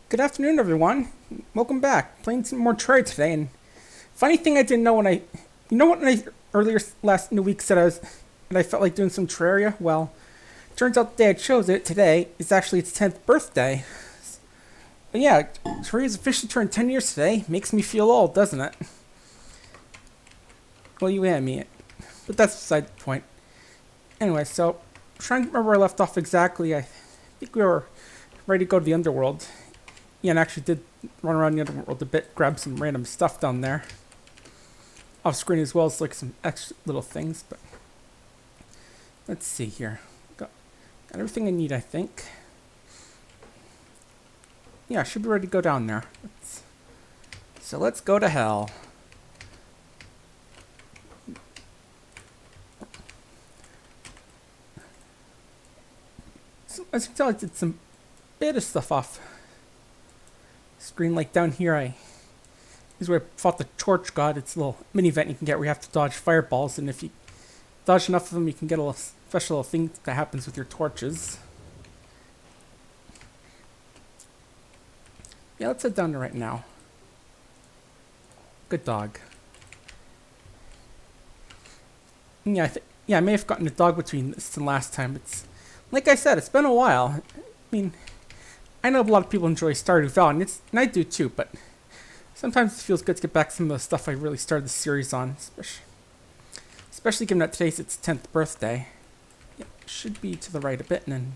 Good afternoon, everyone. Welcome back. Playing some more Terraria today, and funny thing I didn't know when I earlier last in the week said I felt like doing some Terraria. Well, turns out the day I chose it today is actually its 10th birthday. But yeah, Terraria's officially turned 10 years today. Makes me feel old, doesn't it? Well, you and me, but that's beside the point. Anyway, so I'm trying to remember where I left off exactly. I think we were ready to go to the Underworld. Yeah, and actually did run around the Underworld a bit, grab some random stuff down there. Off screen as well as like some extra little things, but let's see here. Got everything I need, I think. Yeah, I should be ready to go down there. So let's go to hell. So as you can tell, I did some bit of stuff off screen. Like down here, is where I fought the Torch God. It's a little mini event you can get where you have to dodge fireballs, and if you dodge enough of them, you can get a little special thing that happens with your torches. Yeah, let's head down there right now. Good dog. Yeah, I may have gotten a dog between this and last time. It's like I said, it's been a while. I mean, I know a lot of people enjoy Stardew Valley, and I do too, but sometimes it feels good to get back some of the stuff I really started the series on, especially given that today's its 10th birthday. Yeah, should be to the right a bit, and then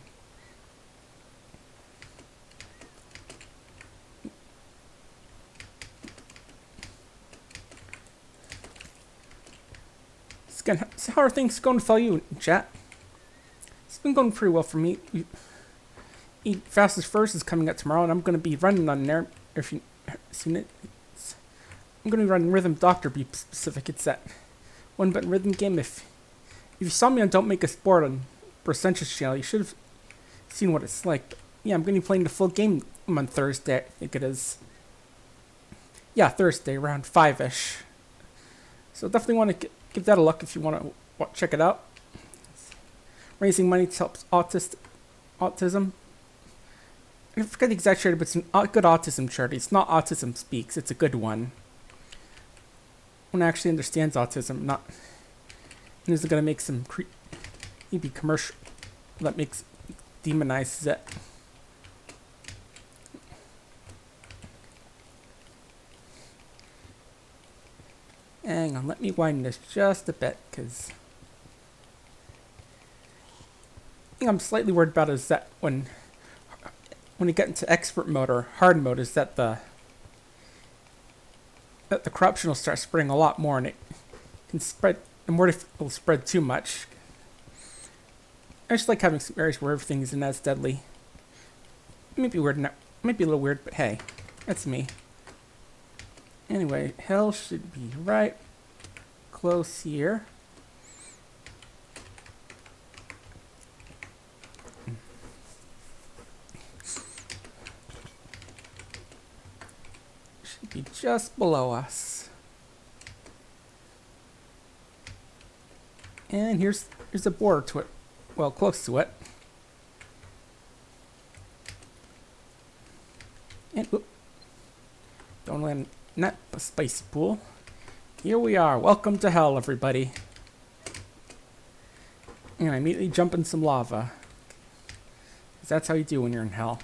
so how are things going with all you, chat? It's been going pretty well for me. Eat Fastest First is coming up tomorrow, and I'm going to be running on there. If you've seen it, I'm going to be running Rhythm Doctor, be specific. It's that one button rhythm game. If you saw me on Don't Make a Sport on Percentage channel, you should have seen what it's like. But yeah, I'm going to be playing the full game on Thursday, I think it is. Yeah, Thursday, around 5-ish. So definitely want to give that a look if you want to check it out. Raising money to help autism. I forget the exact charity, but it's a good autism charity. It's not Autism Speaks. It's a good one. One actually understands autism, not and isn't going to make some creepy commercial that demonizes it. Hang on, let me widen this just a bit, because the thing I'm slightly worried about is that when you get into expert mode or hard mode, is that the corruption will start spreading a lot more, and it can spread. The more it will spread too much. I just like having some areas where everything isn't as deadly. It might be weird, might be a little weird, but hey, that's me. Anyway, hell should be right close here. Should be just below us. And here's a border to it. Well, close to it. And whoop. Don't land in that spicy pool. Here we are. Welcome to hell, everybody. And I immediately jump in some lava. Because that's how you do when you're in hell.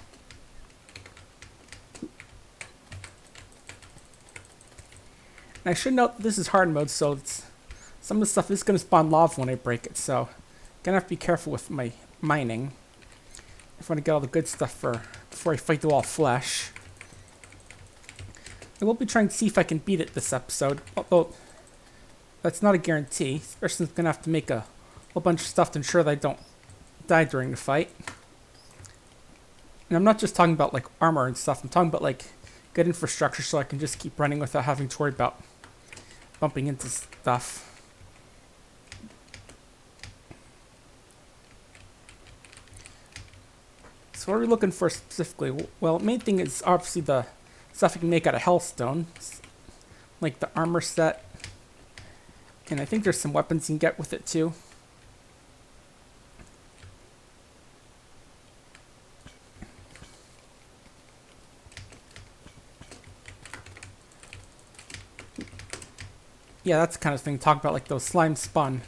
And I should note that this is hard mode, so some of the stuff is going to spawn lava when I break it, so I'm going to have to be careful with my mining. If I want to get all the good stuff before I fight the wall of flesh. I will be trying to see if I can beat it this episode, although that's not a guarantee, especially since I'm going to have to make a whole bunch of stuff to ensure that I don't die during the fight. And I'm not just talking about like armor and stuff, I'm talking about like good infrastructure so I can just keep running without having to worry about bumping into stuff. So what are we looking for specifically? Well, the main thing is obviously the stuff you can make out of hellstone, like the armor set, and I think there's some weapons you can get with it too. Yeah, that's the kind of thing. Talk about like those slime spawn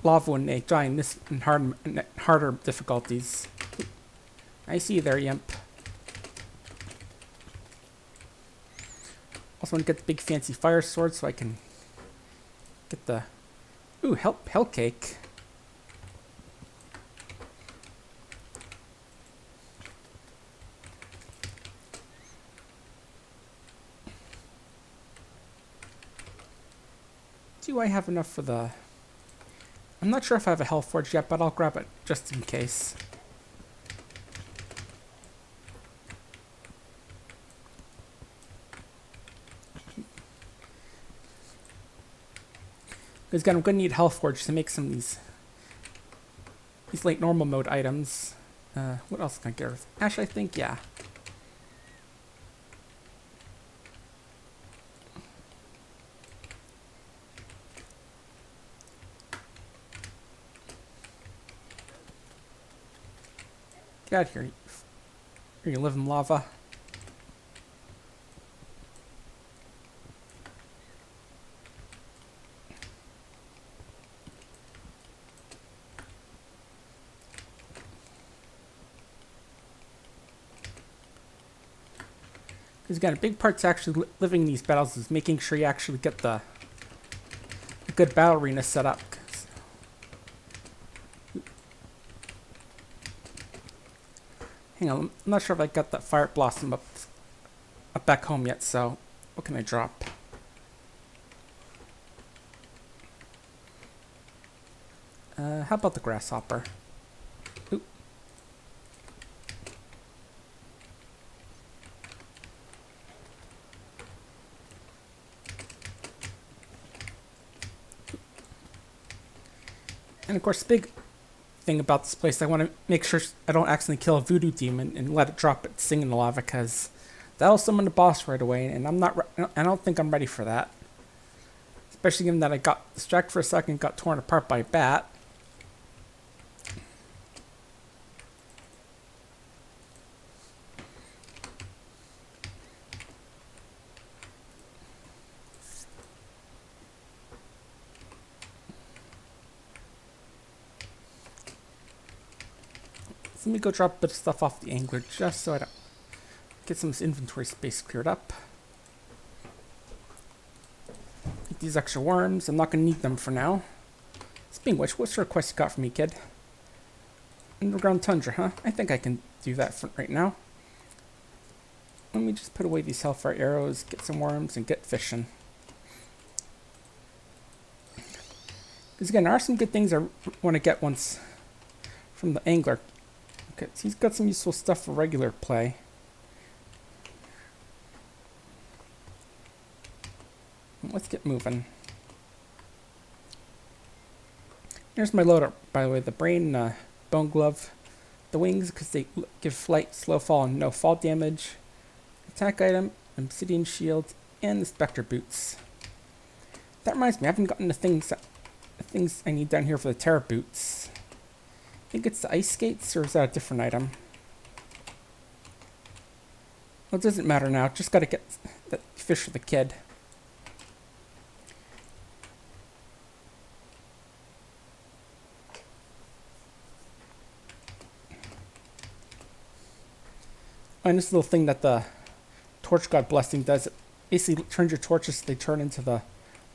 lava when they die in this and harder difficulties. I see you there, Yimp. Also want to get the big fancy fire sword so I can get the hell cake. Do I have enough for the... I'm not sure if I have a hell forge yet, but I'll grab it just in case. Because again, I'm going to need hell forge to make some of these late normal mode items. What else can I get rid of? Ash, I think, yeah. Get out of here. You live in lava. Because again, a big part to actually living these battles is making sure you actually get a good battle arena set up. Hang on, I'm not sure if I got that fire blossom up back home yet, so what can I drop? How about the grasshopper? Oop. And of course, the big thing about this place, I want to make sure I don't accidentally kill a voodoo demon and let it drop it sing in the lava, because that'll summon the boss right away, and I don't think I'm ready for that. Especially given that I got distracted for a second and got torn apart by a bat. Let me go drop a bit of stuff off the angler just so I don't get some inventory space cleared up. Get these extra worms. I'm not going to need them for now. Speaking of which, what sort of quest you got for me, kid? Underground tundra, huh? I think I can do that for right now. Let me just put away these hellfire arrows, get some worms, and get fishing. Because again, there are some good things I want to get once from the angler. Okay, so he's got some useful stuff for regular play. Let's get moving. Here's my loadout, by the way. The brain, bone glove, the wings, because they give flight, slow fall, and no fall damage. Attack item, obsidian shield, and the specter boots. That reminds me, I haven't gotten the things I need down here for the Terra boots. I think it's the ice skates, or is that a different item? Well, it doesn't matter now. Just got to get that fish for the kid. Oh, and this little thing that the Torch God Blessing does, it basically turns your torches, they turn into the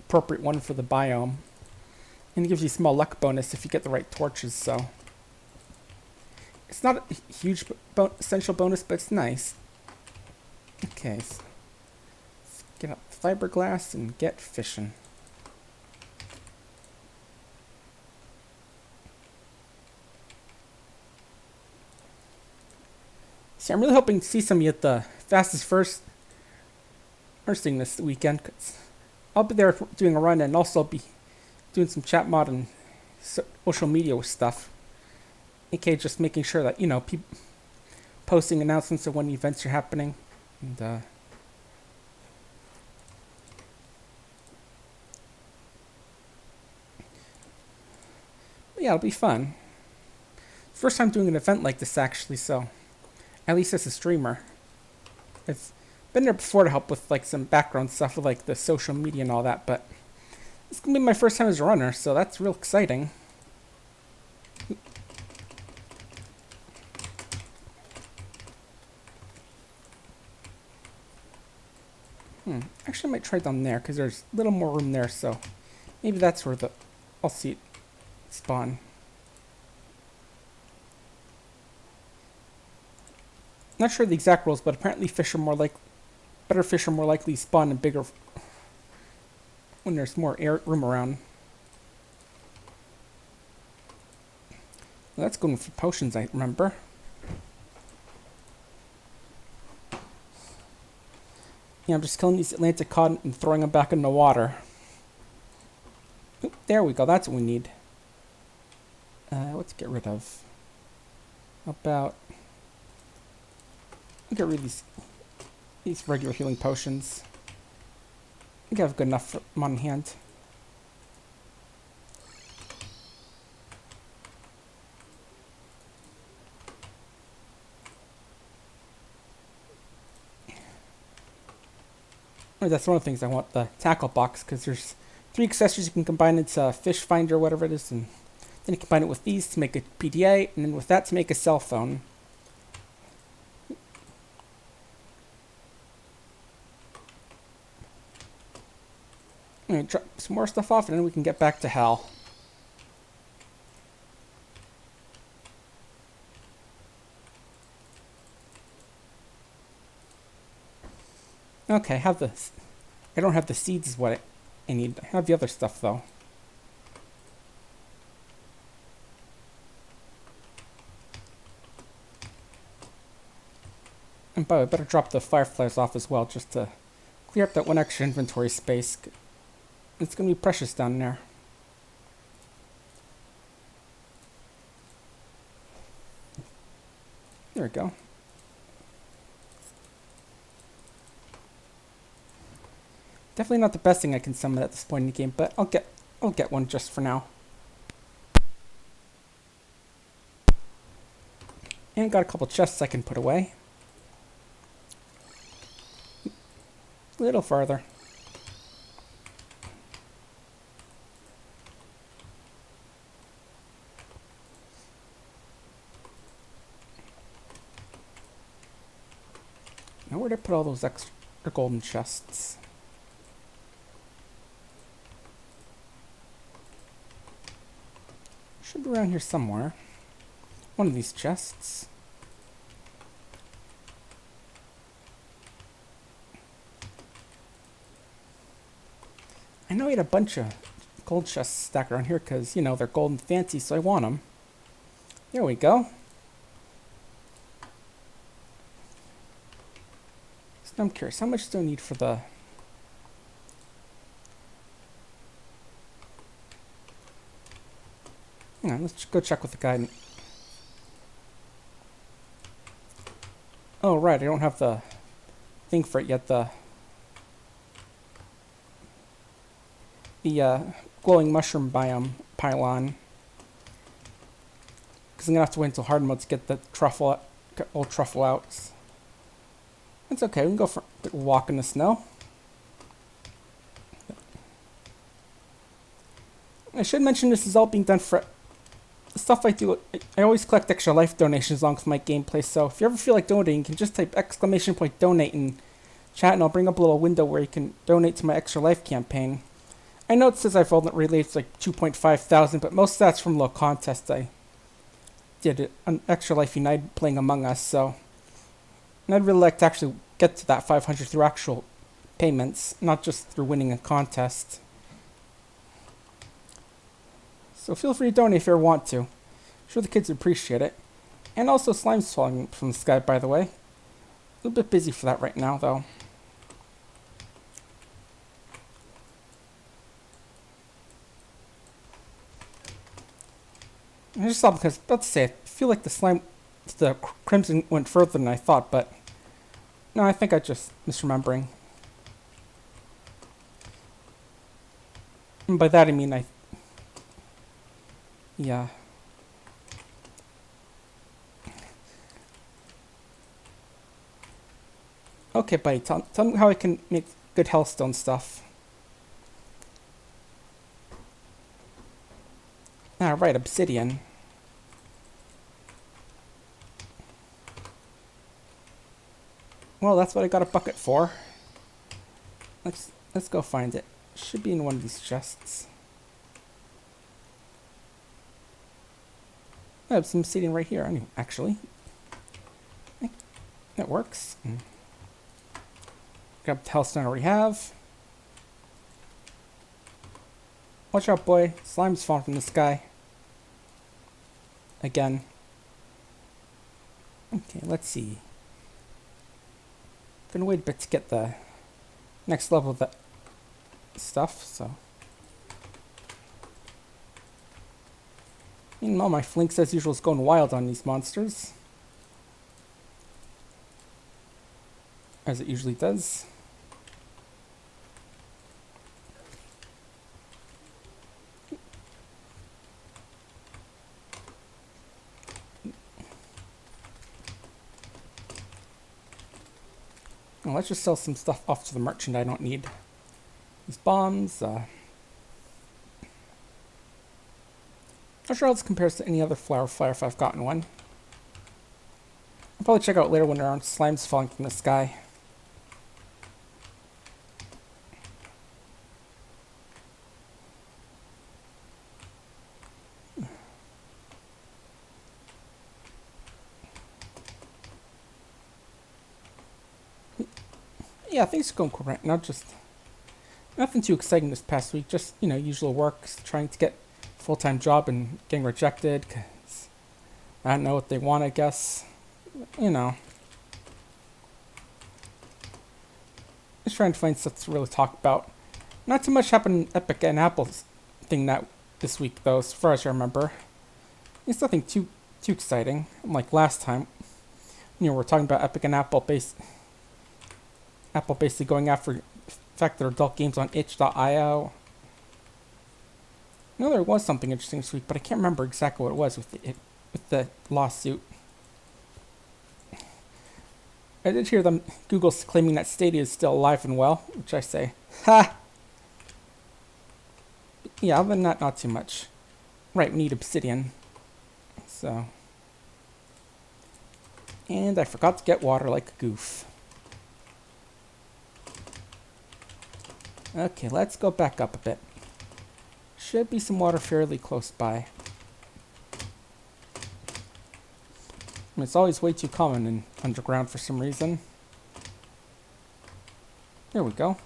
appropriate one for the biome. And it gives you a small luck bonus if you get the right torches, so... It's not a huge essential bonus, but it's nice. Okay, so let's get up fiberglass and get fishing. See, I'm really hoping to see some of you at the fastest first thing this weekend. 'Cause I'll be there doing a run, and also be doing some chat mod and social media stuff. aka just making sure that, you know, people posting announcements of when events are happening. And yeah, it'll be fun. First time doing an event like this, actually, so at least as a streamer. I've been there before to help with like some background stuff with like the social media and all that, but This is going to be my first time as a runner, so that's real exciting. Actually, I might try down there, because there's a little more room there, so maybe that's where I'll see it spawn. Not sure the exact rules, but apparently better fish are more likely to spawn in bigger when there's more room around. Well, that's going for potions, I remember. Yeah, I'm just killing these Atlantic cod and throwing them back in the water. Oop, there we go, that's what we need. What to get rid of? How about... I'll get rid of these regular healing potions. I think I have good enough for them on hand. Oh, that's one of the things I want, the tackle box, because there's 3 accessories you can combine into a fish finder, whatever it is, and then you combine it with these to make a PDA, and then with that to make a cell phone. I'm going to drop some more stuff off, and then we can get back to Hal. Okay, I have this. I don't have the seeds is what I need. I have the other stuff, though. And by the way, I better drop the fireflies off as well, just to clear up that one extra inventory space. It's going to be precious down there. There we go. Definitely not the best thing I can summon at this point in the game, but I'll get one just for now. And got a couple chests I can put away. A little farther. Now where'd I put all those extra golden chests? Should be around here somewhere. One of these chests. I know I had a bunch of gold chests stacked around here because, you know, they're gold and fancy, so I want them. There we go. So I'm curious, how much do I need for the... Hang on, let's go check with the guy. Oh, right, I don't have the thing for it yet, the glowing mushroom biome pylon. Because I'm going to have to wait until hard mode to get the truffle, old truffle out. That's okay, we can go for a walk in the snow. I should mention this is all being done for the stuff I do. I always collect extra life donations along with my gameplay, so if you ever feel like donating, you can just type !donate in chat and I'll bring up a little window where you can donate to my extra life campaign. I know it says I've only raised like 2.5 thousand, but most of that's from a little contest I did an Extra Life United playing Among Us, so and I'd really like to actually get to that 500 through actual payments, not just through winning a contest. So feel free to donate if you ever want to. I'm sure the kids would appreciate it. And also slime's falling from the sky, by the way. A little bit busy for that right now, though. I just thought because, let's say, I feel like the crimson went further than I thought, but no, I think I just misremembering. And by that I mean yeah. Okay, buddy, tell me how I can make good hellstone stuff. Ah, right, obsidian. Well, that's what I got a bucket for. Let's go find it. Should be in one of these chests. I have some obsidian right here, actually. That works. Grab the hellstone I already have. Watch out, boy. Slime's falling from the sky. Again. Okay, let's see. Gonna wait a bit to get the next level of the stuff, so. Meanwhile, my Flinks, as usual, is going wild on these monsters. As it usually does. Well, let's just sell some stuff off to the merchant I don't need. These bombs, not sure how this compares to any other flower flare if I've gotten one. I'll probably check out later when there aren't slimes falling from the sky. Yeah, things are going cool right now. Just nothing too exciting this past week. Just, usual work, trying to get a full-time job and getting rejected because I don't know what they want, I guess. Just trying to find stuff to really talk about. Not too much happened in Epic and Apple's thing this week, though, as far as I remember. It's nothing too exciting. Like last time, we're talking about Epic and Apple basically going after the fact that adult games on itch.io. I know there was something interesting this week, but I can't remember exactly what it was with the lawsuit. I did hear Google's claiming that Stadia is still alive and well, which I say, ha! Yeah, other than that, not too much. Right, we need obsidian. So. And I forgot to get water like a goof. Okay, let's go back up a bit. Should be some water fairly close by. It's always way too common in underground for some reason. There we go.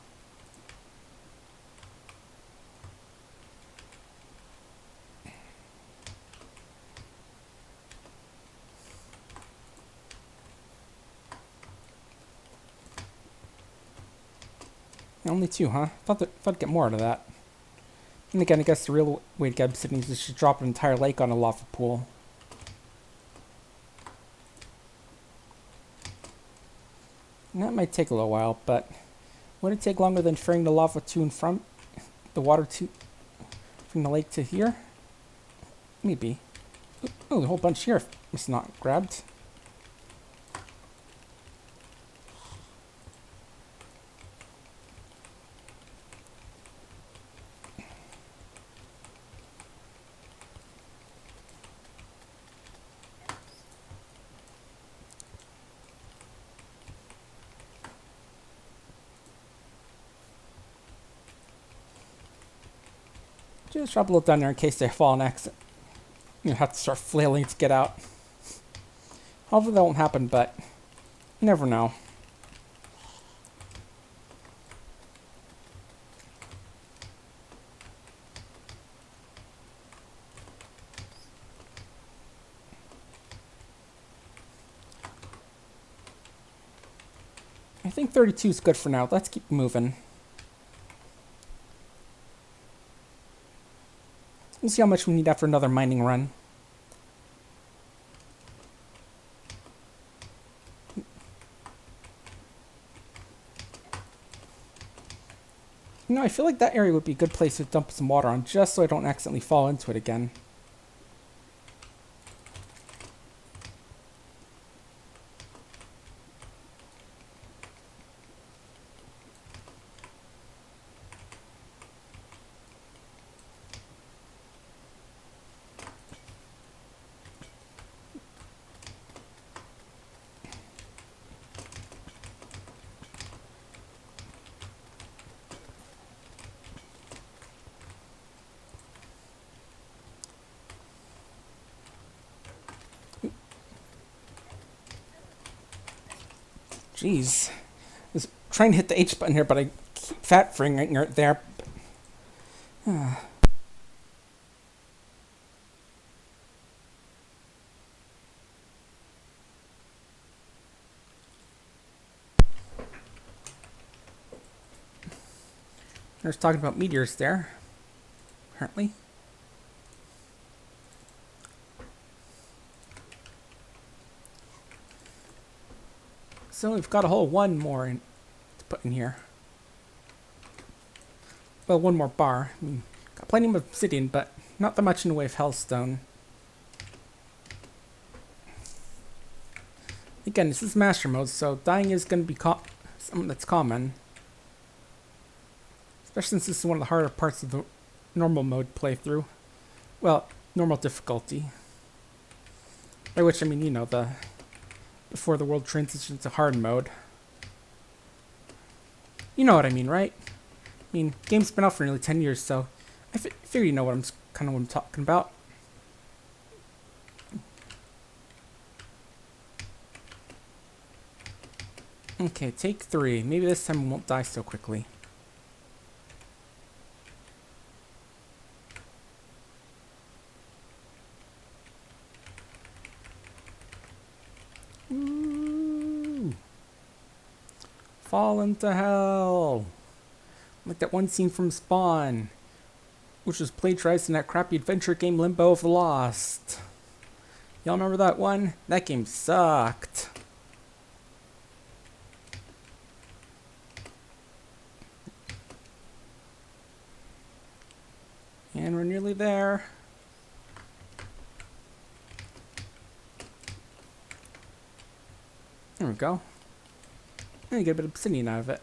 Only 2, huh? Thought I'd get more out of that. And again, I guess the real way to get obsidian is just to drop an entire lake on a lava pool. And that might take a little while, but would it take longer than ferrying the lava to and from the water from the lake to here? Maybe. Oh, a whole bunch here. It's not grabbed. Just drop a little down there in case they fall on accident. Have to start flailing to get out. Hopefully that won't happen, but you never know. I think 32 is good for now. Let's keep moving. Let's see how much we need after another mining run. I feel like that area would be a good place to dump some water on, just so I don't accidentally fall into it again. Jeez. I was trying to hit the H button here, but I keep fat fingering it there. There's talking about meteors there, apparently. So we've got a whole one more to put in here. Well, one more bar. I mean, got plenty of obsidian, but not that much in the way of hellstone. Again, this is master mode, so dying is going to be something that's common. Especially since this is one of the harder parts of the normal mode playthrough. Well, normal difficulty. By which I mean, you know, before the world transitions to hard mode. You know what I mean, right? I mean, game's been out for nearly 10 years, so I figure you know what I'm talking about. Okay, take 3. Maybe this time I won't die so quickly. Ooh. Fall into hell. Like that one scene from Spawn, which was plagiarized in that crappy adventure game Limbo of the Lost. Y'all remember that one? That game sucked. And we're nearly there. There we go. And you get a bit of obsidian out of it.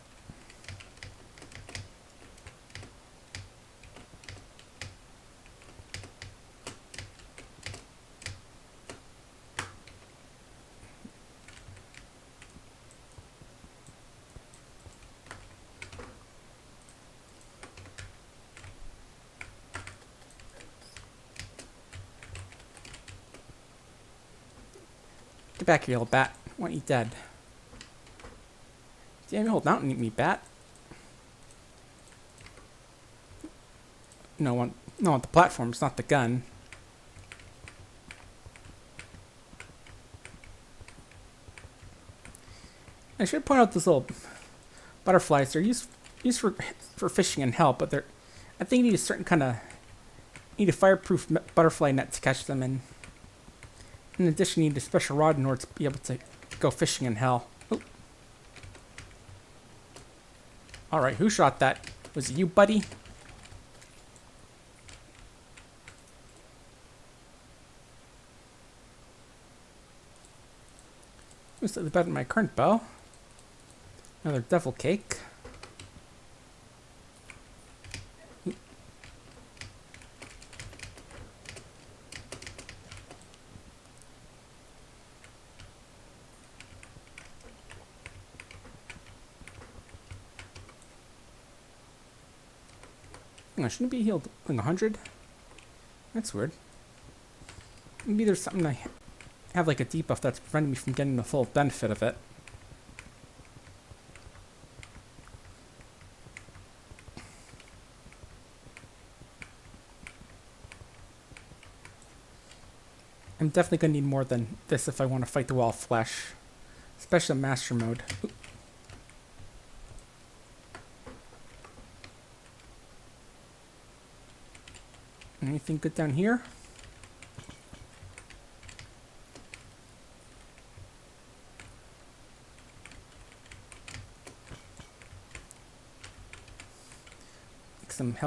Get back here, little bat. I want you dead. Damn, you hold out and eat me, bat. No, I want the platforms, not the gun. I should point out those little butterflies. They're used for fishing in hell, but I think you need a certain kind of a fireproof butterfly net to catch them in. In addition, you need a special rod in order to be able to go fishing in hell. Oh. Alright, who shot that? Was it you, buddy? Looks like better than my current bow. Another devil cake. I shouldn't be healed like 100. That's weird. Maybe there's something I have like a debuff that's preventing me from getting the full benefit of it. I'm definitely going to need more than this if I want to fight the wall of flesh. Especially in master mode. Oop. Anything good down here? Like some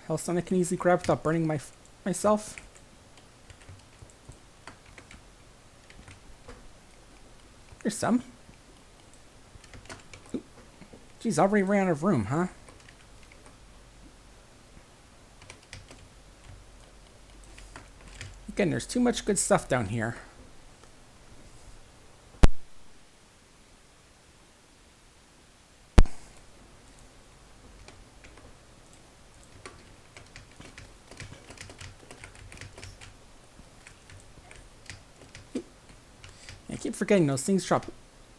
hellstone I can easily grab without burning myself. There's some. Ooh. Geez, I already ran out of room, huh? Again, there's too much good stuff down here. I keep forgetting those things drop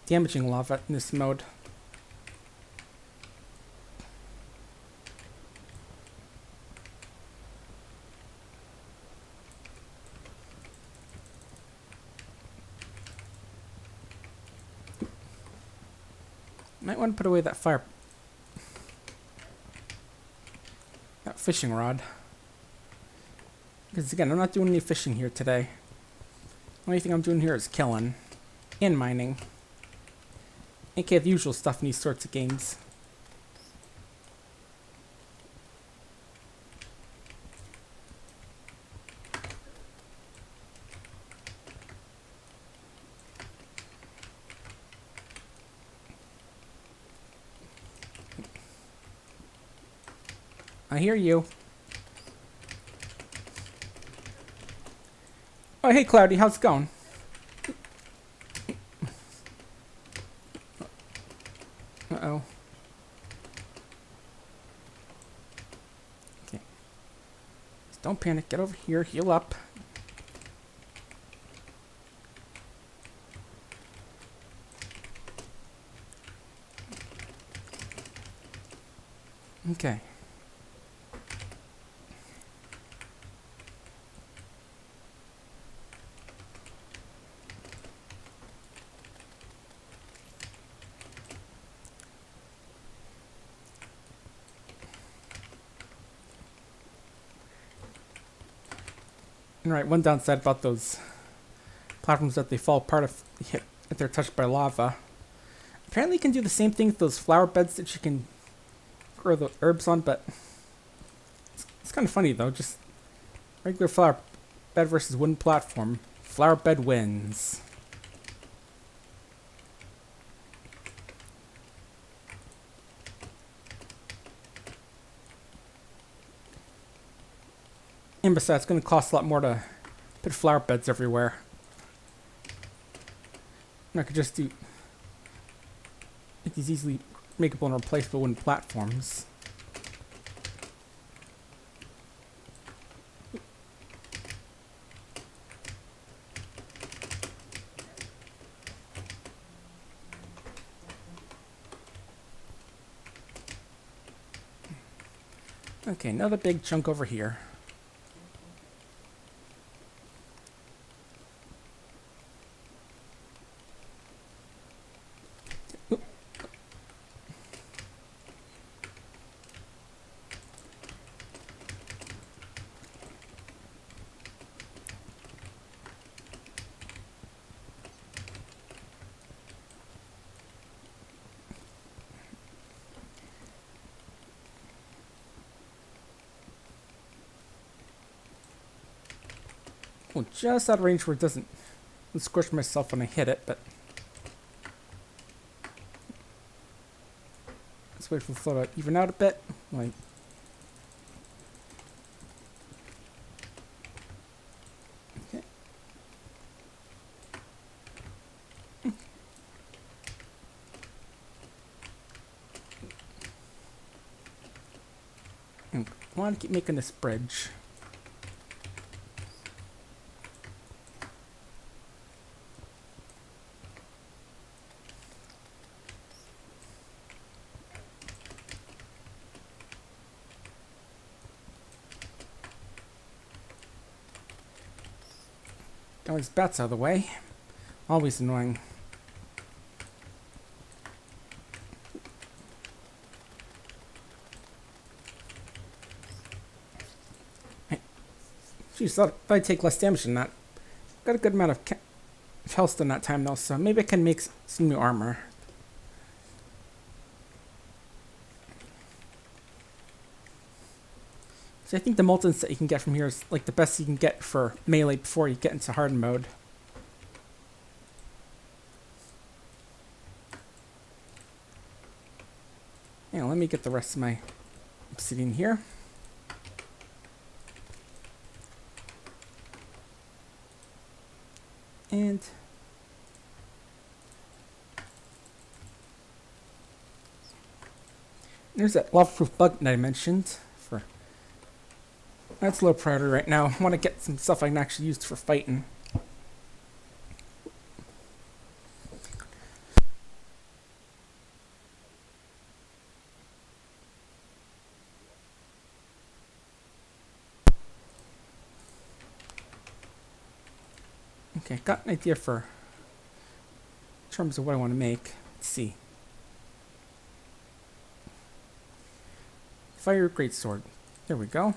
damaging lava in this mode. Might want to put away that fishing rod. Because again, I'm not doing any fishing here today. The only thing I'm doing here is killing and mining. aka the usual stuff in these sorts of games. I hear you. Oh, hey, Cloudy, how's it going? Uh-oh. Okay. Just don't panic. Get over here. Heal up. Okay. Alright, one downside about those platforms that they fall apart if they're touched by lava. Apparently you can do the same thing with those flower beds that you can grow the herbs on, but it's kind of funny though. Just regular flower bed versus wooden platform. Flower bed wins. And besides, it's going to cost a lot more to put flower beds everywhere. And I could just make these easily makeable and replaceable wooden platforms. Okay, another big chunk over here. Well, just out of range where it doesn't squish myself when I hit it, but let's wait for the flow to even out a bit. Like, okay. I want to keep making this bridge. Got his bats out of the way. Always annoying. Hey. Jeez, thought I'd take less damage than that. Got a good amount of health in that time though, so maybe I can make some new armor. So I think the molten set you can get from here is like the best you can get for melee before you get into hardened mode. Yeah, let me get the rest of my obsidian here. And there's that lava-proof bug that I mentioned. That's low priority right now. I want to get some stuff I can actually use for fighting. Okay, got an idea for in terms of what I want to make. Let's see. Fire greatsword. There we go.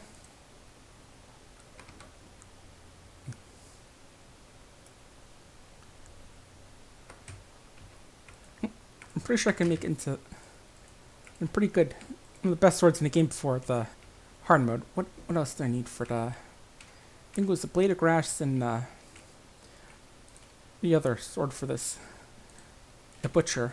I'm pretty sure I can make it into pretty good. One of the best swords in the game before the hard mode. What else do I need for the? I think it was the blade of grass and the other sword for this. The butcher.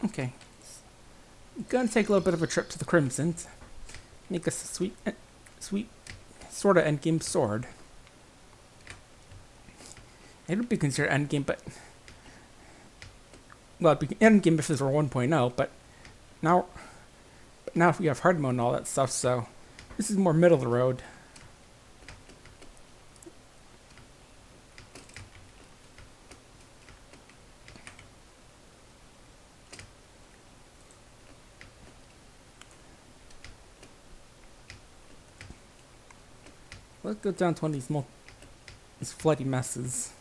Okay. I'm gonna take a little bit of a trip to the Crimson. Make us a sweet sort of endgame sword. It would be considered endgame, but well, it'd be endgame if this were 1.0. But now if we have hard mode and all that stuff, so this is more middle of the road. Let's go down to one of these floody messes.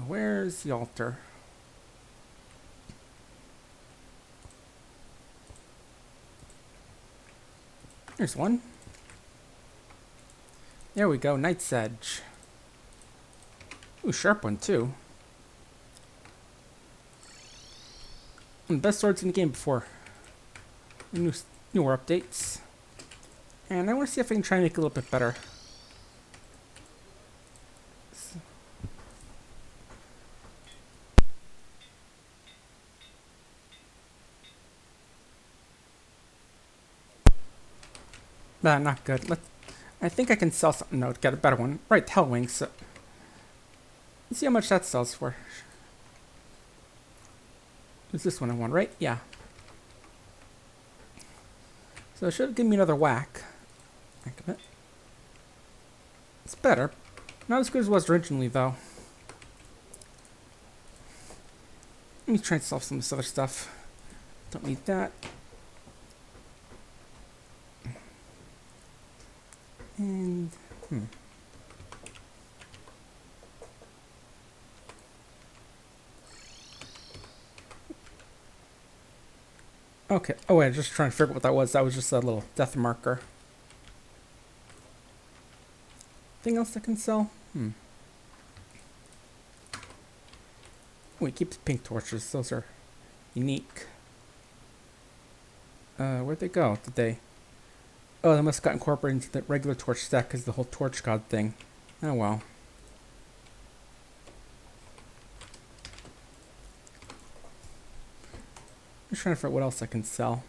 Where's the altar? There's one. There we go, Knight's Edge. Ooh, sharp one too. One of the best swords in the game before the newer updates. And I want to see if I can try and make it a little bit better. Nah, not good. I think I can sell something now to get a better one. Right, Hellwing, so let's see how much that sells for. Is this one I want, right? Yeah. So it should give me another whack. Think of it. It's better. Not as good as it was originally, though. Let me try and solve some of this other stuff. Don't need that. And, Okay. Oh, wait, just trying to figure out what that was. That was just a little death marker. Anything else I can sell? Wait, keep the pink torches. Those are unique. Where'd they go? Did they? Oh, they must have got incorporated into the regular torch stack because the whole torch god thing. Oh well. I'm just trying to figure out what else I can sell.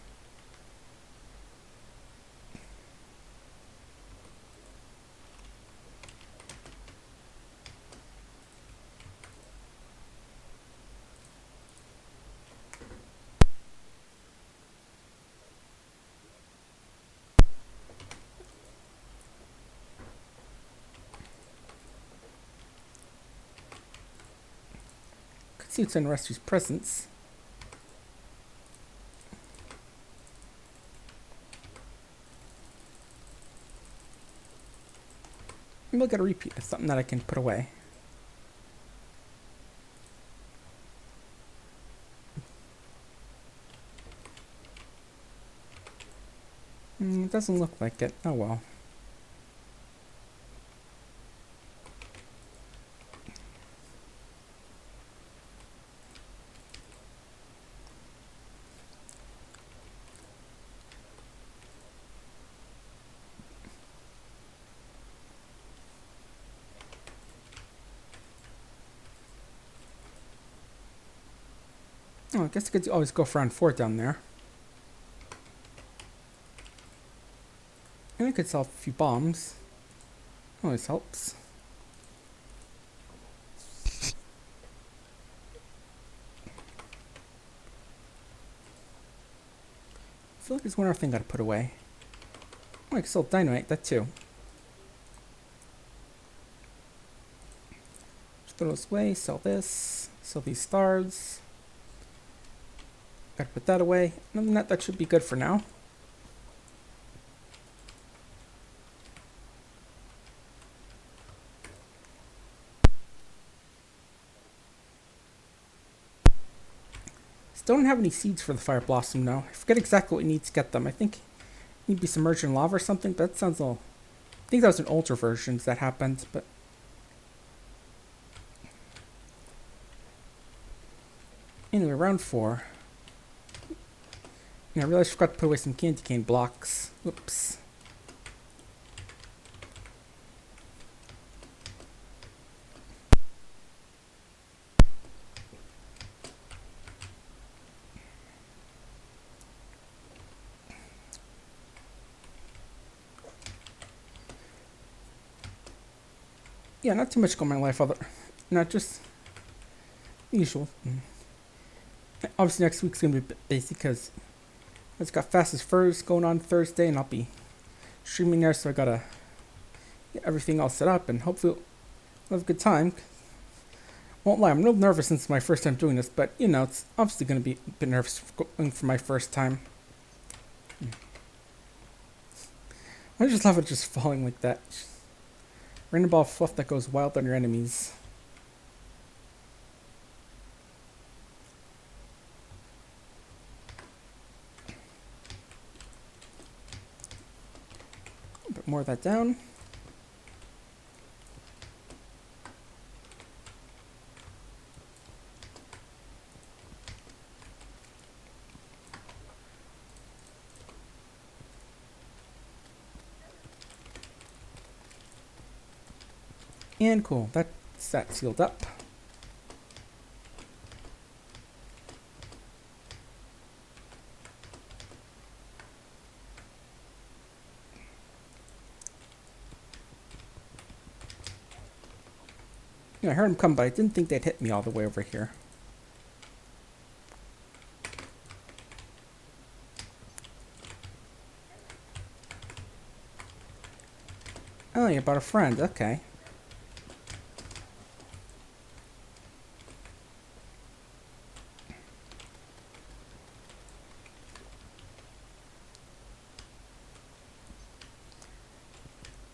Could see what's in Rusty's presents. Maybe I'll get a repeat of something that I can put away. It doesn't look like it. Oh well. Oh, I guess I could always go for round 4 down there. And I could sell a few bombs. Always helps. I feel like there's one other thing I gotta put away. Oh, I can sell dynamite, that too. Throw this away, sell this, sell these stars. Gotta put that away. Other than that, that should be good for now. Still don't have any seeds for the fire blossom now. I forget exactly what you need to get them. I think you need to be submerged in lava or something, but that sounds all... I think that was an older version that happened, but... Anyway, round 4. And I realized I forgot to put away some candy cane blocks. Whoops. Yeah, not too much going on in my life, other... Not just... usual. Obviously next week's going to be a bit busy because it's got Fastest Furs going on Thursday and I'll be streaming there, so I gotta get everything all set up and hopefully we'll have a good time. Won't lie, I'm real nervous since it's my first time doing this, but you know, it's obviously going to be a bit nervous going for my first time. I just love it just falling like that. Random ball of fluff that goes wild on your enemies. A bit more of that down. And cool, that's that sealed up. Yeah, I heard them come, but I didn't think they'd hit me all the way over here. Oh, you brought a friend, okay.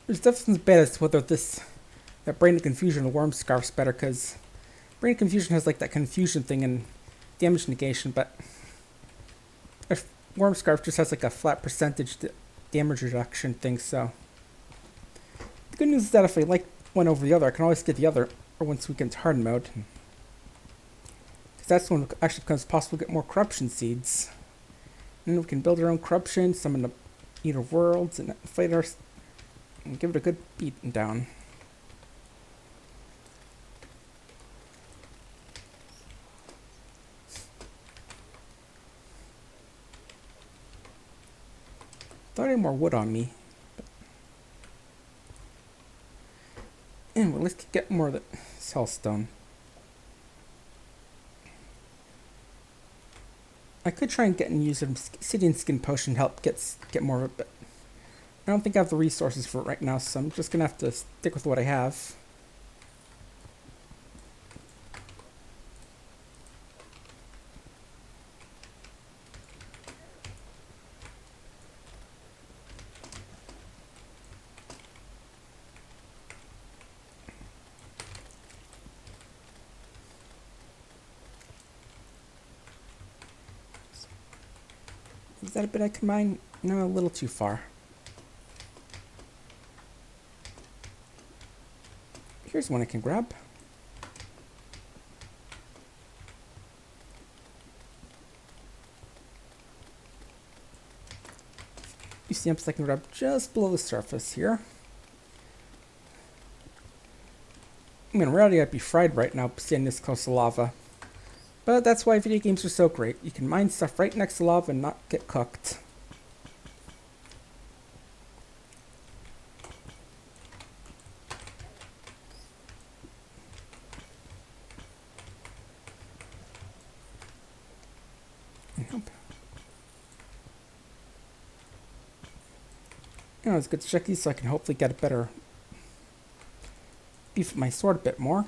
There's definitely bad as to whether that Brain of Confusion or Worm Scarf's better, because Brain of Confusion has like that confusion thing and damage negation, but if Worm Scarf just has like a flat percentage damage reduction thing, so. The good news is that if I like one over the other, I can always get the other or once we get into hard mode. Because that's when it actually becomes possible to get more corruption seeds. And then we can build our own corruption, summon the Eater Worlds, and fight our... and give it a good beating down. Thought I had more wood on me. Anyway, let's get more of the hellstone. I could try and use some Obsidian Skin Potion to help get more of it, but I don't think I have the resources for it right now, so I'm just gonna have to stick with what I have. Is that a bit I can mine? No, a little too far. Here's one I can grab. You see, I can grab just below the surface here. I mean, in reality, I'd be fried right now standing this close to lava. But that's why video games are so great. You can mine stuff right next to lava and not get cooked. Nope. You know, it's good to check these so I can hopefully get a better beef my sword a bit more.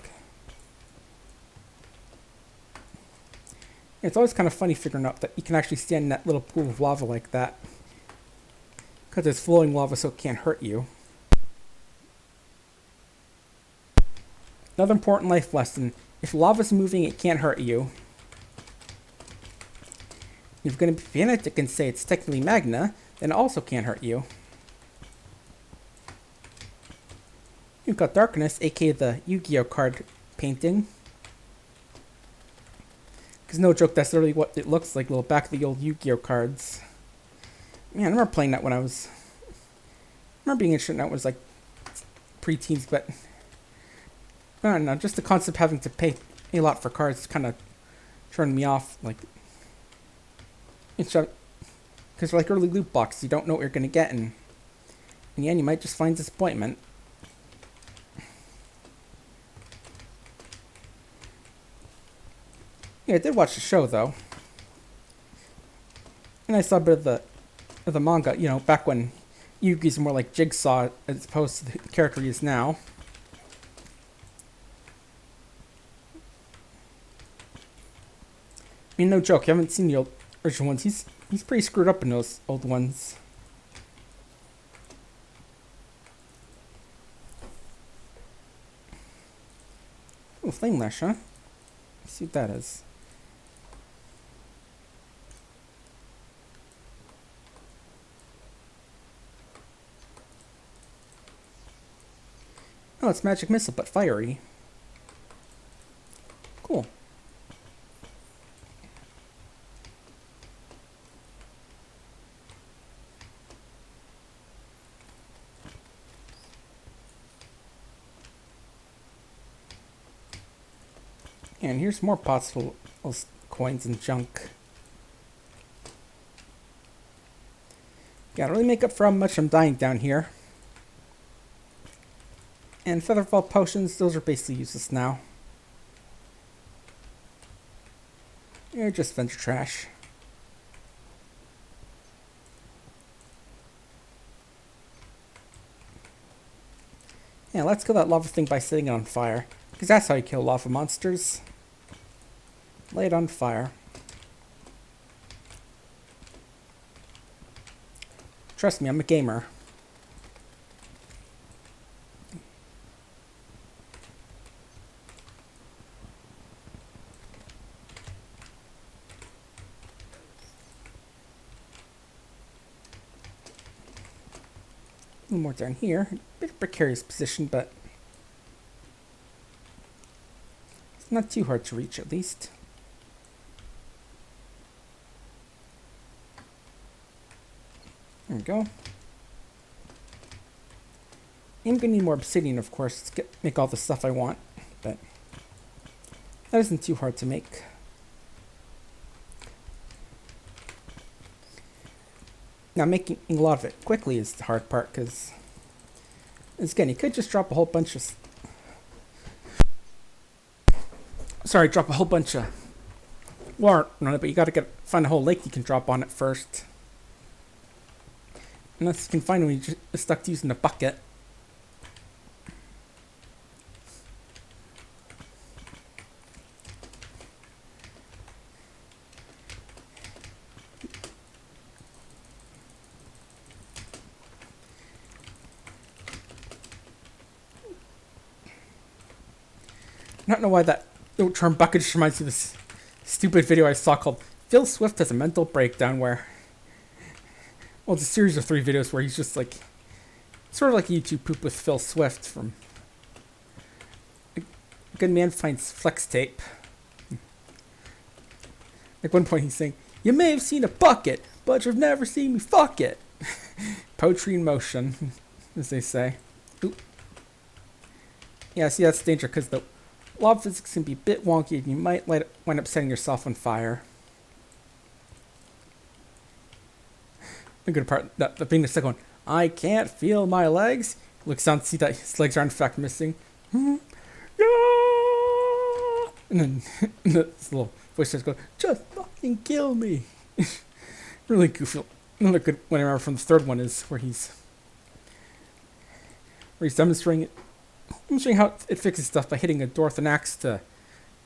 It's always kind of funny figuring out that you can actually stand in that little pool of lava like that. Because it's flowing lava, so it can't hurt you. Another important life lesson. If lava's moving, it can't hurt you. If you're going to be fanatic and say it's technically magna, then it also can't hurt you. You've got Darkness, aka the Yu-Gi-Oh card painting. Because no joke, that's literally what it looks like, little back of the old Yu-Gi-Oh cards. Man, I remember playing that when I was... I remember being interested in that when I was like pre-teens, but... I don't know, just the concept of having to pay a lot for cards kind of turned me off. Like... Because they're like early loot boxes, you don't know what you're going to get, and in the end you might just find disappointment. Yeah, I did watch the show, though. And I saw a bit of the manga, you know, back when Yugi's more like Jigsaw as opposed to the character he is now. I mean, no joke, you haven't seen the original ones. He's pretty screwed up in those old ones. Oh, Flame Lash, huh? Let's see what that is. Oh, it's Magic Missile, but fiery. Cool. And here's more pots full of coins and junk. Gotta really make up for how much I'm dying down here. And Featherfall potions, those are basically useless now. They're just vendor trash. Yeah, let's kill that lava thing by setting it on fire. Because that's how you kill lava monsters. Lay it on fire. Trust me, I'm a gamer. A little more down here. A bit of precarious position, but it's not too hard to reach, at least. There we go. I'm gonna need more obsidian, of course, to make all the stuff I want, but that isn't too hard to make. Now, making a lot of it quickly is the hard part, because, again, you could just drop a whole bunch of... drop a whole bunch of water on it, but you gotta find a whole lake you can drop on it first. Unless you can find when you're just stuck to using a bucket. I don't know why that term bucket just reminds me of this stupid video I saw called Phil Swift Has a Mental Breakdown, where, well, it's a series of 3 videos where he's just like, sort of like YouTube poop with Phil Swift from A Good Man Finds Flex Tape. At one point he's saying, "You may have seen a bucket, but you've never seen me fuck it." Poetry in motion, as they say. Oop. Yeah, see, that's danger, because the lava physics can be a bit wonky and you might wind up setting yourself on fire. The good part, the being the second one, "I can't feel my legs." Looks down to see that his legs are in fact missing. Yeah! And then this little voice starts going, "Just fucking kill me." Really goofy. Another good one I remember from the third one is where he's demonstrating how it fixes stuff by hitting a door with an axe to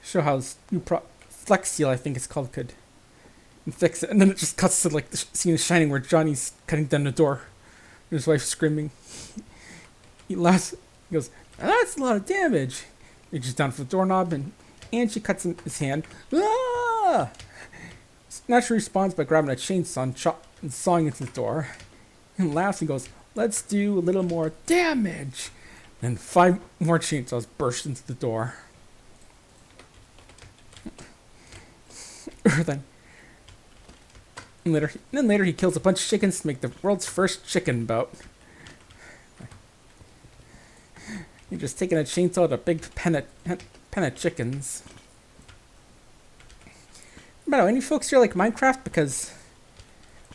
show how his new Flex Seal, I think it's called, could fix it. And then it just cuts to like the scene of Shining where Johnny's cutting down the door, and his wife's screaming. He laughs. He goes, "That's a lot of damage." He reaches down for the doorknob and she cuts in his hand. Ah! Naturally responds by grabbing a chainsaw and sawing into the door. And laughs and goes, "Let's do a little more damage." And 5 more chainsaws burst into the door. then later he kills a bunch of chickens to make the world's first chicken boat. You're just taking a chainsaw to a big pen of chickens. But any folks here like Minecraft? Because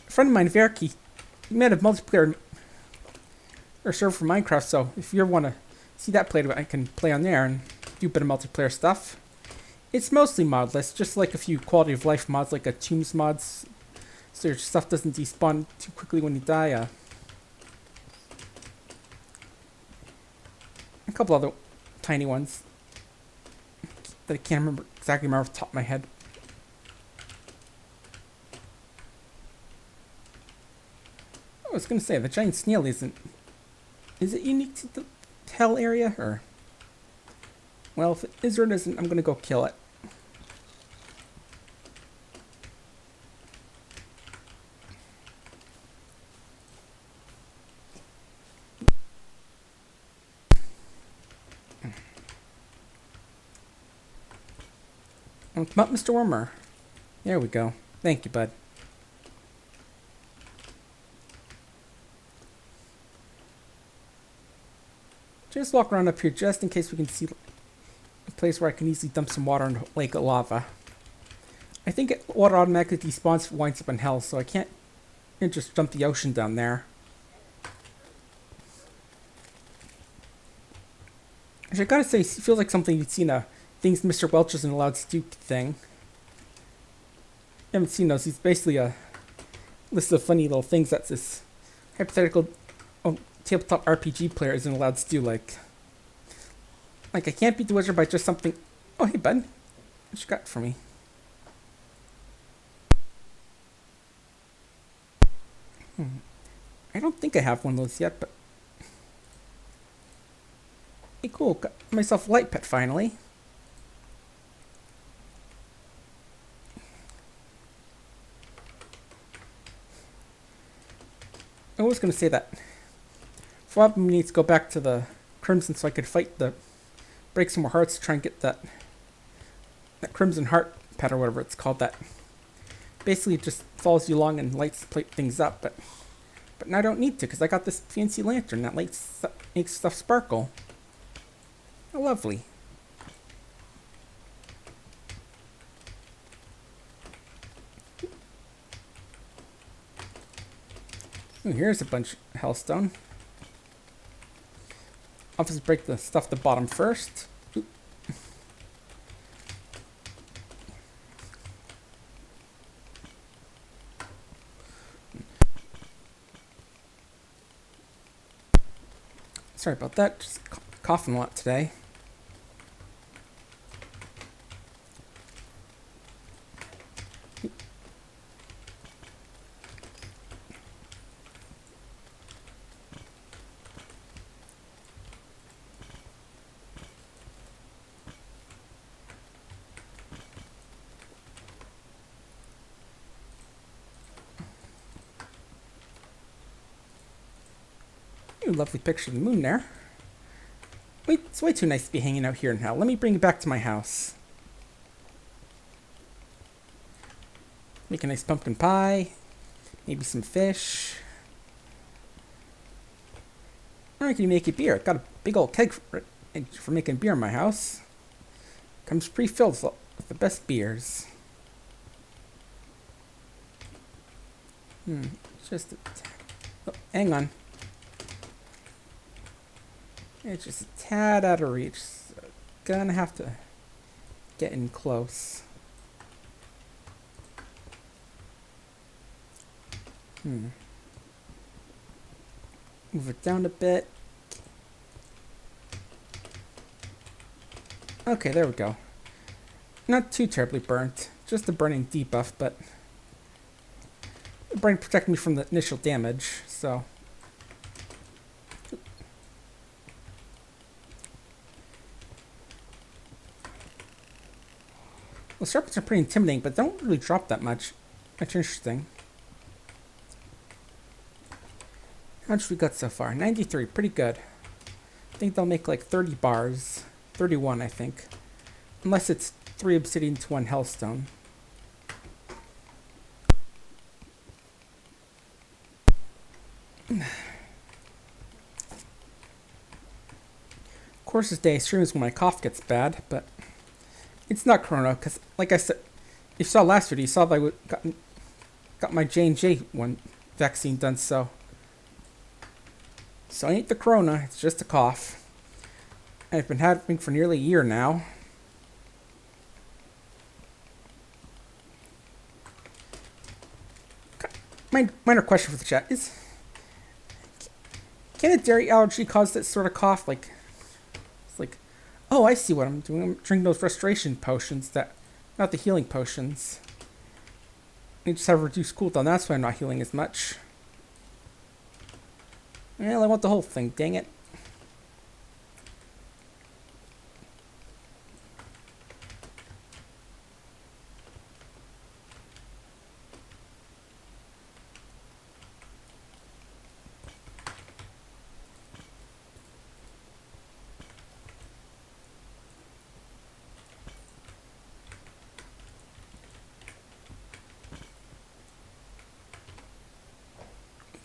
a friend of mine, Verk, he made a multiplayer or server for Minecraft. So if you ever want to see that played, I can play on there and do a bit of multiplayer stuff. It's mostly modless, just like a few quality of life mods, like a tombs mods, so your stuff doesn't despawn too quickly when you die. A couple other tiny ones that I can't exactly remember off the top of my head. I was going to say, the giant snail isn't... Is it unique to the hell area, or... Well, if it is or it isn't, I'm going to go kill it. Come up, Mr. Wormer. There we go. Thank you, bud. Just walk around up here just in case we can see a place where I can easily dump some water in a lake of lava. I think water automatically despawns if it winds up in hell, so I can't just dump the ocean down there. Actually, I gotta say, it feels like something you'd see in a Things Mr. Welch Isn't Allowed to Do thing. I haven't seen those. He's basically a list of funny little things that this hypothetical tabletop RPG player isn't allowed to do. Like I can't beat the wizard by just something. Oh, hey, bud. What you got for me? I don't think I have one of those yet, but... Hey, cool. Got myself a light pet finally. I was going to say that for a while we need to go back to the Crimson so I could break some more hearts to try and get that Crimson Heart pet or whatever it's called. That basically just follows you along and lights things up. But now I don't need to because I got this fancy lantern that makes stuff sparkle. How lovely. Ooh, here's a bunch of hellstone. I'll just break the stuff at the bottom first. Ooh. Sorry about that, just coughing a lot today. Ooh, lovely picture of the moon there. Wait, it's way too nice to be hanging out here in hell. Let me bring it back to my house. Make a nice pumpkin pie. Maybe some fish. Or I can make a beer. I've got a big old keg for making beer in my house. Comes pre-filled with the best beers. Just a oh, hang on. It's just a tad out of reach. So gonna have to get in close. Move it down a bit. Okay, there we go. Not too terribly burnt. Just a burning debuff, but the burning protected me from the initial damage, so. Well, serpents are pretty intimidating, but they don't really drop that much. That's interesting. How much we got so far? 93, pretty good. I think they'll make like 30 bars. 31, I think. Unless it's 3 obsidian to 1 hellstone. Of course, this day streams when my cough gets bad, but it's not corona, because like I said, you saw last video, you saw that I got my J&J one vaccine done, so it ain't the corona, it's just a cough. I've been having for nearly a year now. Minor question for the chat is, can a dairy allergy cause that sort of cough? Like, it's like, oh, I see what I'm doing. I'm drinking those restoration potions not the healing potions. They just have a reduced cooldown. That's why I'm not healing as much. Well, I want the whole thing. Dang it.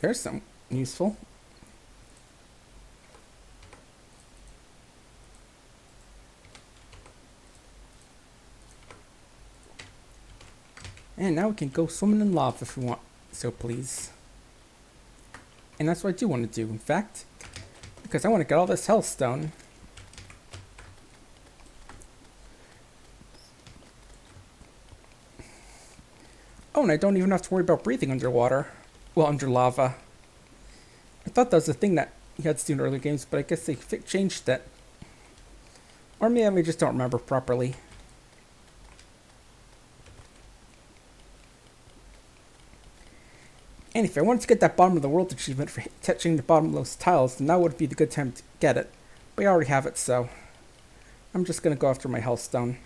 There's some useful. And now we can go swimming in lava if we want, so please. And that's what I do want to do, in fact. Because I want to get all this hellstone. Oh, and I don't even have to worry about breathing underwater. Well, under lava. I thought that was a thing that you had to do in earlier games, but I guess they changed it. Or maybe I just don't remember properly. And if I wanted to get that bottom of the world achievement for touching the bottom of those tiles, then that would be the good time to get it. But I already have it, so I'm just going to go after my hellstone.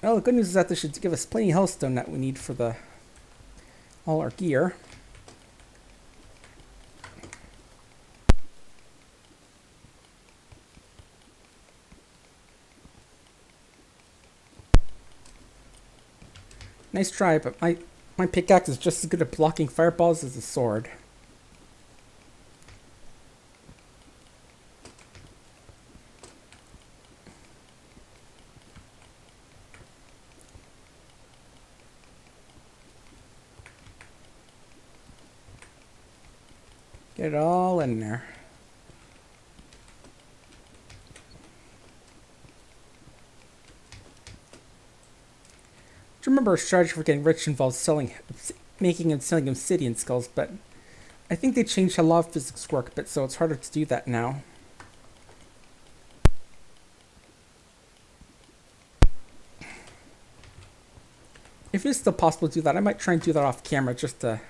Well, the good news is that this should give us plenty of hellstone that we need for all our gear. Nice try, but my pickaxe is just as good at blocking fireballs as a sword. Get it all in there. I remember a strategy for getting rich involves making and selling obsidian skulls, but I think they changed how lava physics work a bit, so it's harder to do that now. If it's still possible to do that, I might try and do that off camera just to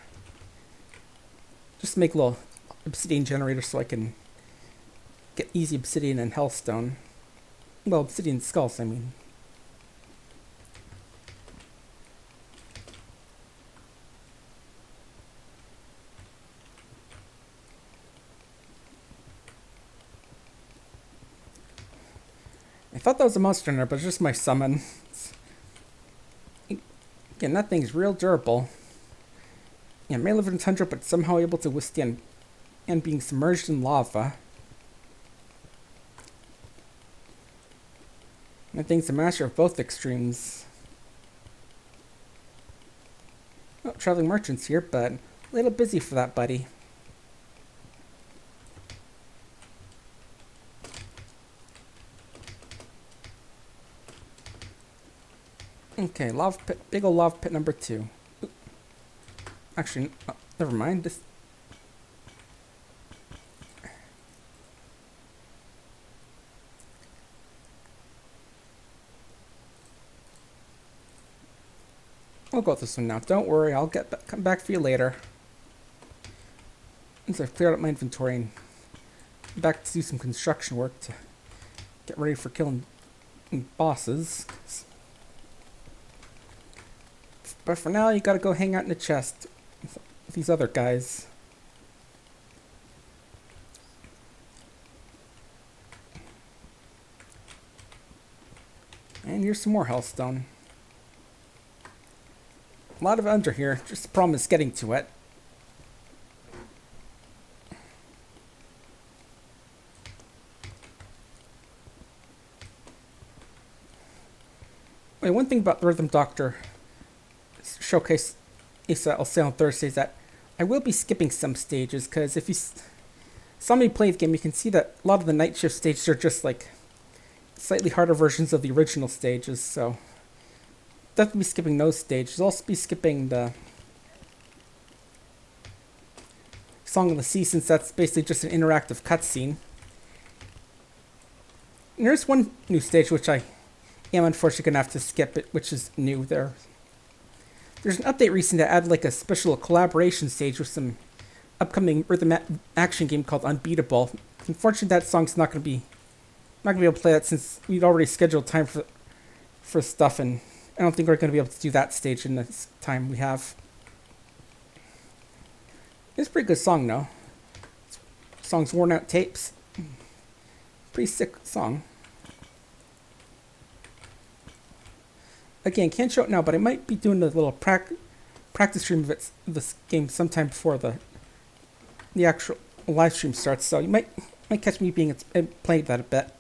make a little obsidian generator so I can get easy obsidian and hellstone. Well, obsidian skulls, I mean. I thought that was a monster in there, but it's just my summon. Again, that thing's real durable. Yeah, may live in tundra, but somehow able to withstand and being submerged in lava. That thing's a master of both extremes. Oh, traveling merchants here, but a little busy for that, buddy. Okay, lava pit, big ol' lava pit number 2. Oop. Actually, oh, never mind. We'll go with this one now. Don't worry, I'll come back for you later. Once I've cleared out my inventory and back to do some construction work to get ready for killing bosses. But for now, you gotta go hang out in the chest with these other guys. And here's some more hellstone. A lot of it under here, just the problem is getting to it. Wait, one thing about the Rhythm Doctor showcase I'll say on Thursday is that I will be skipping some stages, because if you saw me play the game, you can see that a lot of the night shift stages are just like slightly harder versions of the original stages, so definitely be skipping those stages. I'll also be skipping the Song of the Sea, since that's basically just an interactive cutscene. And there's one new stage which I am unfortunately gonna have to skip it, which is new there. There's an update recently that added like a special collaboration stage with some upcoming rhythm action game called Unbeatable. Unfortunately, that song's not gonna be able to play that since we'd already scheduled time for stuff, and I don't think we're gonna be able to do that stage in the time we have. It's a pretty good song though. Song's Worn Out Tapes. Pretty sick song. Again, can't show it now, but I might be doing a little practice stream of this game sometime before the actual live stream starts. So you might catch me playing that a bit.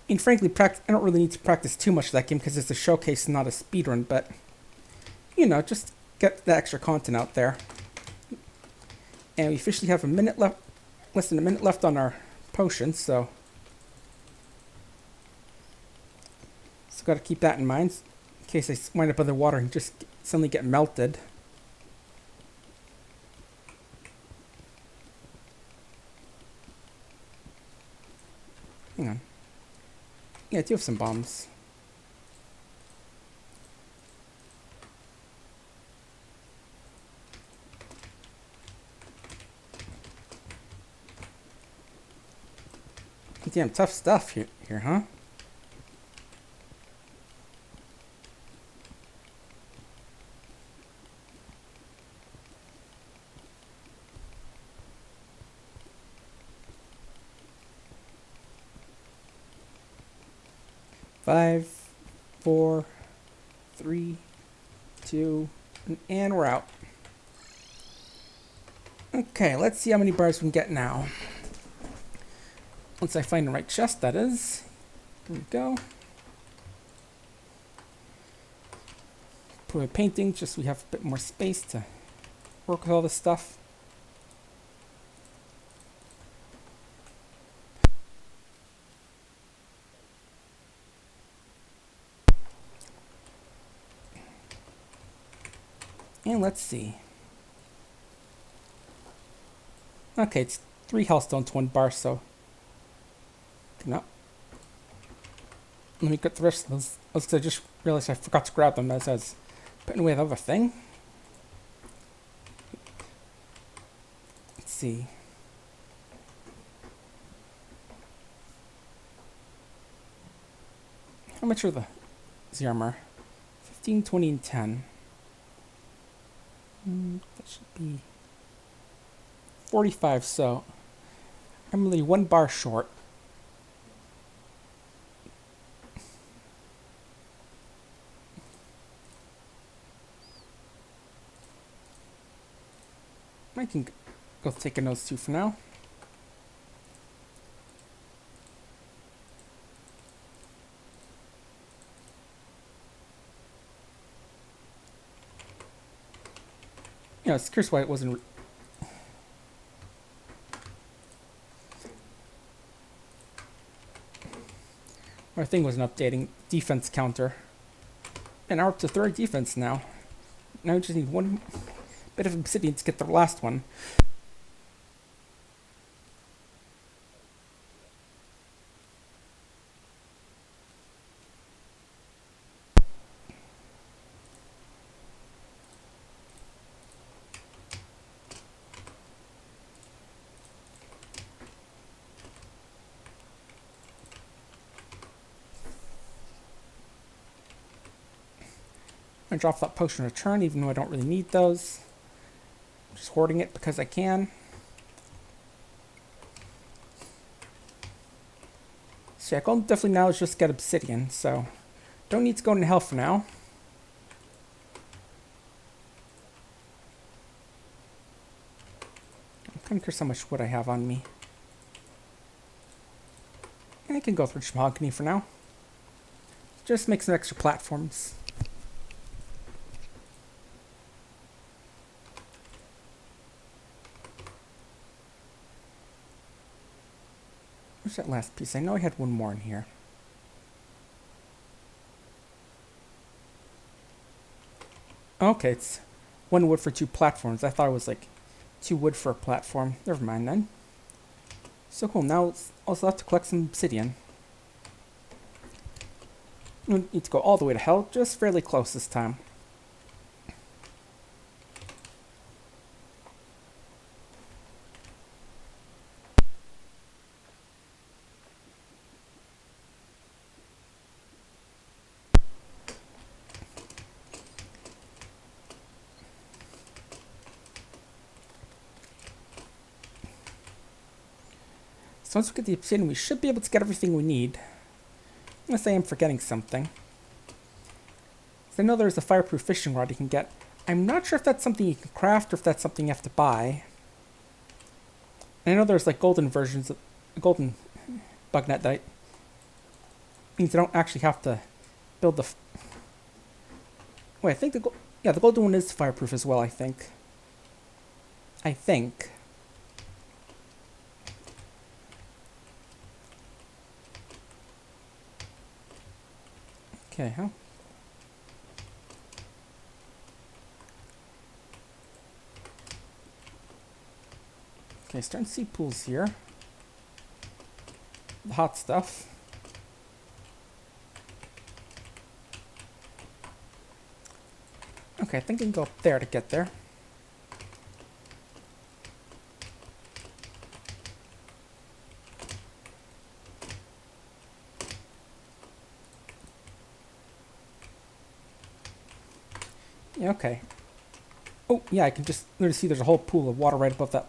And frankly, I don't really need to practice too much of that game because it's a showcase, not a speedrun. But you know, just get the extra content out there. And we officially have less than a minute left on our potions, so got to keep that in mind in case I wind up underwater and just suddenly get melted. Hang on. Yeah, I do have some bombs. Damn tough stuff here, huh? Five, 4, 3, 2, and we're out. Okay, let's see how many bars we can get now. Once I find the right chest, that is. Here we go. Put a painting, just so we have a bit more space to work with all this stuff. And let's see. Okay, it's 3 hellstone to 1 bar, so no. Let me get the rest of those. I just realized I forgot to grab them as I was putting away the other thing. Let's see. How much are the armor? 15, 20, and 10. That should be 45, so I'm only 1 bar short. I can go taking those 2 for now. Yeah, I was curious why it wasn't. Our thing wasn't updating defense counter. And we're up to 3rd defense now. Now we just need 1 bit of obsidian to get the last one. I drop that potion of return, even though I don't really need those. I'm just hoarding it because I can. So yeah, goal definitely now is just get obsidian, so don't need to go into hell for now. I'm kind of curious how much wood I have on me. I can go through mahogany for now. Just make some extra platforms. Where's that last piece? I know I had one more in here. Okay, it's 1 wood for 2 platforms. I thought it was like 2 wood for a platform. Never mind then. So cool. Now it's also have to collect some obsidian. We need to go all the way to hell, just fairly close this time. So once we get the obsidian, we should be able to get everything we need. Unless I am forgetting something. I know there's a fireproof fishing rod you can get. I'm not sure if that's something you can craft or if that's something you have to buy. And I know there's like golden versions of golden bug net that means I don't actually have to build the. Wait, I think the golden one is fireproof as well. I think. Okay, huh? Okay, starting to see pools here. The hot stuff. Okay, I think I can go up there to get there. Yeah, okay. Oh, yeah, I can just literally see there's a whole pool of water right above that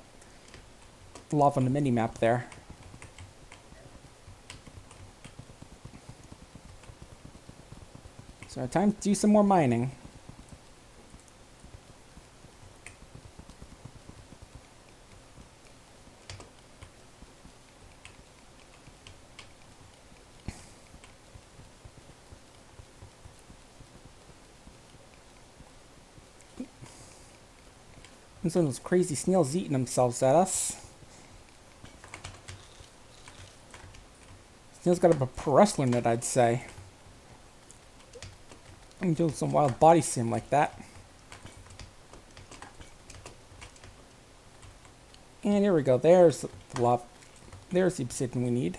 lava on the mini-map there. So time to do some more mining. And some of those crazy snails eating themselves at us. Snail's got a pro wrestler in it, I'd say. I'm doing some wild body sim like that. And here we go. There's the lava. There's the obsidian we need.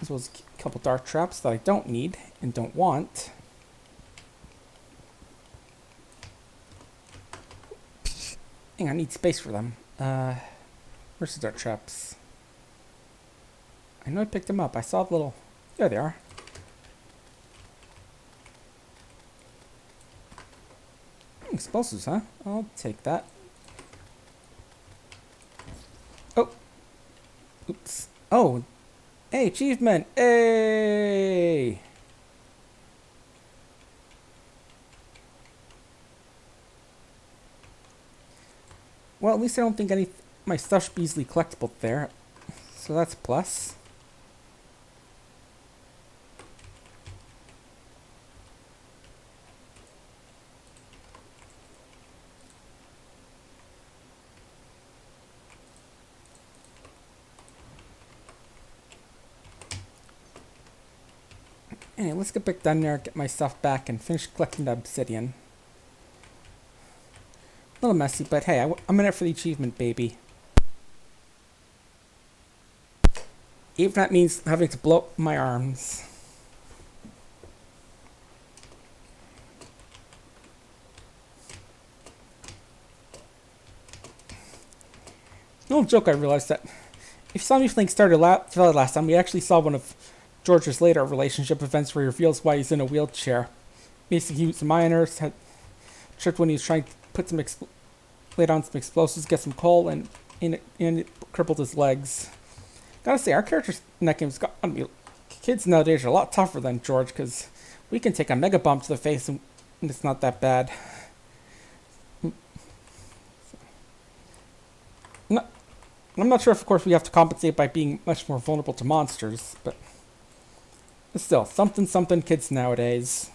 As well as a couple dark traps that I don't need and don't want. Hang on, I need space for them. Where's the dark traps? I know I picked them up. I saw the little... There they are. Explosives, huh? I'll take that. Oh. Oops. Oh. Hey, achievement. Hey. Well, at least I don't think my stuff should be easily collectible there. So that's a plus. Anyway, let's get back down there, get my stuff back, and finish collecting the obsidian. A little messy, but hey, I'm in it for the achievement, baby. Even if that means having to blow up my arms. No joke, I realized that if Zombie Fling started developed last time, we actually saw one of George's later relationship events where he reveals why he's in a wheelchair. basically used some miners, had tripped when he was trying to put some lay down some explosives, get some coal, and it crippled his legs. Gotta say, our characters in that game's gotta be kids nowadays are a lot tougher than George because we can take a mega bump to the face and it's not that bad. I'm not sure if, of course, we have to compensate by being much more vulnerable to monsters, but still, something kids nowadays.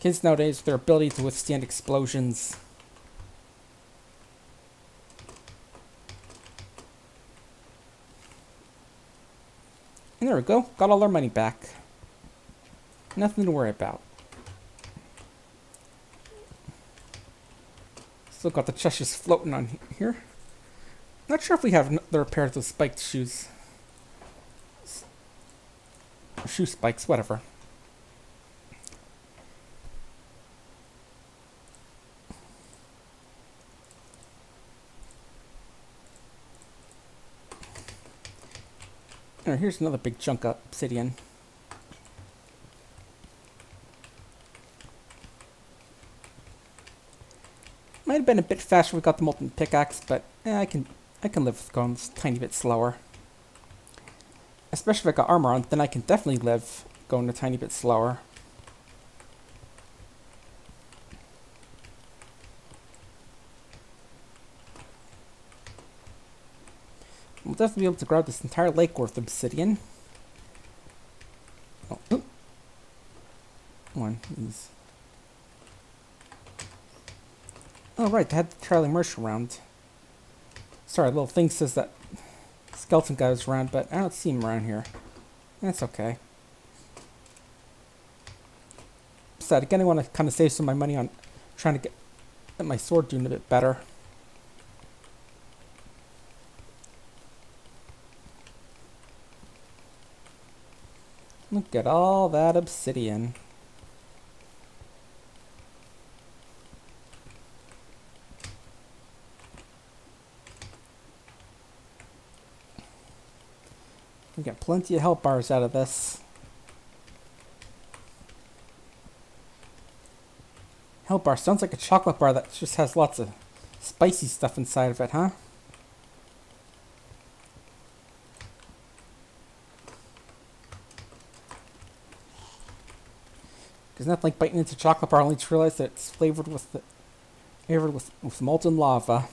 Kids nowadays, their ability to withstand explosions. And there we go, got all our money back. Nothing to worry about. Still got the chest just floating on here. Not sure if we have another pair of those spiked shoes. Shoe spikes, whatever. Alright, here's another big chunk of obsidian. Might have been a bit faster if we got the molten pickaxe, but I can live with going a tiny bit slower. Especially if I got armor on, then I can definitely live going a tiny bit slower. We'll definitely be able to grab this entire lake worth of obsidian. Oh, oop. One, these. Oh, right, they had the Charlie Merch around. Sorry, little thing says that skeleton guy was around, but I don't see him around here. That's okay. Besides, again, I want to kind of save some of my money on trying to get my sword doing a bit better. Look at all that obsidian. We got plenty of health bars out of this. Health bar sounds like a chocolate bar that just has lots of spicy stuff inside of it, huh? There's nothing like biting into chocolate bar only to realize that it's flavored with molten lava.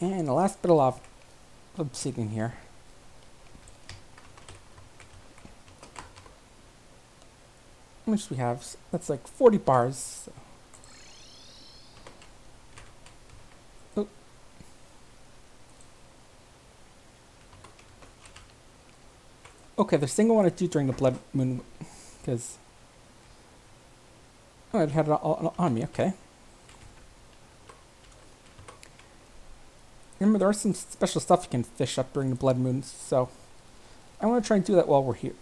And the last bit of obsidian here. How much do we have? That's like 40 bars. So. Oh. Okay, there's thing I want to do during the blood moon, because I had it all on me. Okay. Remember, there are some special stuff you can fish up during the blood moon, so I want to try and do that while we're here.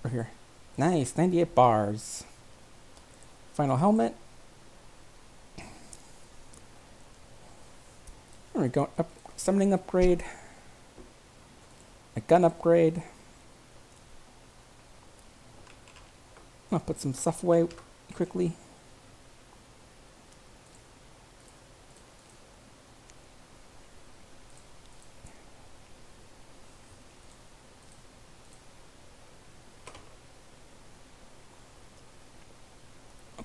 We're here. Nice, 98 bars. Final helmet. There we go. Summoning upgrade. A gun upgrade. I'll put some stuff away quickly.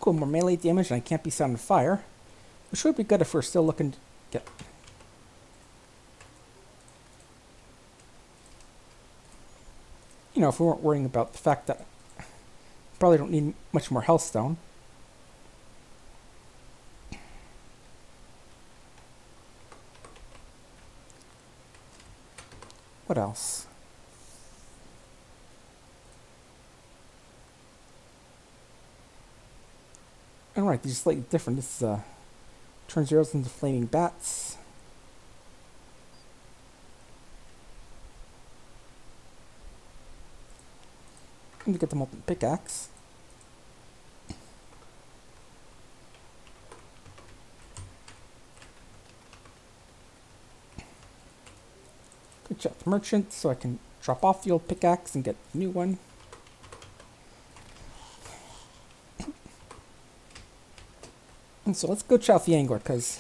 Cool, more melee damage and I can't be set on fire. Which would be good if we're still looking to get... You know, if we weren't worrying about the fact that we probably don't need much more health stone. What else? Alright, these are slightly different. This is turns arrows into flaming bats. Let me get the molten pickaxe. Good job, merchant, so I can drop off the old pickaxe and get a new one. And so let's go check out the angler, because,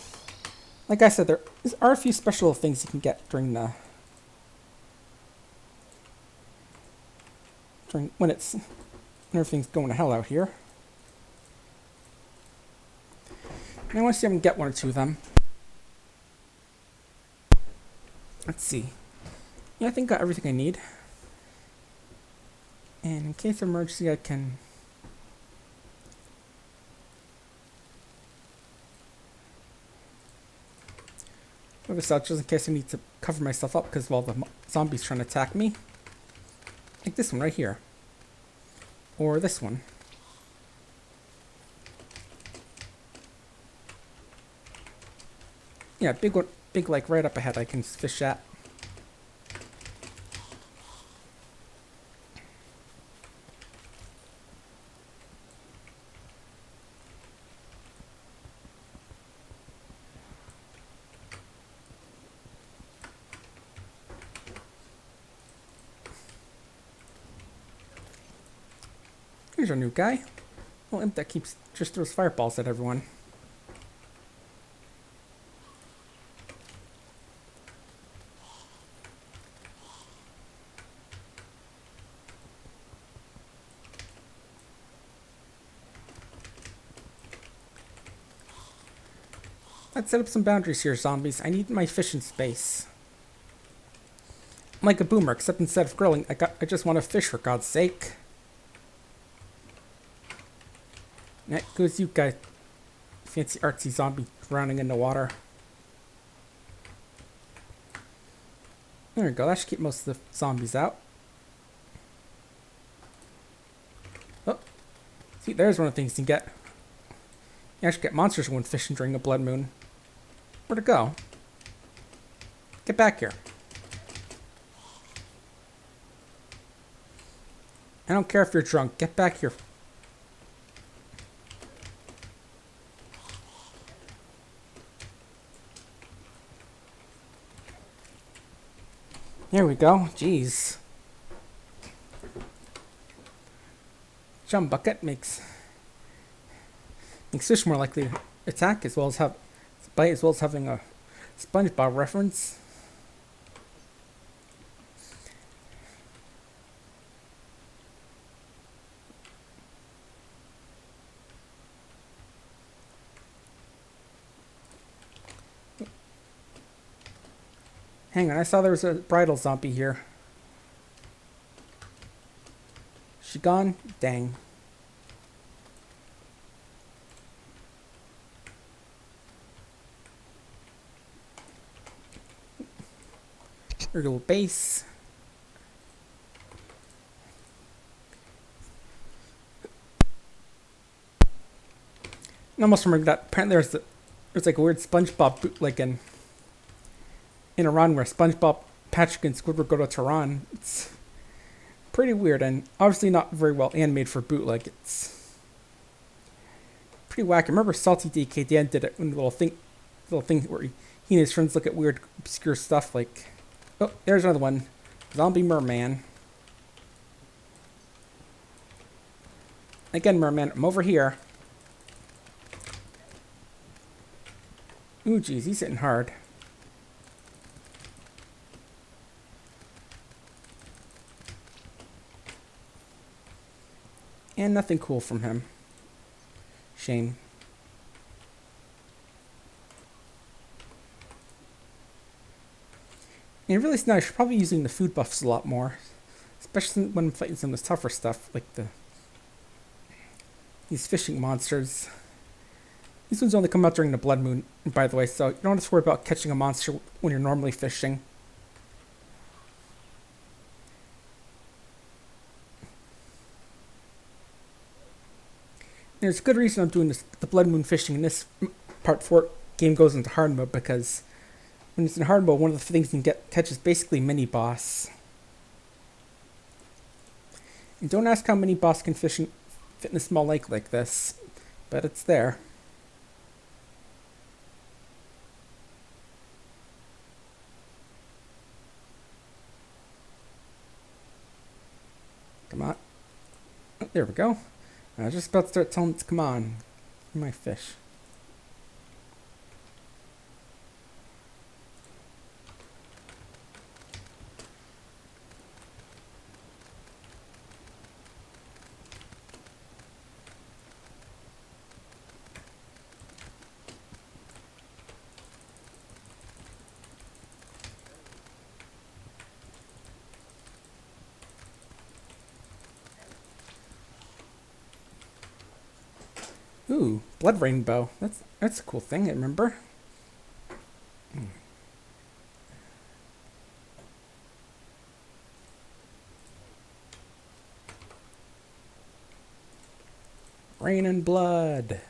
like I said, there are a few special things you can get during when everything's going to hell out here. And I want to see if I can get one or two of them. Let's see. Yeah, I think I got everything I need. And in case of emergency, I can... Move this out just in case I need to cover myself up because of all the zombies trying to attack me. Like this one right here. Or this one. Yeah, big one, big like right up ahead I can fish at. Here's our new guy. Well, imp that keeps just throws fireballs at everyone. Let's set up some boundaries here, zombies. I need my fishing space. I'm like a boomer, except instead of grilling, I just want to fish for God's sake. That goes you guys, fancy artsy zombie drowning in the water. There we go, that should keep most of the zombies out. Oh, see, there's one of the things you can get. You actually get monsters when fishing during a blood moon. Where'd it go? Get back here. I don't care if you're drunk, get back here. There we go. Jeez. Jump bucket makes fish more likely to attack as well as have bite as well as having a SpongeBob reference. Hang on, I saw there was a bridal zombie here. She gone? Dang. Her little base. I almost remember that apparently there's like a weird SpongeBob bootleg in Iran where SpongeBob, Patrick, and Squidward go to Tehran. It's pretty weird and obviously not very well animated for bootleg. It's pretty wacky. I remember Salty DK at the end did it in the little thing where he and his friends look at weird obscure stuff like, oh, there's another one, Zombie Merman. Again, Merman, I'm over here. Ooh, geez, he's hitting hard. And nothing cool from him. Shame. And it really is nice. You're probably using the food buffs a lot more. Especially when I'm fighting some of this tougher stuff, like these fishing monsters. These ones only come out during the blood moon, by the way, so you don't have to worry about catching a monster when you're normally fishing. There's a good reason I'm doing the blood moon fishing in this part before game goes into hard mode, because when it's in hard mode, one of the things you can catch is basically mini boss. And don't ask how many boss can fit in a small lake like this, but it's there. Come on. Oh, there we go. I was just about to start telling it to come on. My fish. Ooh, blood rainbow. That's a cool thing, I remember. Rain and blood.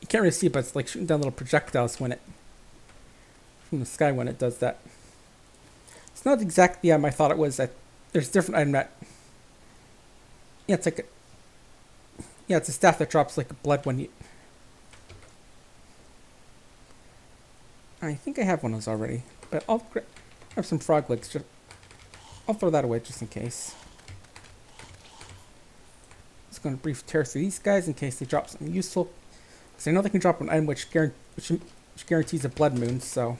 You can't really see it, but it's like shooting down little projectiles when it from the sky when it does that. It's not exactly the item I thought it was. There's a different item that. Yeah, it's like it's a staff that drops like blood when you. I think I have one of those already, but I'll have some frog legs. I'll throw that away just in case. Just going to briefly tear through these guys in case they drop something useful. Because I know they can drop an item which guarantees a blood moon, so.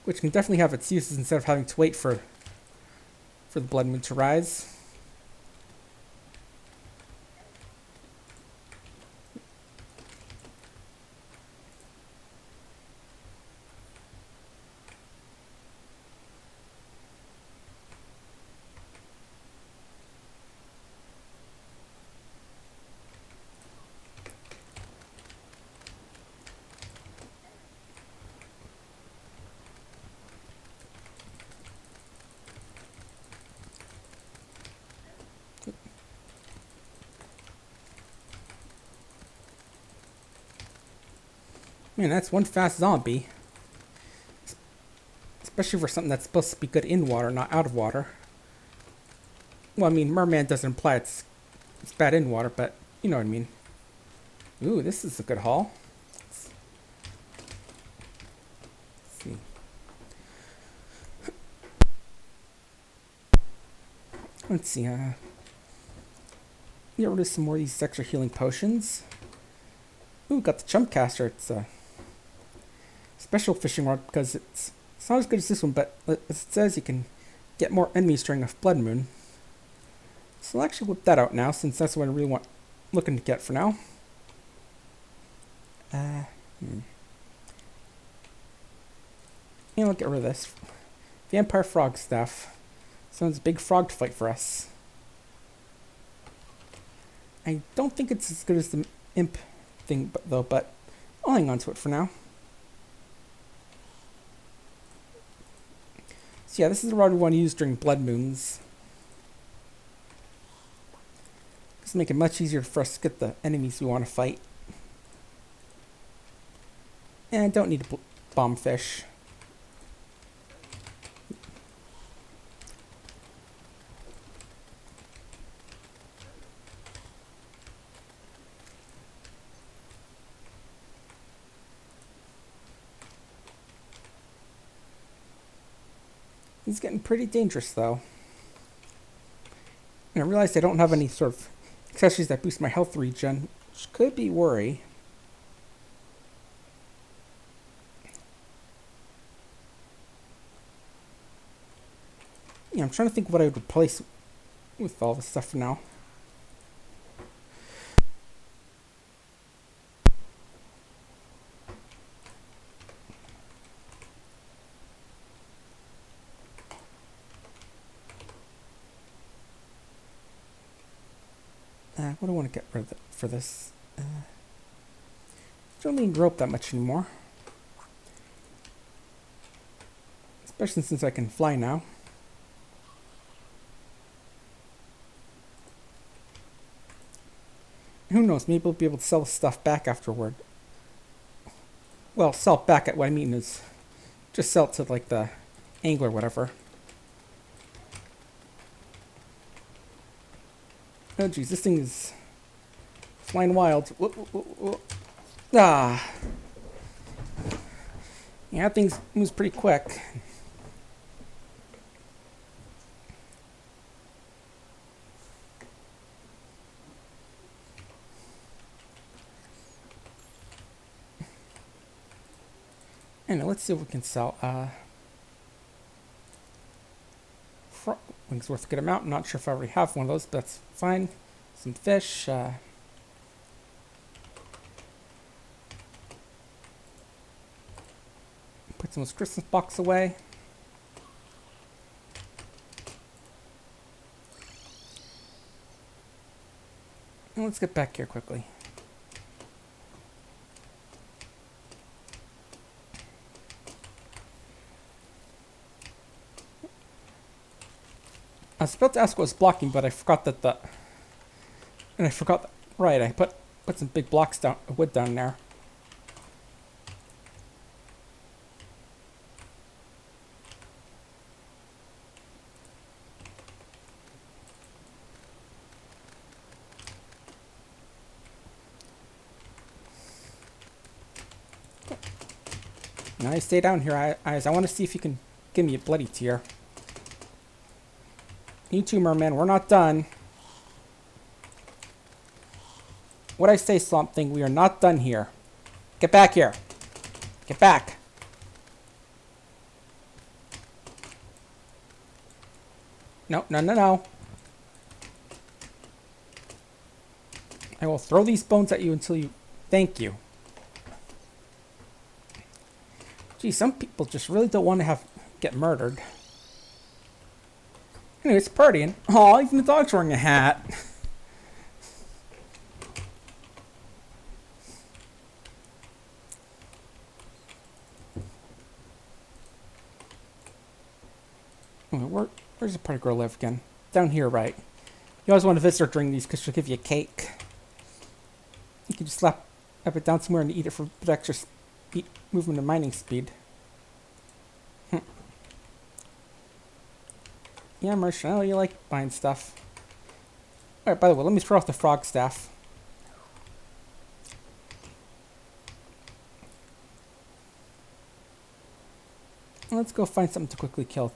Which can definitely have its uses instead of having to wait for the blood moon to rise. Man, that's one fast zombie. Especially for something that's supposed to be good in water, not out of water. Well, I mean, merman doesn't imply it's bad in water, but you know what I mean. Ooh, this is a good haul. Let's see. Let's see. Get rid of some more of these extra healing potions. Ooh, got the chump caster. It's a special fishing rod because it's not as good as this one, but as it says, you can get more enemies during a blood moon. So I'll actually whip that out now, since that's what I really looking to get for now. I'll get rid of this. Vampire frog staff. Sounds a big frog to fight for us. I don't think it's as good as the imp thing, but I'll hang on to it for now. So yeah, this is the rod we want to use during blood moons. Just make it much easier for us to get the enemies we want to fight. And I don't need a bomb fish. He's getting pretty dangerous, though. And I realized I don't have any sort of accessories that boost my health regen, which could be worry. Yeah, I'm trying to think what I would replace with all this stuff for now. What do I want to get rid of for this? Don't need rope that much anymore. Especially since I can fly now. Who knows, maybe we'll be able to sell stuff back afterward. Well, sell it back, at what I mean is just sell it to like the angler or whatever. Oh geez, this thing is flying wild. Whoa, whoa, whoa. Ah. Yeah, that thing moves pretty quick. Anyway, let's see what we can sell. Wings worth a good amount. I'm not sure if I already have one of those, but that's fine. Some fish. Put some of those Christmas box away. And let's get back here quickly. I was about to ask what was blocking, but I forgot that right, I put some big blocks down, wood down there. Now I stay down here, I want to see if you can give me a bloody tear. You too, merman, we're not done. Would I say something? We are not done here. Get back here. Get back. No, no, no, no. I will throw these bones at you until you... Thank you. Gee, some people just really don't want to get murdered. Anyway, it's partying. Aw, even the dog's wearing a hat. Where's the party girl live again? Down here, right? You always want to visit her during these because she'll give you a cake. You can just slap it down somewhere and eat it for a bit extra movement and mining speed. Yeah, merchant, I know you like buying stuff. Alright, by the way, let me throw off the frog staff. Let's go find something to quickly kill.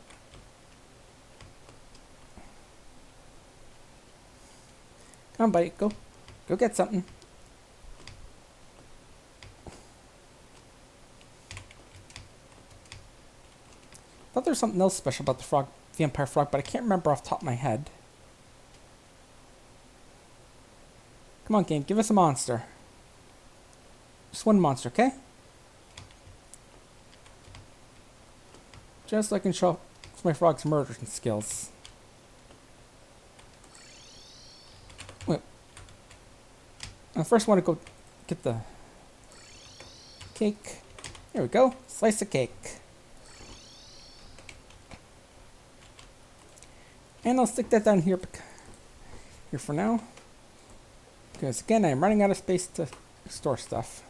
Come on, buddy, go get something. I thought there was something else special about the vampire frog, but I can't remember off the top of my head. Come on, game, give us a monster. Just one monster, okay? Just so I can show off my frog's murdering skills. Wait. I first want to go get the cake. There we go. Slice of cake. And I'll stick that down here for now. Because again, I'm running out of space to store stuff.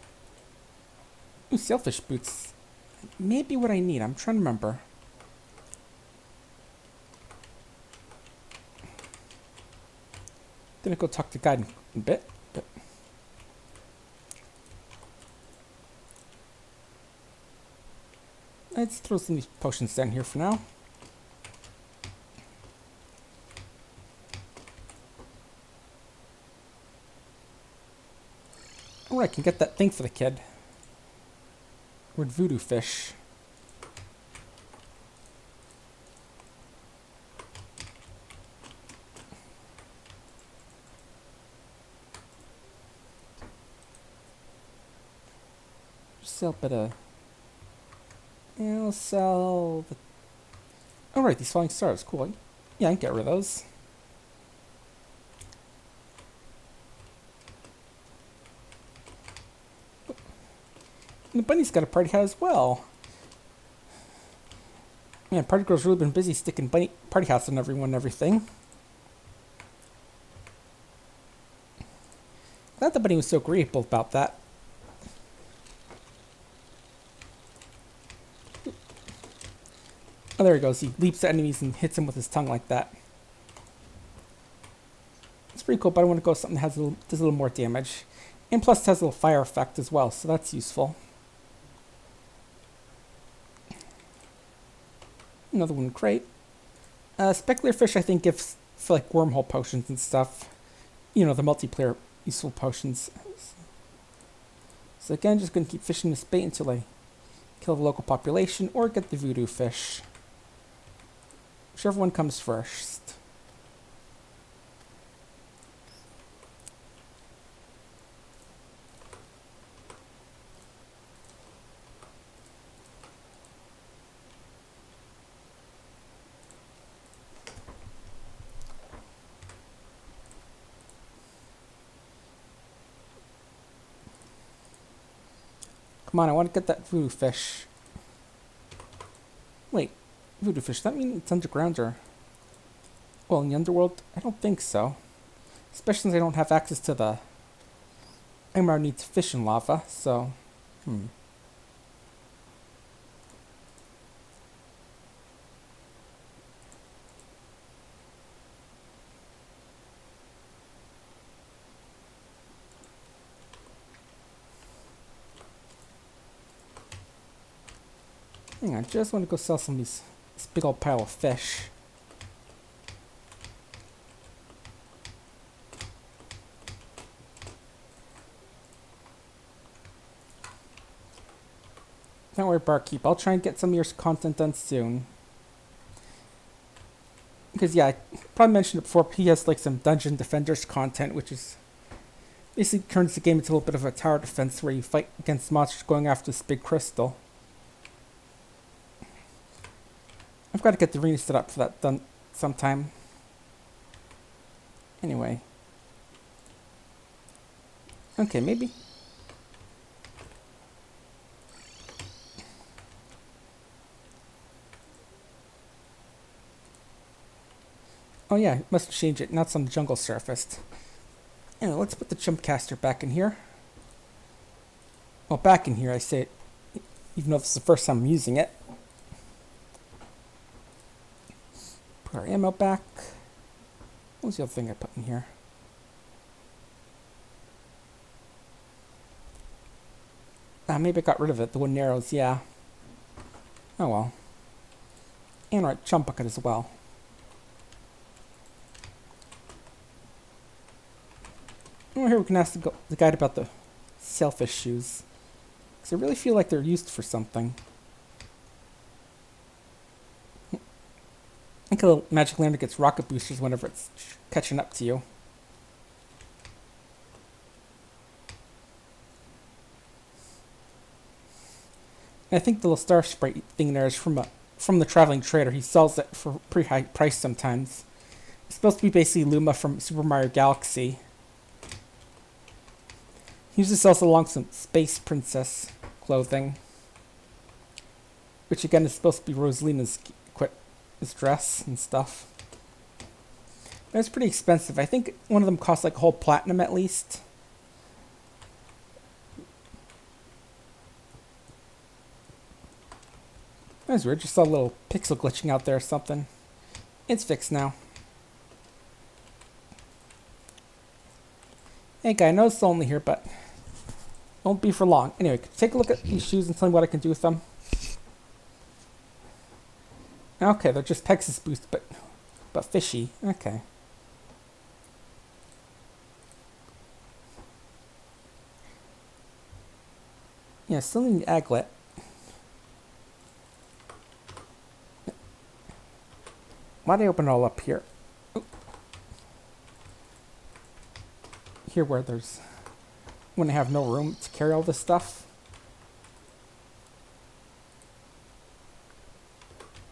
Ooh, sailfish boots. Maybe what I need. I'm trying to remember. Gonna go talk to the guide in a bit. But let's throw some of these potions down here for now. Oh, I can get that thing for the kid. Word voodoo fish. Sell a bit of... Yeah, I'll sell the... Oh right, these falling stars, cool. Yeah, I can get rid of those. And the bunny's got a party hat as well. Man, Party Girl's really been busy sticking party hats on everyone and everything. Glad the bunny was so agreeable about that. Oh, there he goes. He leaps at enemies and hits them with his tongue like that. It's pretty pretty cool, but I want to go with something that does a little more damage. And plus it has a little fire effect as well, so that's useful. Another one crate. Specular fish, I think, gives for like wormhole potions and stuff. You know, the multiplayer useful potions. So again, just going to keep fishing this bait until I kill the local population or get the voodoo fish. Whichever one comes first. Come on, I want to get that voodoo fish. Wait, voodoo fish, does that mean it's underground or... Well, in the Underworld? I don't think so. Especially since I don't have access to the... MR needs fish in lava, so... Hang on, I just want to go sell some of this big old pile of fish. Don't worry, barkeep. I'll try and get some of your content done soon. Because, yeah, I probably mentioned it before, he has like some Dungeon Defenders content, which is basically turns the game into a little bit of a tower defense where you fight against monsters going after this big crystal. I've got to get the arena set up for that done sometime. Anyway. Okay, maybe. Oh yeah, must change it. Now it's on the jungle surface. Anyway, let's put the jump caster back in here. Well, back in here, I say it, even though it's the first time I'm using it. Put our ammo back. What was the other thing I put in here? Maybe I got rid of it. The wooden arrows, yeah. Oh well. And our jump bucket as well. Oh, here we can ask the guide about the sailfish shoes. Because I really feel like they're used for something. I think a little magic lantern gets rocket boosters whenever it's catching up to you. And I think the little star sprite thing there is from the traveling trader. He sells it for a pretty high price sometimes. It's supposed to be basically Luma from Super Mario Galaxy. He usually sells along some Space Princess clothing. Which again is supposed to be Rosalina's his dress and stuff. But it's pretty expensive. I think one of them costs like a whole platinum at least. That's weird. Just saw a little pixel glitching out there or something. It's fixed now. Hey guy, I know it's lonely here, but won't be for long. Anyway, take a look at these shoes and tell me what I can do with them. Okay, they're just Pegasus boost, but fishy. Okay. Yeah, still need an aglet. Why'd I open it all up here? Ooh. Here where there's... when I have no room to carry all this stuff.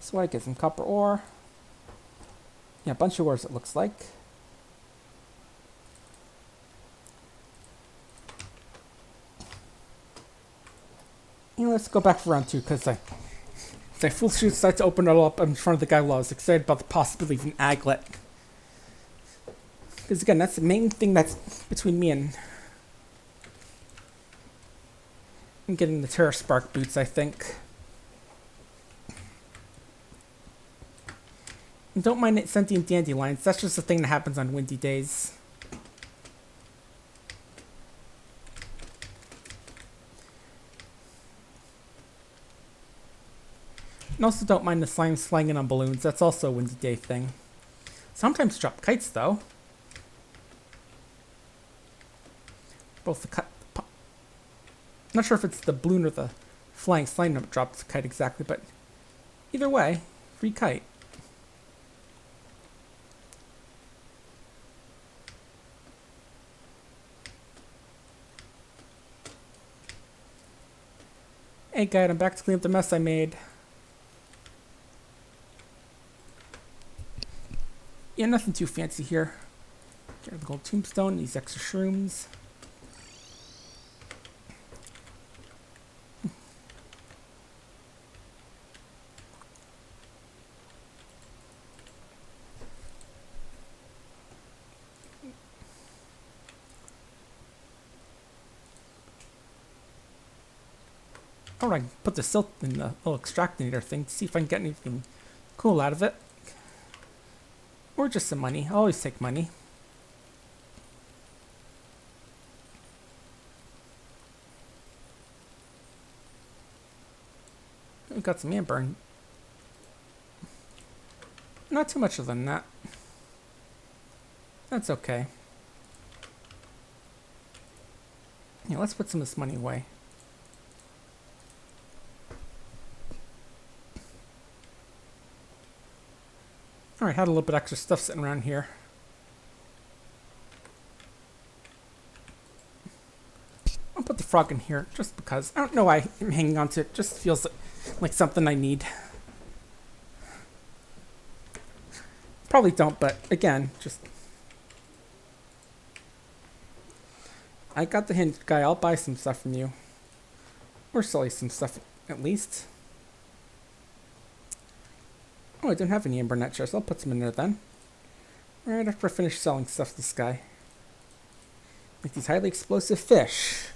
So I get some copper ore. Yeah, a bunch of ores it looks like. You know, let's go back for round 2 because I foolishly decided to open it all up in front of the guy while I was excited about the possibility of an aglet. Because again, that's the main thing that's between me and getting the Terra Spark boots, I think. And don't mind it sentient dandelions. That's just a thing that happens on windy days. And also don't mind the slime slanging on balloons. That's also a windy day thing. Sometimes drop kites though. Both the kite. Not sure if it's the balloon or the flying slime that drops the kite exactly, but either way, free kite. Hey guys, I'm back to clean up the mess I made. Yeah, nothing too fancy here. Get the gold tombstone, these extra shrooms. Alright, put the silt in the little extractinator thing to see if I can get anything cool out of it. Or just some money. I always take money. We got some amber. Not too much other than that. That's okay. Yeah, let's put some of this money away. Alright, had a little bit extra stuff sitting around here. I'll put the frog in here just because. I don't know why I'm hanging on to it. Just feels like something I need. Probably don't, but again, just... I got the hint, guy. I'll buy some stuff from you. Or sell you some stuff, at least. Oh, I don't have any amber net shells. I'll put some in there then. Alright, after I finish selling stuff to this guy. Make these highly explosive fish.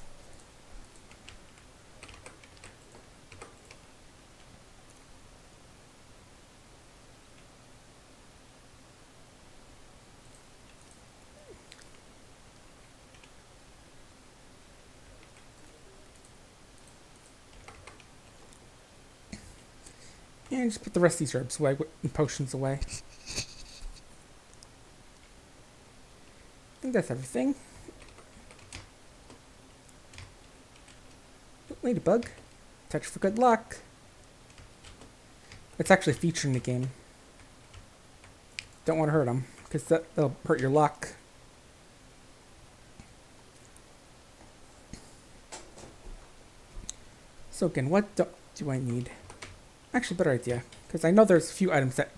And just put the rest of these herbs away and potions away. I think that's everything. Ladybug. Touch for good luck. It's actually featured in the game. Don't want to hurt them, because that'll hurt your luck. So again, what do I need? Actually, better idea, because I know there's a few items that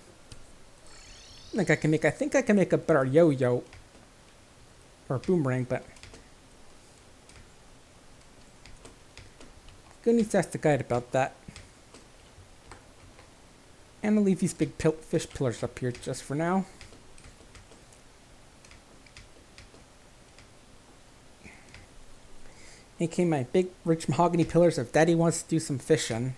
I think I can make. I think I can make a better yo-yo or boomerang, but gonna need to ask the guide about that. And I'll leave these big fish pillars up here just for now. Okay, my big rich mahogany pillars if Daddy wants to do some fishing.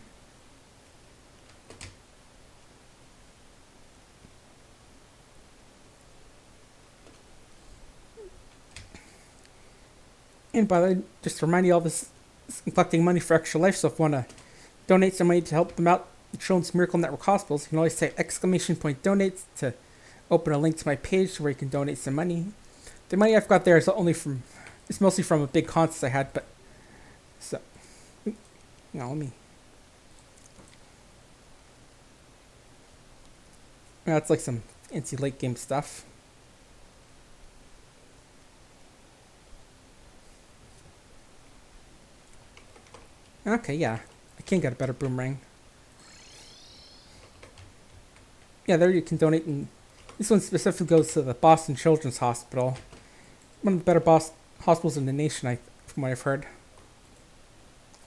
And by the way, just to remind you, all this is collecting money for Extra Life, so if you want to donate some money to help them out, the Children's Miracle Network Hospitals, you can always say !donate to open a link to my page where you can donate some money. The money I've got there is it's mostly from a big contest I had, but, so, let me. That's like some fancy late game stuff. Okay, yeah. I can't get a better boomerang. Yeah, there you can donate. And this one specifically goes to the Boston Children's Hospital. One of the better hospitals in the nation, from what I've heard.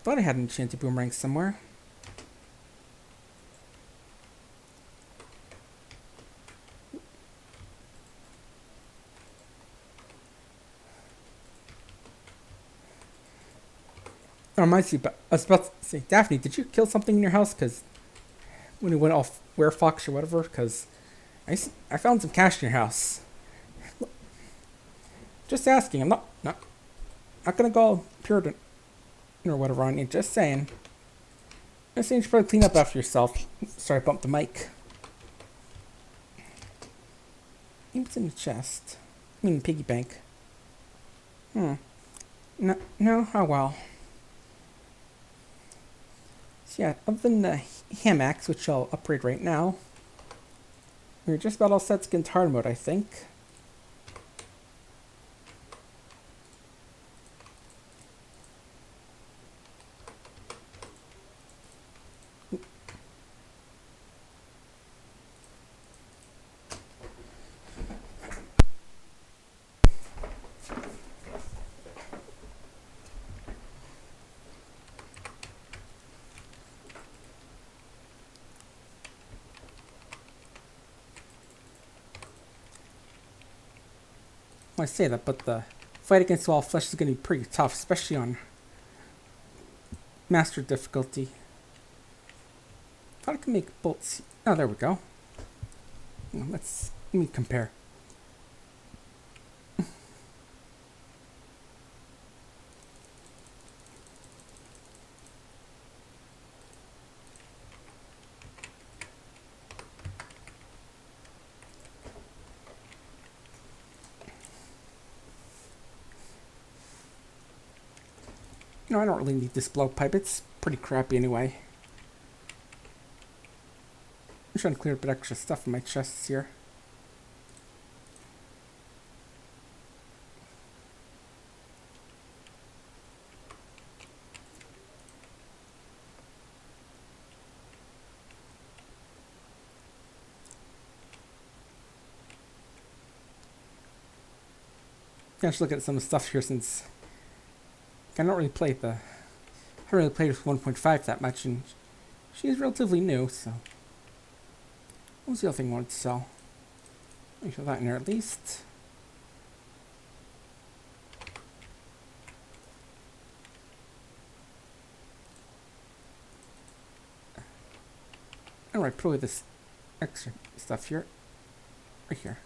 Thought I had an enchanted boomerang somewhere. That reminds me, but I was about to say, Daphne, did you kill something in your house? Because when you went off Werefox or whatever, because I found some cash in your house. Just asking. I'm not gonna go Puritan or whatever on you. Just saying. I think you should probably clean up after yourself. Sorry, I bumped the mic. Maybe it's in the chest. I mean, the piggy bank. No, no, oh well. So yeah, other than the hammocks, which I'll upgrade right now, we're just about all set to get into hard mode, I think. I say that, but the fight against Wall of Flesh is going to be pretty tough, especially on Master difficulty. Thought I could make bolts. Oh, there we go. Let me compare. No, I don't really need this blowpipe. It's pretty crappy anyway. I'm trying to clear a bit extra stuff in my chests here. Yeah, I should look at some of the stuff here since I don't really play I haven't really played with 1.5 that much, and she's relatively new, so. What was the other thing I wanted to sell? Let me show that in there at least. Alright, put away this extra stuff here. Right here.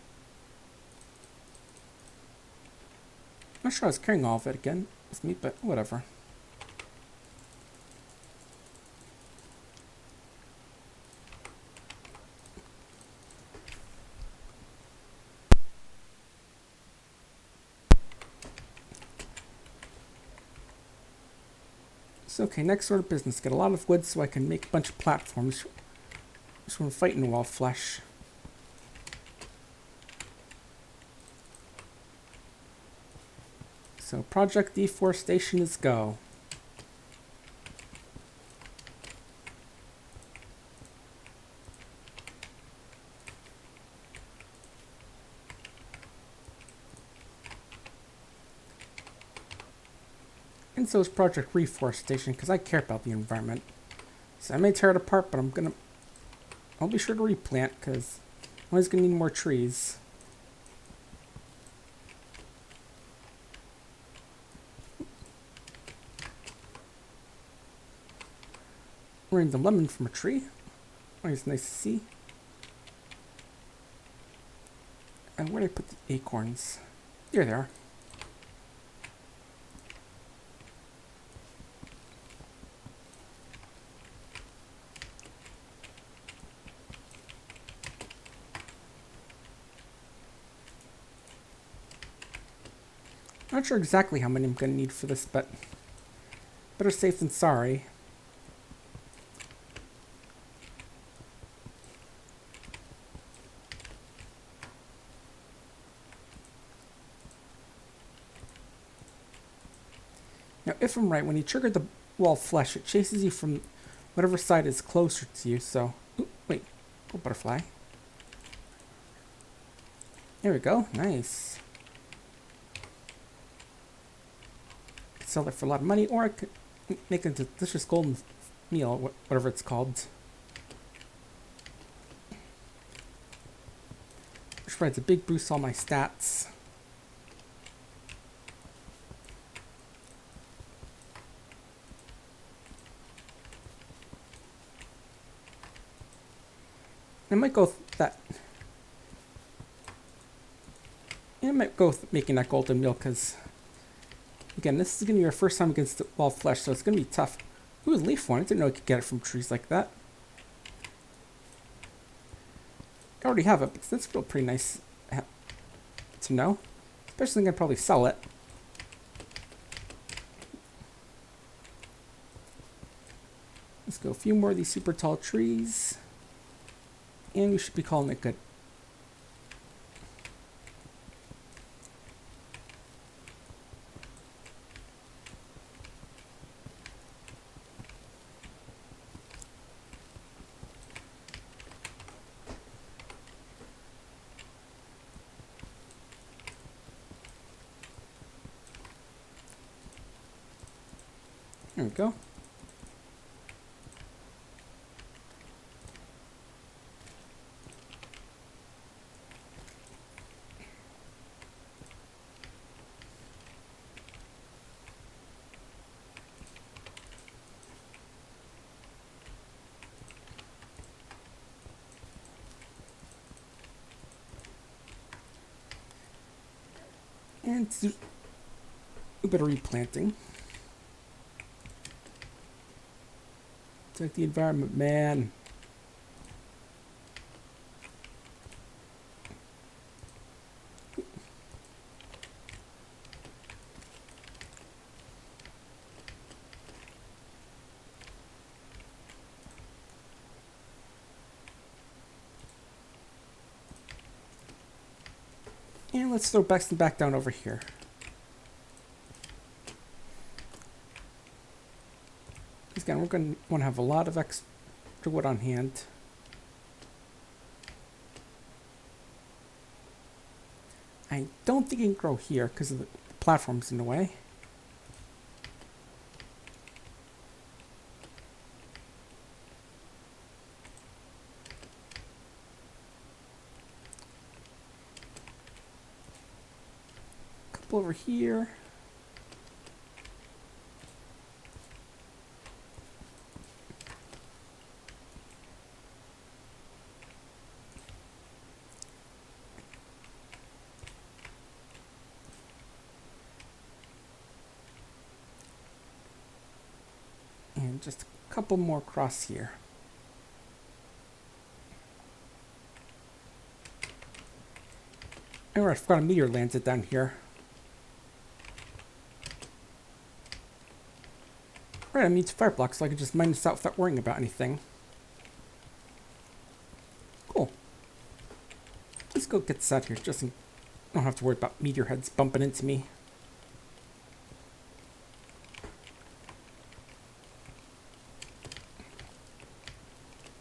I'm not sure I was carrying all of it again with me, but whatever. So, okay, next order of business. Get a lot of wood so I can make a bunch of platforms. Just want to fight in the Wall of Flesh. So, Project Deforestation is go. And so is Project Reforestation, because I care about the environment. So I may tear it apart, but I'll be sure to replant, because I'm always going to need more trees. We're in the lemon from a tree. Always nice to see. And where did I put the acorns? There they are. Not sure exactly how many I'm going to need for this, but better safe than sorry. Now, if I'm right, when you trigger the Wall of Flesh, it chases you from whatever side is closer to you, so. Ooh, wait. Oh, butterfly. There we go. Nice. Sell it for a lot of money, or I could make it a delicious golden meal, whatever it's called. Which provides a big boost to all my stats. I might go with that. I might go with making that golden meal, because again, this is going to be your first time against the Wall of Flesh, so it's going to be tough. Ooh, a leaf one. I didn't know I could get it from trees like that. I already have it, but that's still pretty nice to know. Especially I'm going to probably sell it. Let's go a few more of these super tall trees. And we should be calling it good. There we go. And do a bit of replanting. Protect the environment, man. And let's throw Bexton back down over here. Again, we're going to want to have a lot of extra wood on hand. I don't think it can grow here because of the platforms in the way. A couple over here. And just a couple more across here. Oh, I forgot a meteor landed down here. Right, I need fire blocks so I can just mine this out without worrying about anything. Cool. Let's go get this out here just so I don't have to worry about meteor heads bumping into me.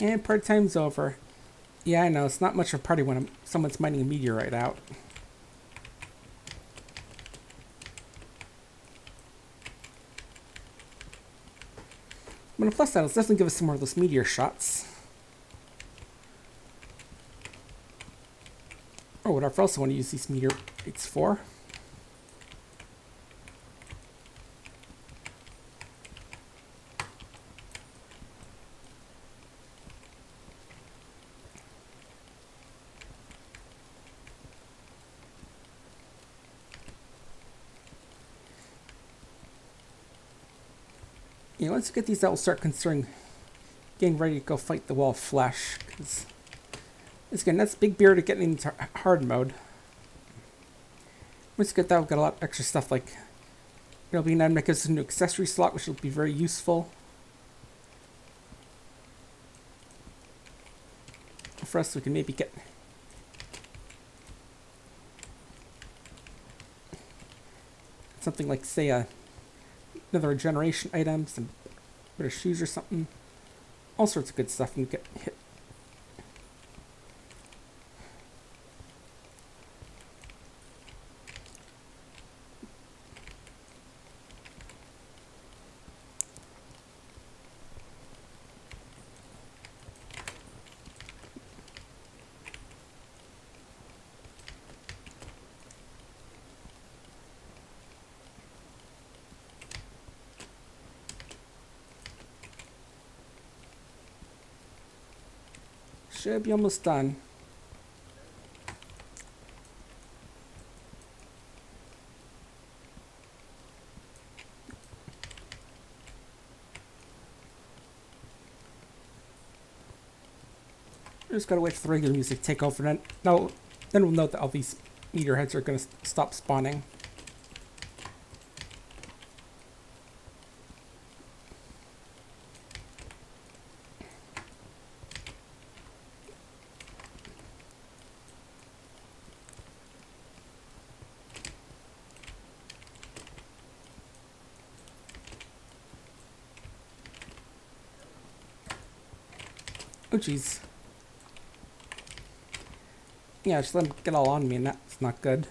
And party time's over. Yeah, I know, it's not much of a party when someone's mining a meteorite out. But on the plus side, let's definitely give us some more of those meteor shots. Or whatever else I want to use these meteorites for. You know, once you get these out, we'll start considering getting ready to go fight the wall of flesh. Because, again, that's big beer to get into hard mode. Once you get that, we've got a lot of extra stuff like it'll be an item that gives us a new accessory slot, which will be very useful for us. We can maybe get something like, say, another regeneration item, some bit of shoes or something. All sorts of good stuff and get hit. Should be almost done. just gotta wait for the regular music to take over. Then we'll know that all these meteorheads are gonna stop spawning. Oh jeez. Yeah, just let them get all on me, and that's not good.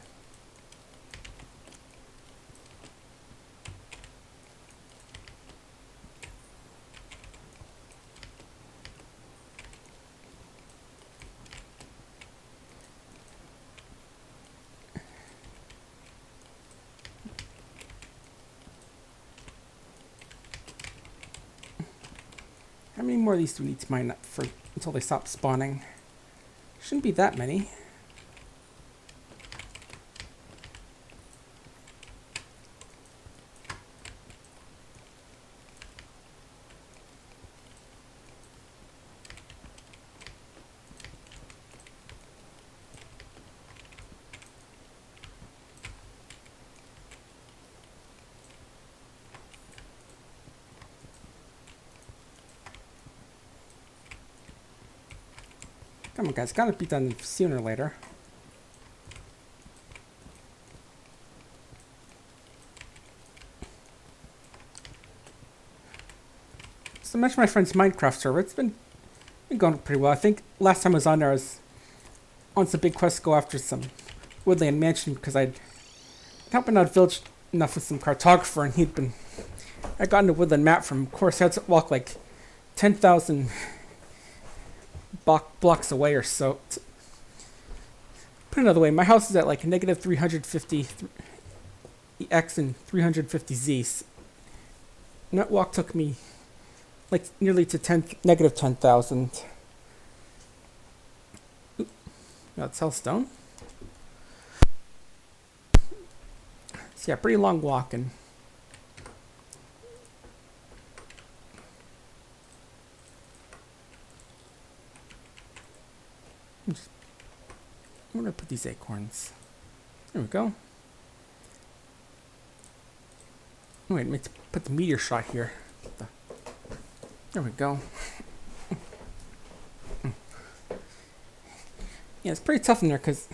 How many more of these do we need to mine up for until they stop spawning? Shouldn't be that many. Come on, guys. Gotta be done sooner or later. So I mentioned my friend's Minecraft server. It's been going pretty well. I think last time I was on there, I was on some big quest to go after some woodland mansion because I'd helping out a village enough with some cartographer, and I got into woodland map from, of course, I had to walk like 10,000 blocks away or so. Put it another way, my house is at like negative 350 x and 350 z. And that walk took me like nearly to negative 10,000. That's hellstone. So yeah, pretty long walk, and I'm gonna put these acorns. There we go. Wait, let me put the meteor shot here. There we go. Yeah, it's pretty tough in there because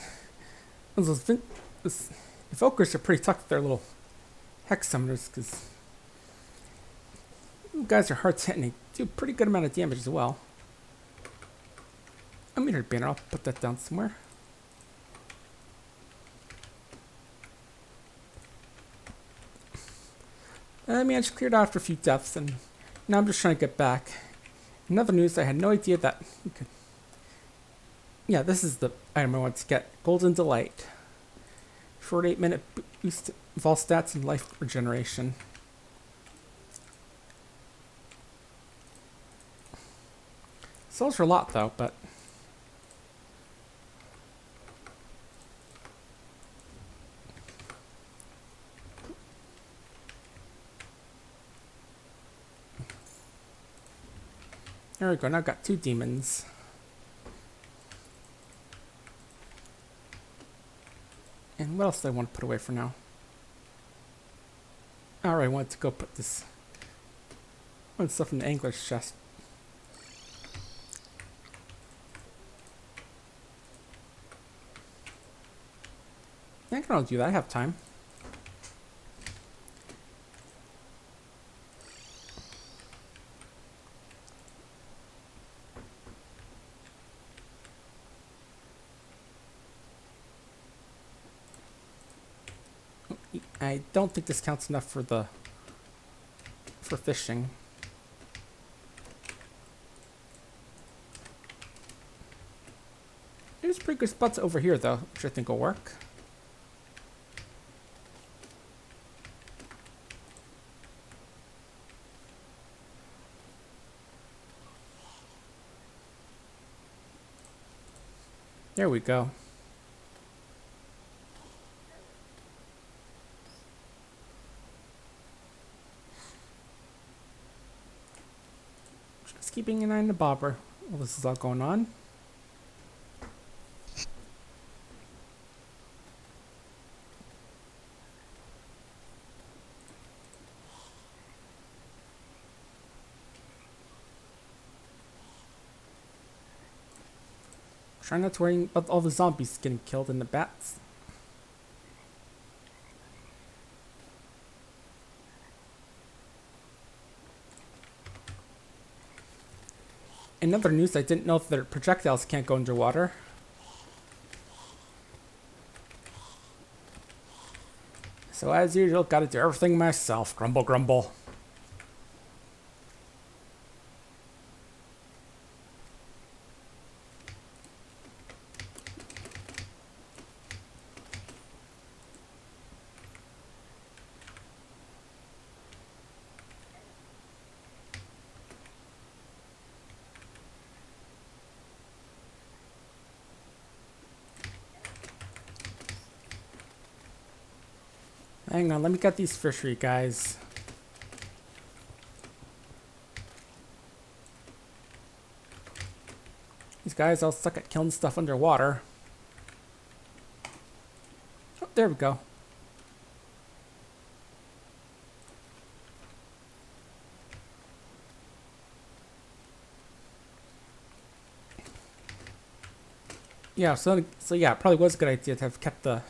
those evokers are pretty tough with their little hex summoners, because you guys are hard to hit and they do a pretty good amount of damage as well. A meteor banner, I'll put that down somewhere. I mean, I just cleared out after a few deaths, and now I'm just trying to get back. In other news, I had no idea that you could... Yeah, this is the item I want to get. Golden Delight. Short 8-minute boost of all stats and life regeneration. Sells for a lot, though, but... There we go, now I've got 2 demons. And what else do I want to put away for now? Alright, I want to go put this stuff in the angler's chest. Yeah, I can all do that, I have time. I don't think this counts enough for fishing. There's pretty good spots over here though, which I think will work. There we go. Just keeping an eye on the bobber while this is all going on. Try not to worry about all the zombies getting killed and the bats. In other news, I didn't know that projectiles can't go underwater. So as usual, gotta do everything myself. Grumble, grumble. Hang on, let me get these fishery guys. These guys all suck at killing stuff underwater. Oh, there we go. Yeah, so yeah, it probably was a good idea to have kept the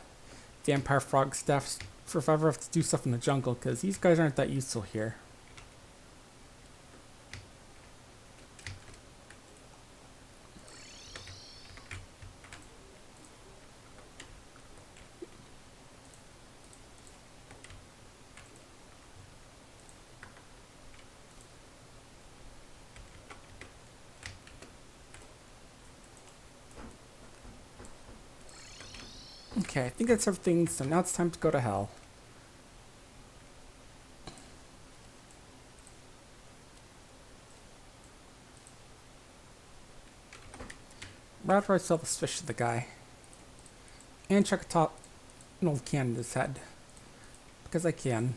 vampire frog staff for if I ever have to do stuff in the jungle, because these guys aren't that useful here. Okay, I think that's everything, so now it's time to go to hell. Right after I sell this fish to the guy. And check an old can in his head. Because I can.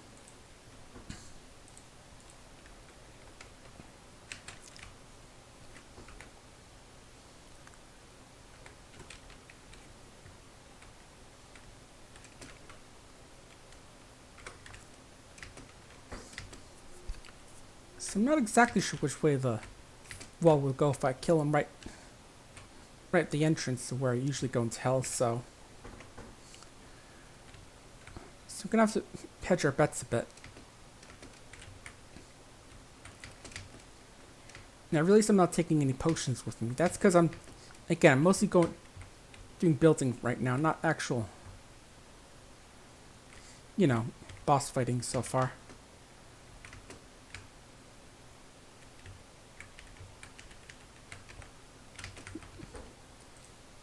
So I'm not exactly sure which way the wall will go if I kill him right at the entrance to where I usually go into hell, so we're gonna have to hedge our bets a bit. Now I realize I'm not taking any potions with me. That's because I'm mostly doing building right now, not actual, boss fighting so far.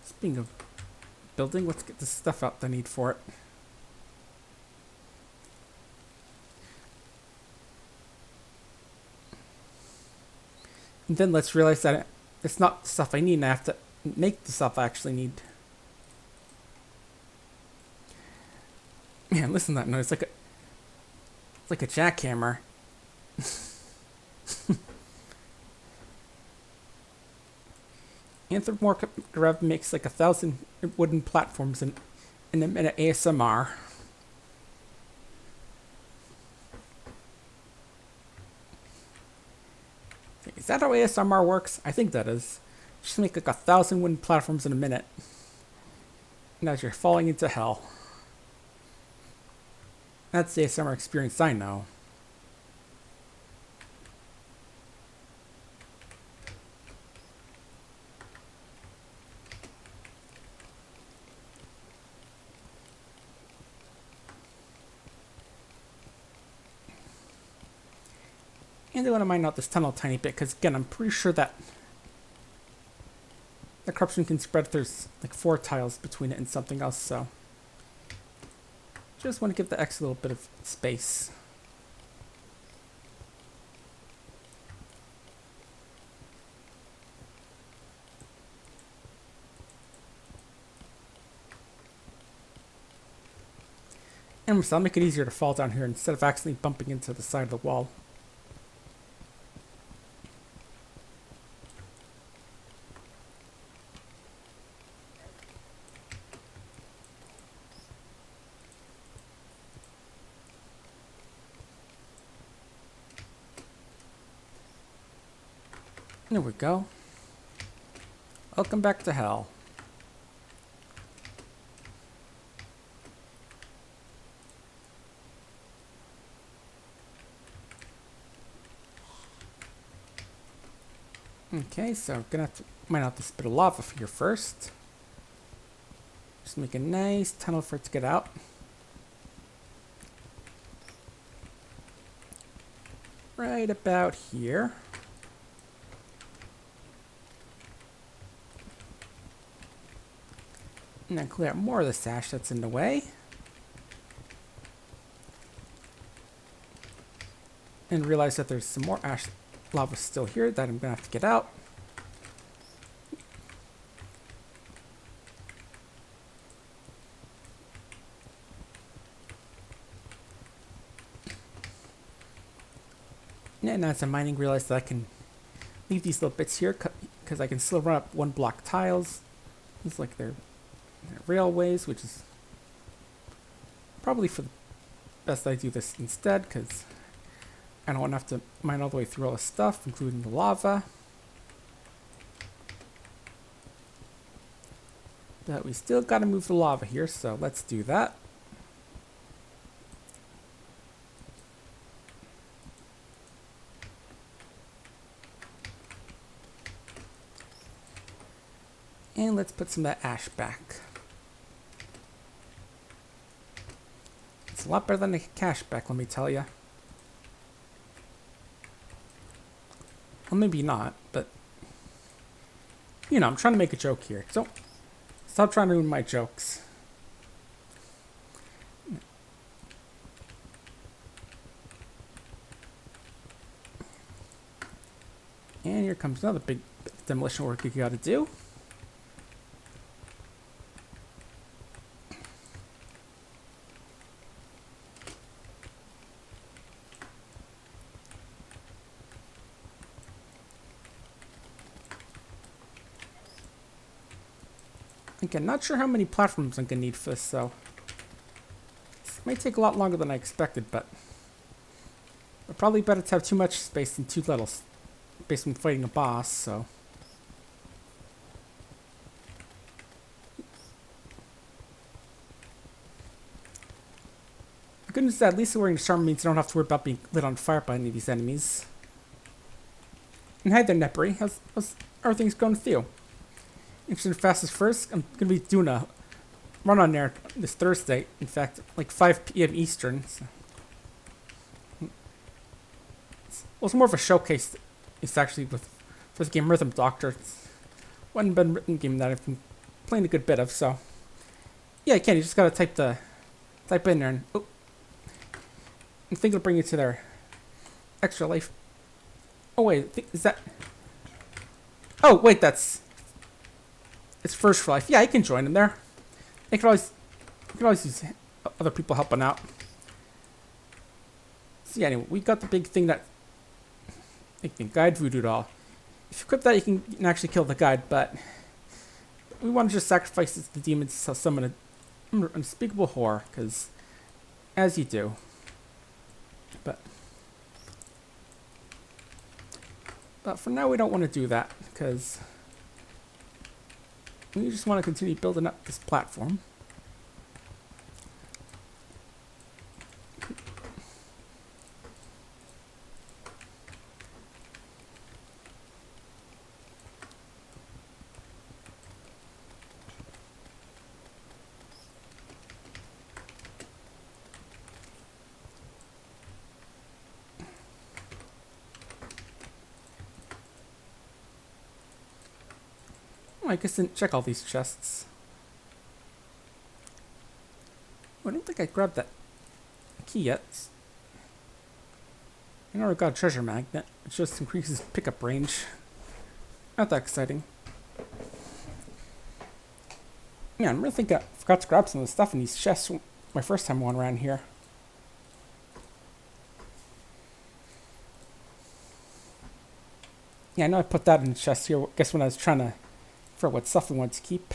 Speaking of building, let's get the stuff out I need for it. And then let's realize that it's not the stuff I need, and I have to make the stuff I actually need. Man, listen to that noise. It's like a jackhammer. Anthropomorphic makes like 1,000 wooden platforms in a minute ASMR. Is that how ASMR works? I think that is. Just make like 1,000 wooden platforms in a minute. And as you're falling into hell. That's the ASMR experience I know. And I want to mine out this tunnel a tiny bit, because again, I'm pretty sure that the corruption can spread if there's like 4 tiles between it and something else, so just want to give the X a little bit of space. And so I'll make it easier to fall down here instead of accidentally bumping into the side of the wall. There we go. Welcome back to hell. Okay, so gonna have to mine out this bit of lava here first. Just make a nice tunnel for it to get out. Right about here. And then clear out more of the ash that's in the way. And realize that there's some more ash lava still here that I'm gonna have to get out. And as I'm mining, realize that I can leave these little bits here because I can still run up 1 block tiles. It's like they're railways, which is probably for the best I do this instead because I don't want to have to mine all the way through all the stuff, including the lava. But we still got to move the lava here, so let's do that. And let's put some of that ash back. It's a lot better than the cash back, let me tell you. Well, maybe not, but you know, I'm trying to make a joke here. So stop trying to ruin my jokes. And here comes another big demolition work you gotta do. Again, not sure how many platforms I'm gonna need for this, so this might take a lot longer than I expected, but probably better to have too much space than too little, based on fighting a boss, so. The good news is that at least wearing the armor means I don't have to worry about being lit on fire by any of these enemies. And hi there, Nepri. How's everything's going with you? Interested in fastest first? I'm gonna be doing a run on there this Thursday. In fact, like 5 p.m. Eastern. So. Well, it's more of a showcase. It's actually for the game Rhythm Doctor. It's one been written game that I've been playing a good bit of. So yeah, you can. You just gotta type in there, and oh, I think it'll bring you to their extra life. Oh wait, is that? Oh wait, it's First for Life. Yeah, you can join them there. You can always use other people helping out. So yeah, anyway, we got the big thing that guide voodoo doll. If you equip that, you can actually kill the guide, but we want to just sacrifice it to the demons to summon an unspeakable horror, because as you do. But for now, we don't want to do that, because we just want to continue building up this platform. I guess I didn't check all these chests. Oh, I don't think I grabbed that key yet. I know I got a treasure magnet. It just increases pickup range. Not that exciting. Yeah, I really think I forgot to grab some of the stuff in these chests my first time going around here. Yeah, I know I put that in the chest here. I guess when I was trying to for what stuff we want to keep.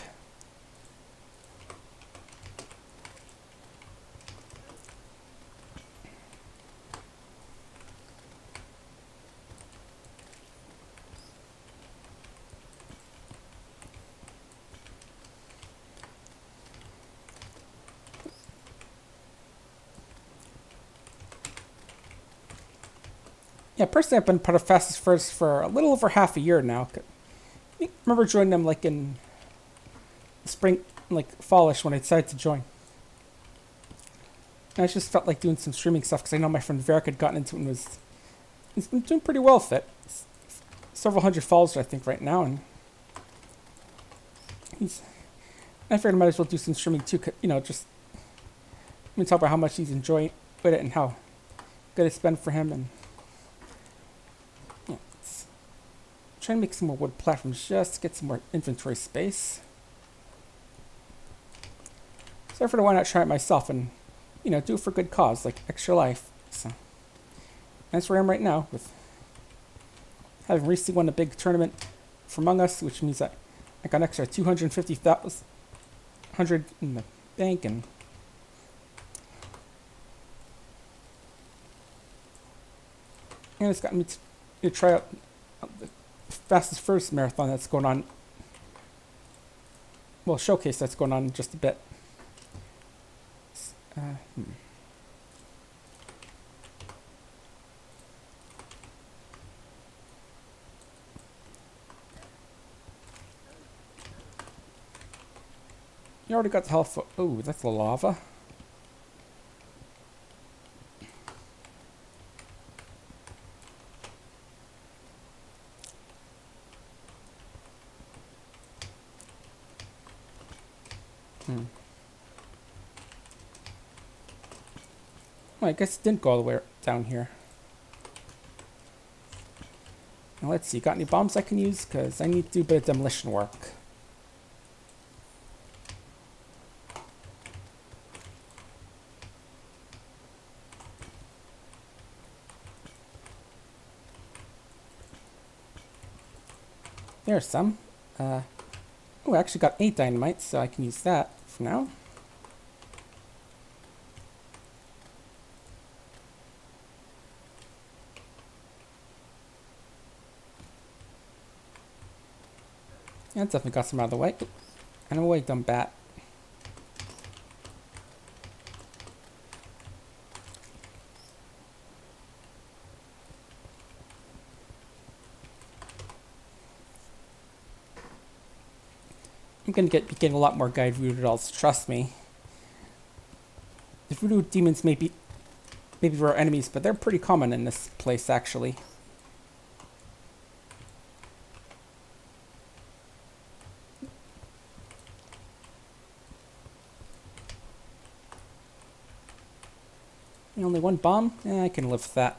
Yeah, personally, I've been part of Fastest First for a little over half a year now. I remember joining them like in spring, like fallish when I decided to join. And I just felt like doing some streaming stuff because I know my friend Varric had gotten into it and he's been doing pretty well with it. Several hundred followers, I think, right now, and I figured I might as well do some streaming too. Just talk about how much he's enjoying with it and how good it's been for him, and yeah, trying to make some more wood platforms just to get some more inventory space. So I figured why not try it myself and do it for good cause, like Extra Life. So that's where I am right now, with having recently won a big tournament for Among Us, which means that I got an extra 250,000 in the bank, and it's gotten me to try out the Fastest First marathon that's going on. Well, showcase that's going on in just a bit. You already got the health. Oh, that's the lava. Well, I guess it didn't go all the way down here. Now let's see, got any bombs I can use? Because I need to do a bit of demolition work. There's some. Oh, I actually got 8 dynamite, so I can use that for now. Yeah, definitely got some out of the way. And away, dumb bat. I'm gonna be getting a lot more guide voodoo dolls, trust me. The voodoo demons may be rare enemies, but they're pretty common in this place, actually. Only one bomb? I can live with that.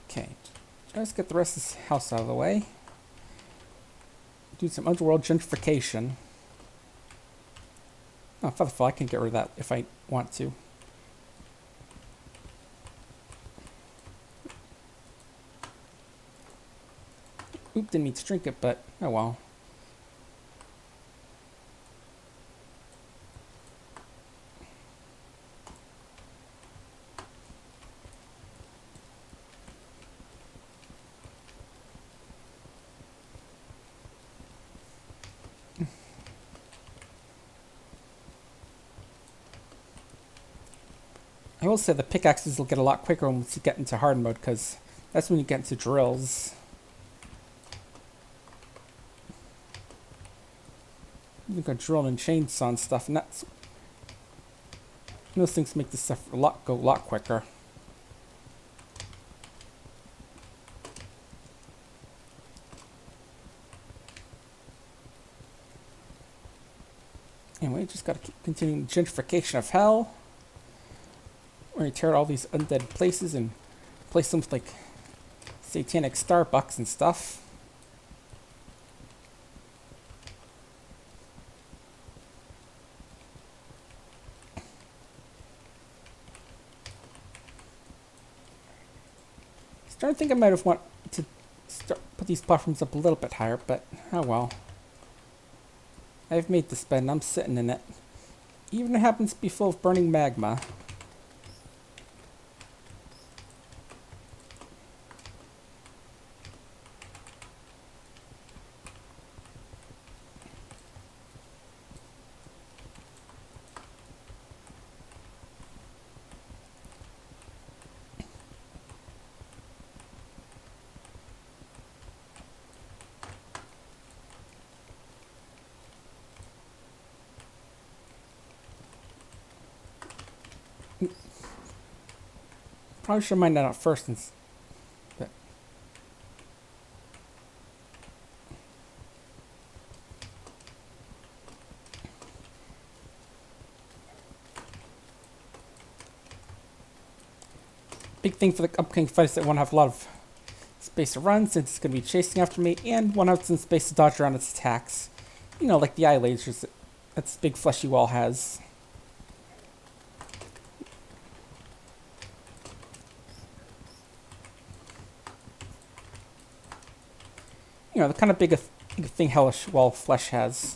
Okay, let's get the rest of this house out of the way. Do some Underworld gentrification. Oh, Featherfall, I can get rid of that if I want to. Oop, didn't mean to drink it, but oh well. I will say the pickaxes will get a lot quicker once you get into hard mode, because that's when you get into drills. You can drill and chainsaw and stuff, and those things make this stuff go a lot quicker. Anyway, just gotta keep continuing gentrification of hell. Where you tear all these undead places and place them with like satanic Starbucks and stuff. Starting to think I might have want to put these platforms up a little bit higher, but oh well. I've made this bed and I'm sitting in it. Even if it happens to be full of burning magma. Probably should mine that out first, but big thing for the upcoming fight is that I want to have a lot of space to run since it's going to be chasing after me, and want to have some space to dodge around its attacks. You know, like the eye lasers that this big fleshy wall has. You know, the kind of big thing hellish wall flesh has.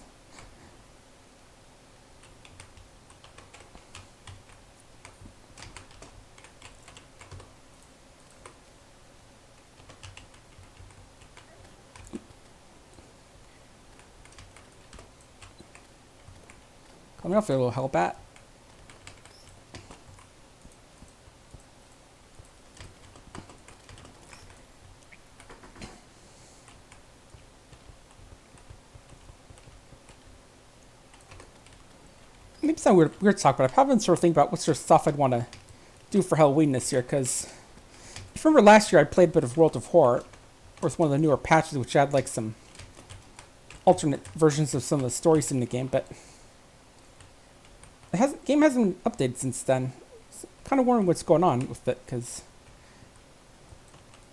Coming off a little hellbat. Maybe it's not weird talk, but I've been sort of thinking about what sort of stuff I'd want to do for Halloween this year, because if you remember last year I played a bit of World of Horror, with one of the newer patches which had like some alternate versions of some of the stories in the game, but the game hasn't been updated since then. So I'm kind of wondering what's going on with it, because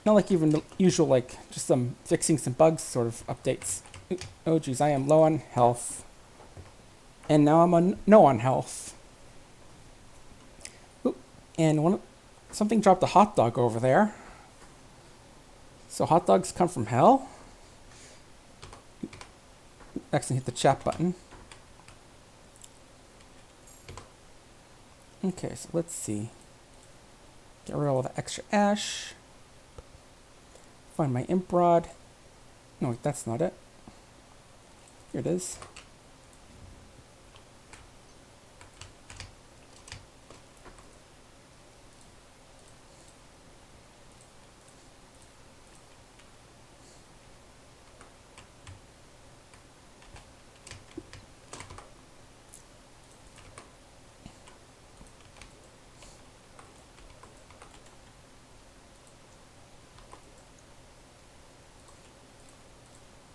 not like even the usual, like just some fixing some bugs sort of updates. Oh geez, I am low on health. And now I'm on no on health. Ooh, and something dropped a hot dog over there. So hot dogs come from hell? Accidentally hit the chat button. Okay, so let's see. Get rid of all the extra ash. Find my imp rod. No, wait, that's not it. Here it is.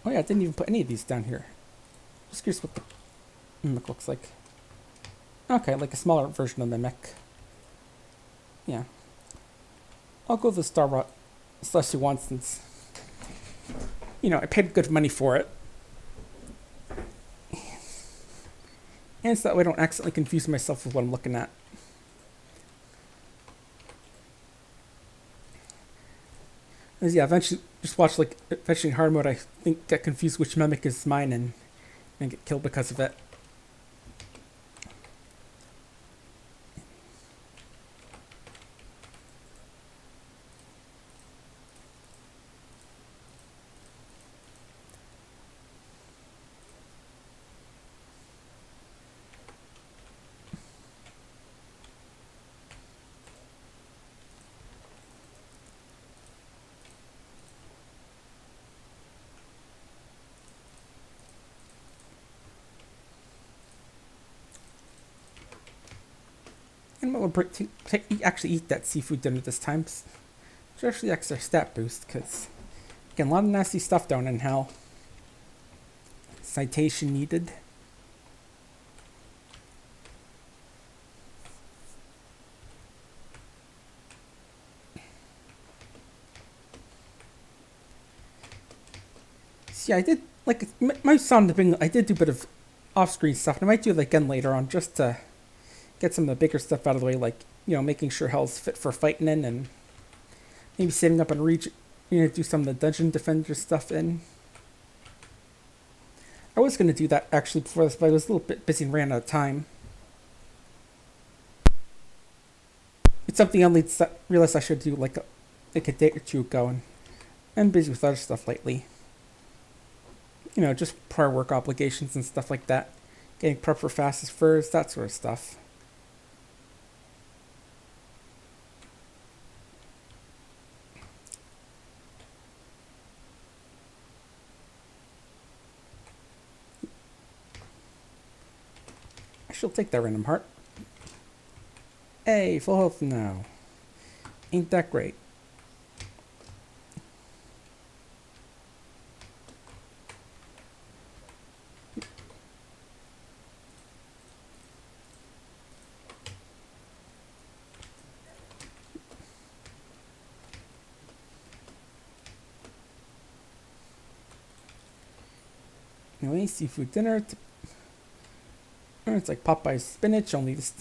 Oh yeah, I didn't even put any of these down here. Just curious what the mimic looks like. Okay, like a smaller version of mimic. Yeah. I'll go with the Star Rock Celestial one since, you know, I paid good money for it. And so that way I don't accidentally confuse myself with what I'm looking at. As yeah, eventually just watch like eventually in hard mode I think get confused which mimic is mine and get killed because of it. And we'll actually eat that seafood dinner this time. It's actually extra stat boost, because again, a lot of nasty stuff down in hell. Citation needed. See, I did, like, my sound the thing, I did do a bit of off-screen stuff, and I might do it again later on, just to get some of the bigger stuff out of the way, like, you know, making sure hell's fit for fighting in, and Maybe saving up on region, do some of the dungeon defender stuff in. I was going to do that actually before this, but I was a little bit busy and ran out of time. It's something I realized I should do like a day or two ago, and I'm busy with other stuff lately. Just prior work obligations and stuff like that. Getting prep for fastest first, that sort of stuff. I shall take that random heart. Hey, full health now. Ain't that great? Anyway, seafood dinner. It's like Popeye's spinach, only this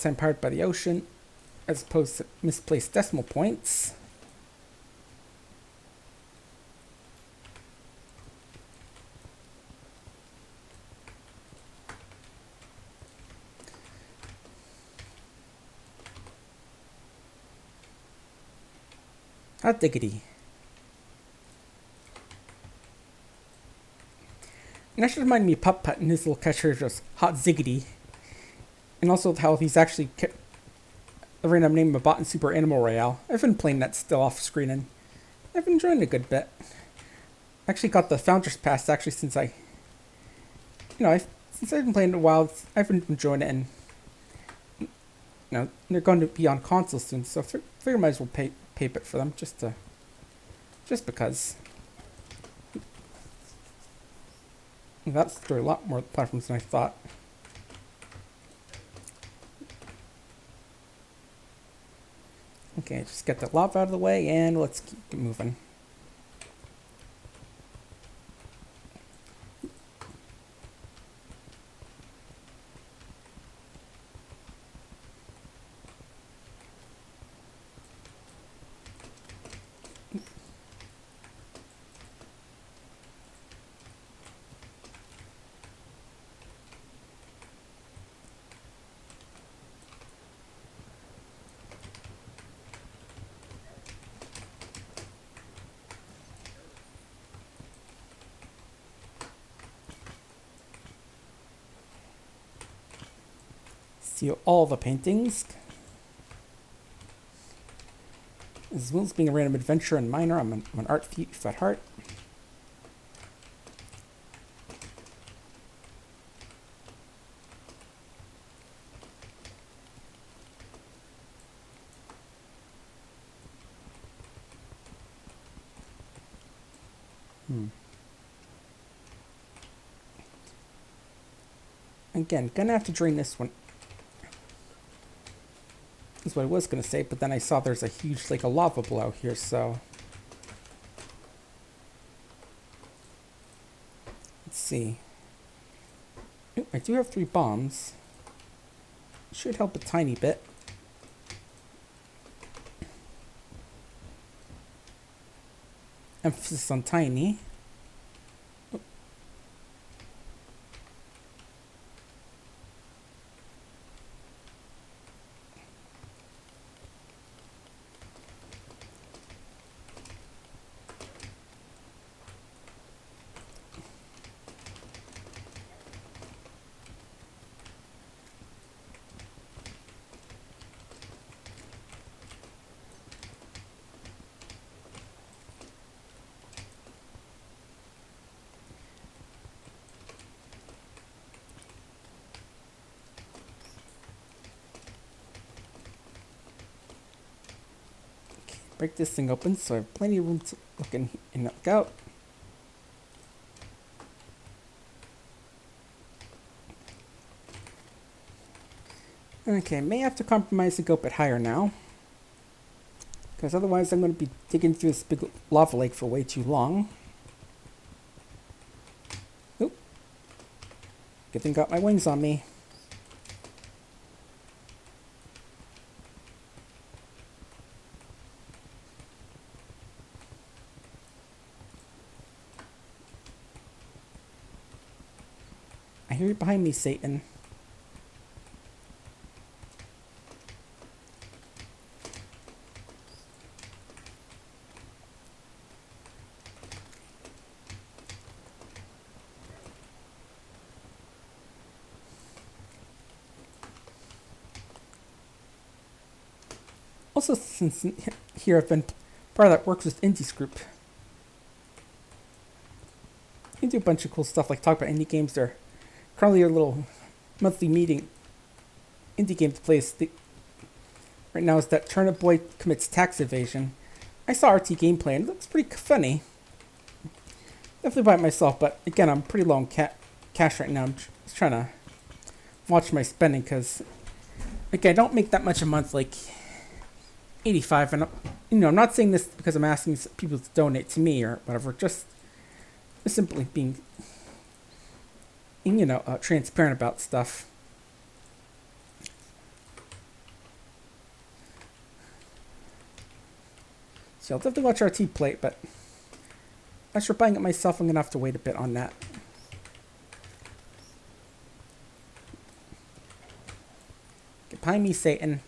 time powered by the ocean, as opposed to misplaced decimal points. Hot diggity. And that should remind me of Putt Putt and his little catcher just hot ziggity. And also how he's actually kept the random name of bot in Super Animal Royale. I've been playing that still off screen and I've been enjoying it a good bit. I actually got the Founder's Pass actually since since I've been playing it a while. I've been enjoying it, and they're going to be on console soon, so I figure I might as well pay a bit for them just because. That's through a lot more platforms than I thought. Okay, just get the lava out of the way and let's keep moving. See all the paintings. As well as being a random adventure and minor, I'm an art thief at heart. Again, gonna have to drain this one. Is what I was going to say, but then I saw there's a huge lake of lava below here, so. Let's see. Ooh, I do have 3 bombs. Should help a tiny bit. Emphasis on tiny. Break this thing open so I have plenty of room to look in and look out. Okay, may have to compromise and go a bit higher now. Because otherwise I'm going to be digging through this big lava lake for way too long. Oop. Good thing got my wings on me. hear you behind me, Satan. Also, since here I've been part of that Works with Indies group. You do a bunch of cool stuff, like talk about indie games. They're currently a little monthly meeting. Indie game place right now is that Turnip Boy commits tax evasion. I saw RT gameplay and it looks pretty funny. Definitely buy it myself, but again, I'm pretty low on cash right now. I'm just trying to watch my spending because, again, I don't make that much a month, like 85, and I'm not saying this because I'm asking people to donate to me or whatever. Just simply being, transparent about stuff. So I'll definitely watch RT play, but as for buying it myself, I'm gonna have to wait a bit on that. Get behind me, Satan.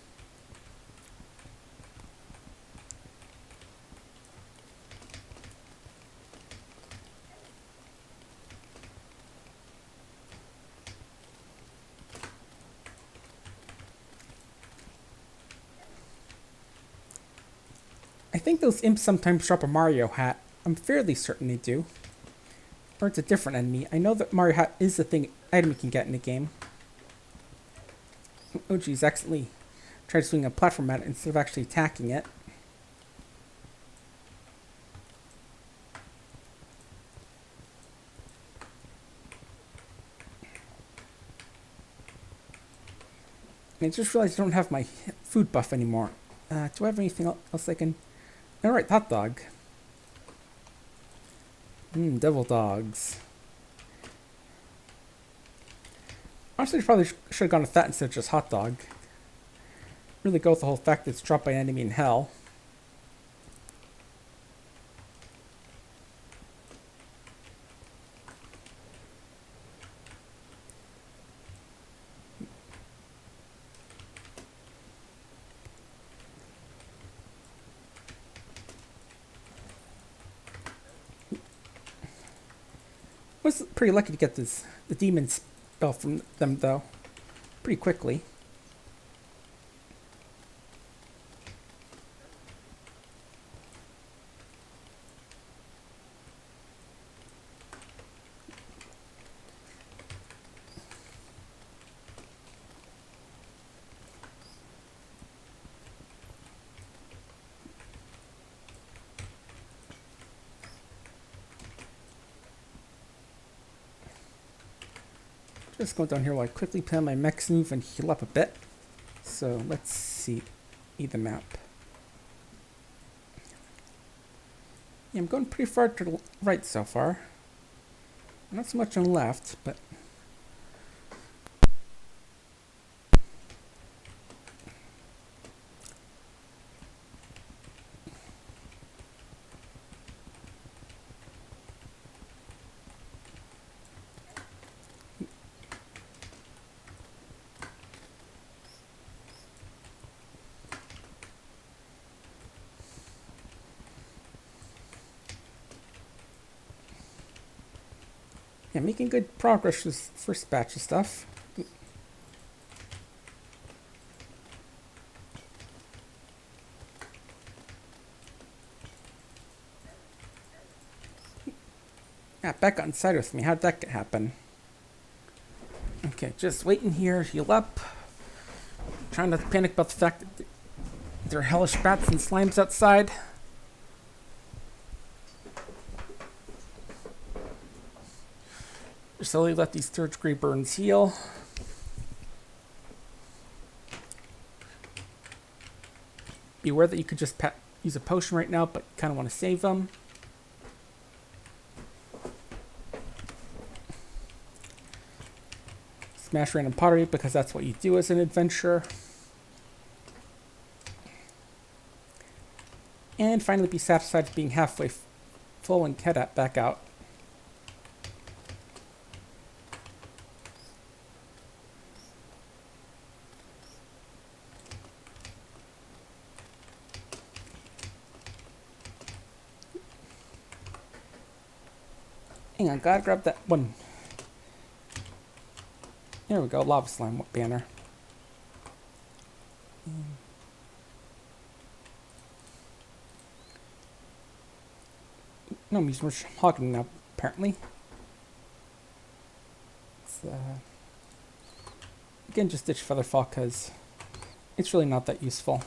I think those imps sometimes drop a Mario hat. I'm fairly certain they do. Or it's a different enemy. I know that Mario hat is the item you can get in the game. Oh geez, accidentally tried to swing a platform at it instead of actually attacking it. I just realized I don't have my food buff anymore. Do I have anything else I can... Alright, hot dog. Devil dogs. Honestly, I probably should have gone with that instead of just hot dog. Really go with the whole fact that it's dropped by an enemy in hell. Was pretty lucky to get the demon spell from them though, pretty quickly. Just go down here while I quickly plan my mech's move and heal up a bit. So let's see the map. Yeah, I'm going pretty far to the right so far. Not so much on the left, but yeah, making good progress with this first batch of stuff. Yeah, back got inside with me. How'd that happen? Okay, just waiting here, heal up. Trying not to panic about the fact that there are hellish bats and slimes outside. Slowly let these third degree burns heal. Be aware that you could just use a potion right now, but you kind of want to save them. Smash random pottery because that's what you do as an adventurer. And finally be satisfied with being halfway full and head back out. Hang on, gotta grab that one. There we go, lava slime banner. No, I'm using mahogany now, apparently. Again, just ditch featherfall because it's really not that useful.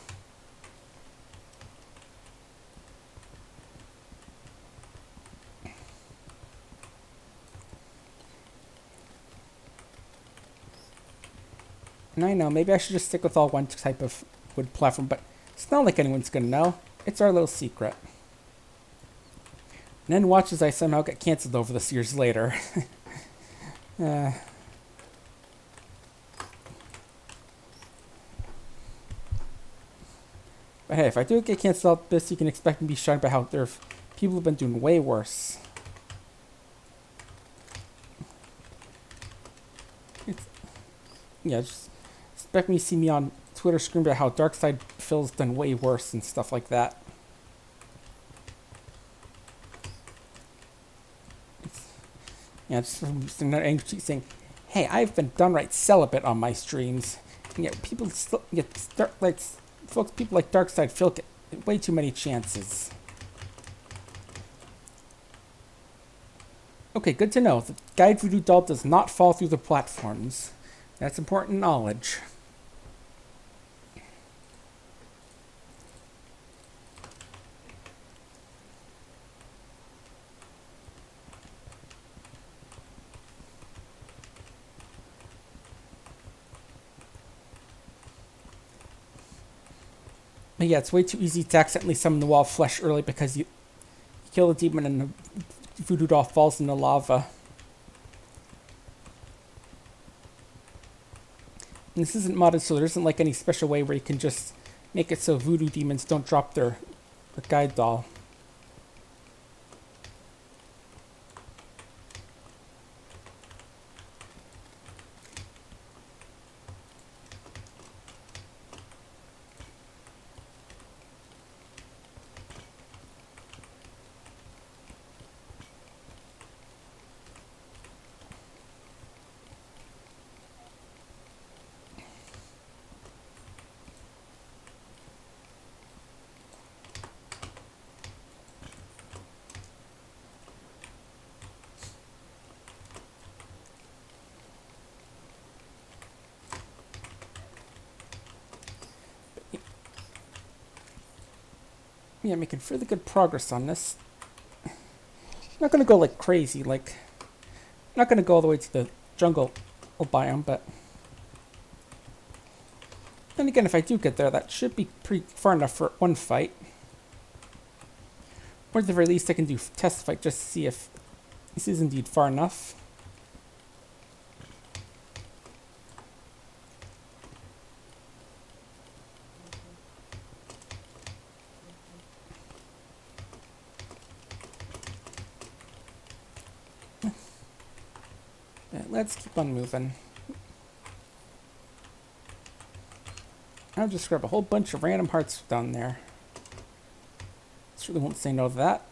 And I know, maybe I should just stick with all one type of wood platform, but it's not like anyone's gonna know. It's our little secret. And then watch as I somehow get cancelled over this years later. But hey, if I do get cancelled out this, you can expect me to be shocked by how there people have been doing way worse. Yeah, just expect me to see me on Twitter screaming about how Darkside Phil's done way worse and stuff like that. Yeah, just another angry tweet saying, "Hey, I've been downright celibate on my streams, and yet people still get people like Darkside Phil get way too many chances." Okay, good to know. The Guide Voodoo Doll does not fall through the platforms. That's important knowledge. But yeah, it's way too easy to accidentally summon the wall of flesh early because you kill the demon and the voodoo doll falls in the lava. And this isn't modded, so there isn't like any special way where you can just make it so voodoo demons don't drop their guide doll. Yeah, making fairly good progress on this. I'm not gonna go like crazy, I'm not gonna go all the way to the jungle biome, but then again, if I do get there, that should be pretty far enough for one fight. Or at the very least, I can do a test fight just to see if this is indeed far enough. Let's keep on moving. I'll just grab a whole bunch of random hearts down there. Certainly won't say no to that.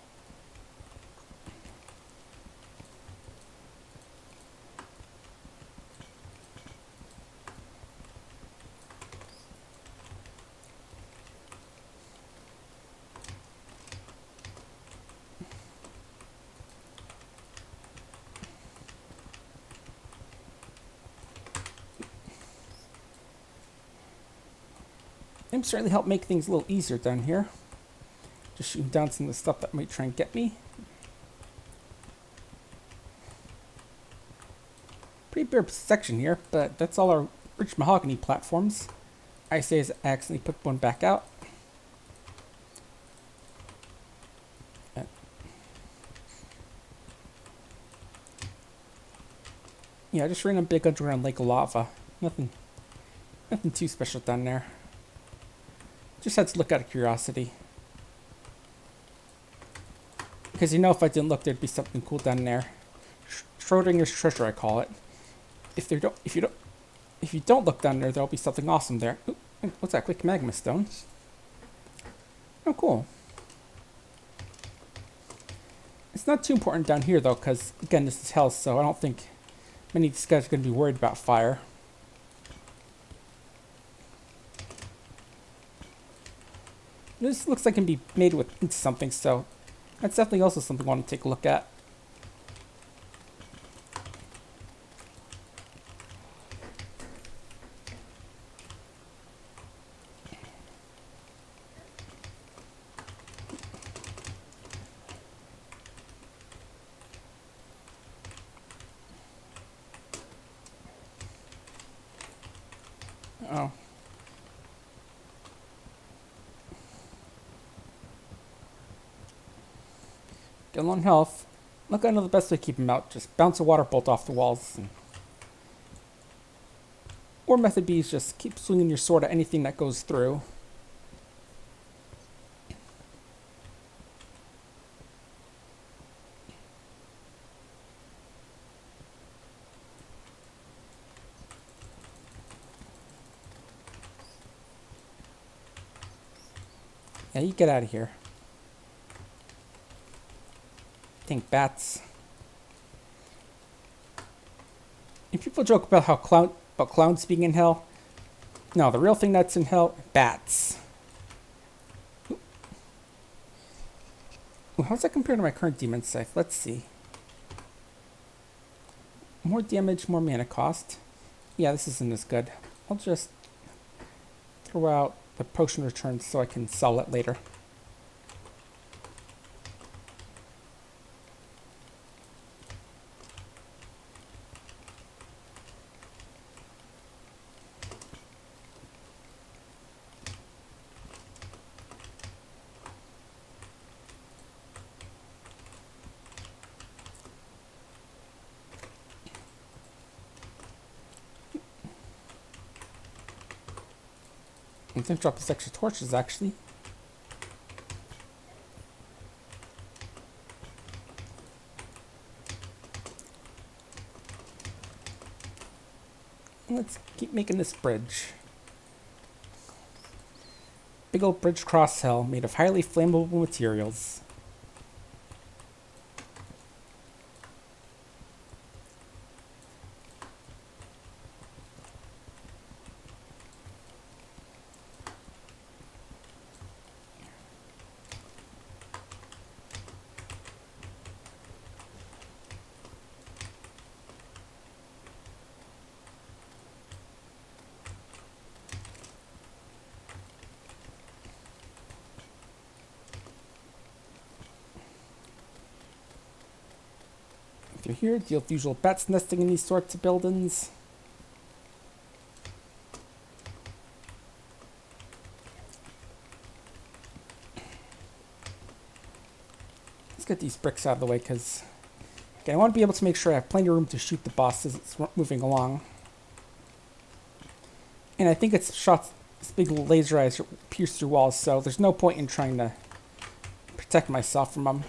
It certainly helped make things a little easier down here. Just shooting down some of the stuff that might try and get me. Pretty bare section here, but that's all our rich mahogany platforms. I say as I accidentally put one back out. Yeah, just ran a big underground lake of lava. Nothing too special down there. Just had to look out of curiosity. Because you know, if I didn't look, there'd be something cool down there. Schrodinger's treasure, I call it. If you don't look down there, there'll be something awesome there. Ooh, what's that? Quick magma stone. Oh, cool. It's not too important down here, though, because, again, this is hell, so I don't think many of these guys are going to be worried about fire. This looks like it can be made with into something, so that's definitely also something I want to take a look at. Oh. Get low on health. Look, I know the best way to keep him out. Just bounce a water bolt off the walls. Or method B is just keep swinging your sword at anything that goes through. Yeah, you get out of here. Think bats. And people joke about how clowns being in hell. No, the real thing that's in hell, bats. Ooh, how's that compared to my current demon scythe? Let's see. More damage, more mana cost. Yeah, this isn't as good. I'll just throw out the potion returns so I can sell it later. I'm going to drop these extra torches, actually. Let's keep making this bridge. Big old bridge cross hell made of highly flammable materials. Through here, deal with the usual bats nesting in these sorts of buildings. Let's get these bricks out of the way, because I want to be able to make sure I have plenty of room to shoot the boss as it's moving along. And I think it's shots, this big laser eyes pierce through walls, so there's no point in trying to protect myself from them.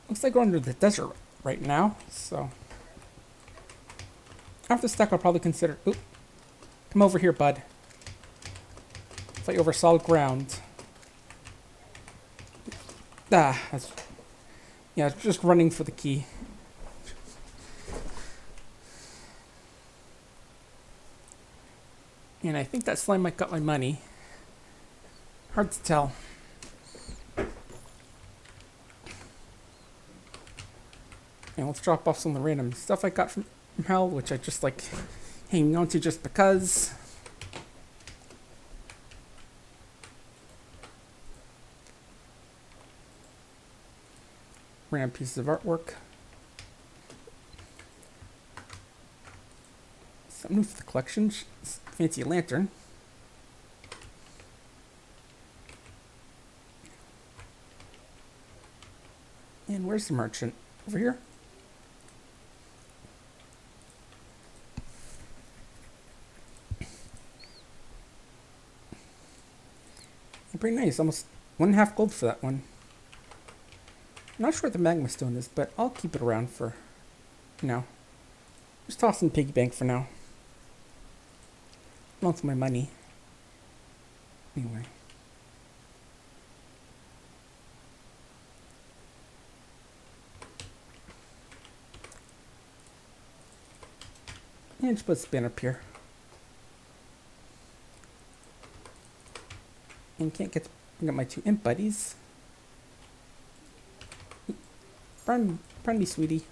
Looks like we're under the desert right now, so after stack I'll probably consider... Oop. Come over here, bud. Fight over solid ground. Ah, that's... Yeah, just running for the key. And I think that slime might got my money. Hard to tell. And let's drop off some of the random stuff I got from hell, which I just like hanging on to just because. Random pieces of artwork. Something new for the collection. fancy lantern. And where's the merchant? Over here? Pretty nice. Almost 1.5 gold for that one. I'm not sure what the magma stone is, but I'll keep it around for now. Just toss in piggy bank for now. Lots of my money. Anyway. And just put a spin up here. And can't get to bring up my 2 imp buddies. Pardon me, sweetie.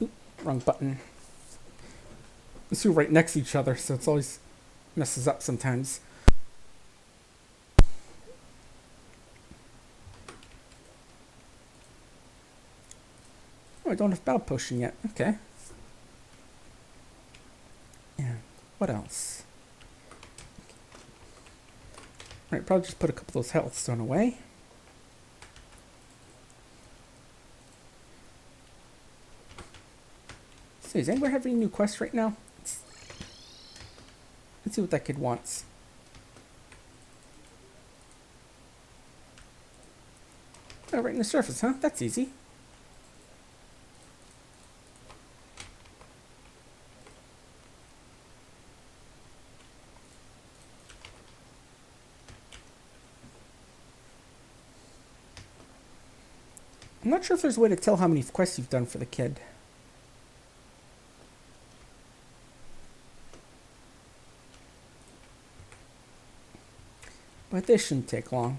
Oop, wrong button. These two are right next to each other, so it's always messes up sometimes. Oh, I don't have battle potion yet. Okay. And what else? Alright, probably just put a couple of those health stone away. So, does anyone have any new quests right now? Let's see what that kid wants. Oh, right in the surface, huh? That's easy. I'm not sure if there's a way to tell how many quests you've done for the kid. But this shouldn't take long.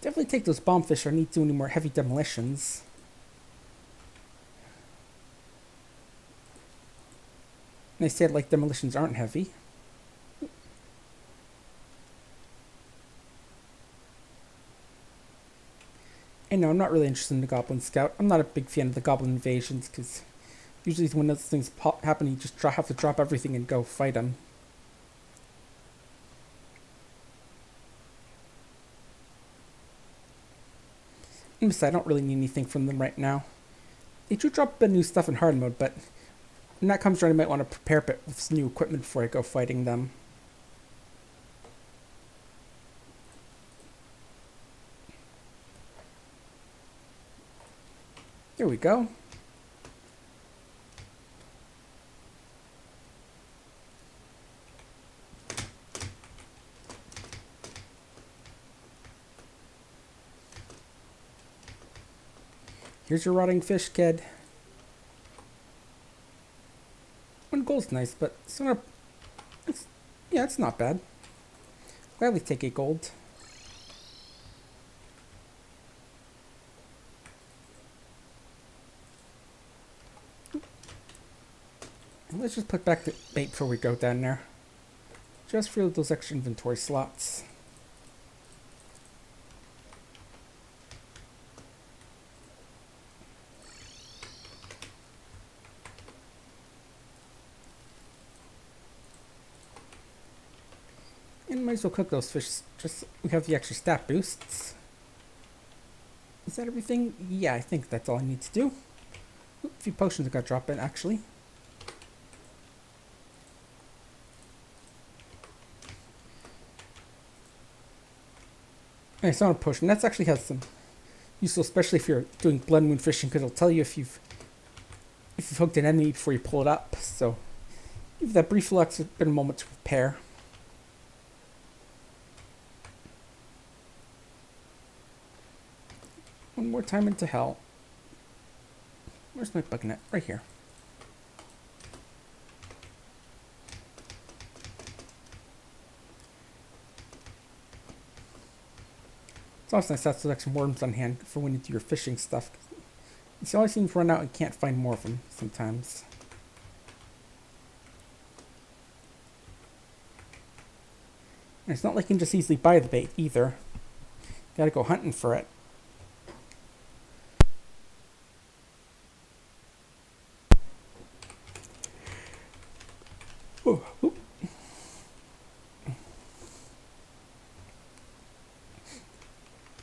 Definitely take those bombfish or need to do any more heavy demolitions. And I said like demolitions aren't heavy. And no, I'm not really interested in the Goblin Scout. I'm not a big fan of the Goblin invasions because usually when those things happen, you just have to drop everything and go fight them. And besides, I don't really need anything from them right now. They do drop the new stuff in hard mode, but when that comes around, I might want to prepare it with some new equipment before I go fighting them. There we go. Here's your rotting fish, kid. 1 gold's nice, but it's not bad. Gladly take 8 gold. And let's just put back the bait before we go down there. Just for those extra inventory slots. And might as well cook those fish, just so we have the extra stat boosts. Is that everything? Yeah, I think that's all I need to do. Oop, a few potions I got dropped in, actually. Okay, so a potion. That actually has some useful, especially if you're doing blood moon fishing, because it'll tell you if you've hooked an enemy before you pull it up. So, give that brief relax, a moment to prepare. One more time into hell. Where's my bug net? Right here. It's also nice to have some worms on hand for when you do your fishing stuff. You always seem to run out and can't find more of them sometimes. And it's not like you can just easily buy the bait either. Gotta go hunting for it. Ooh, ooh.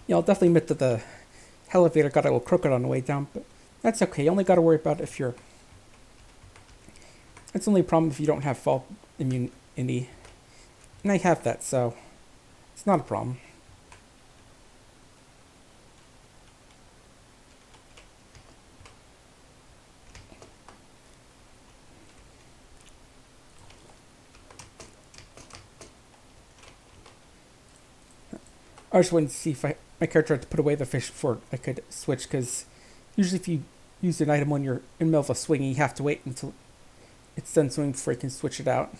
Yeah, I'll definitely admit that the elevator got a little crooked on the way down, but that's okay. You only got to worry about it if you're... It's only a problem if you don't have fall immunity. And I have that, so it's not a problem. I just wanted to see if my character had to put away the fish before I could switch, because usually if you use an item when you're in the middle of a swing, you have to wait until it's done swinging before you can switch it out.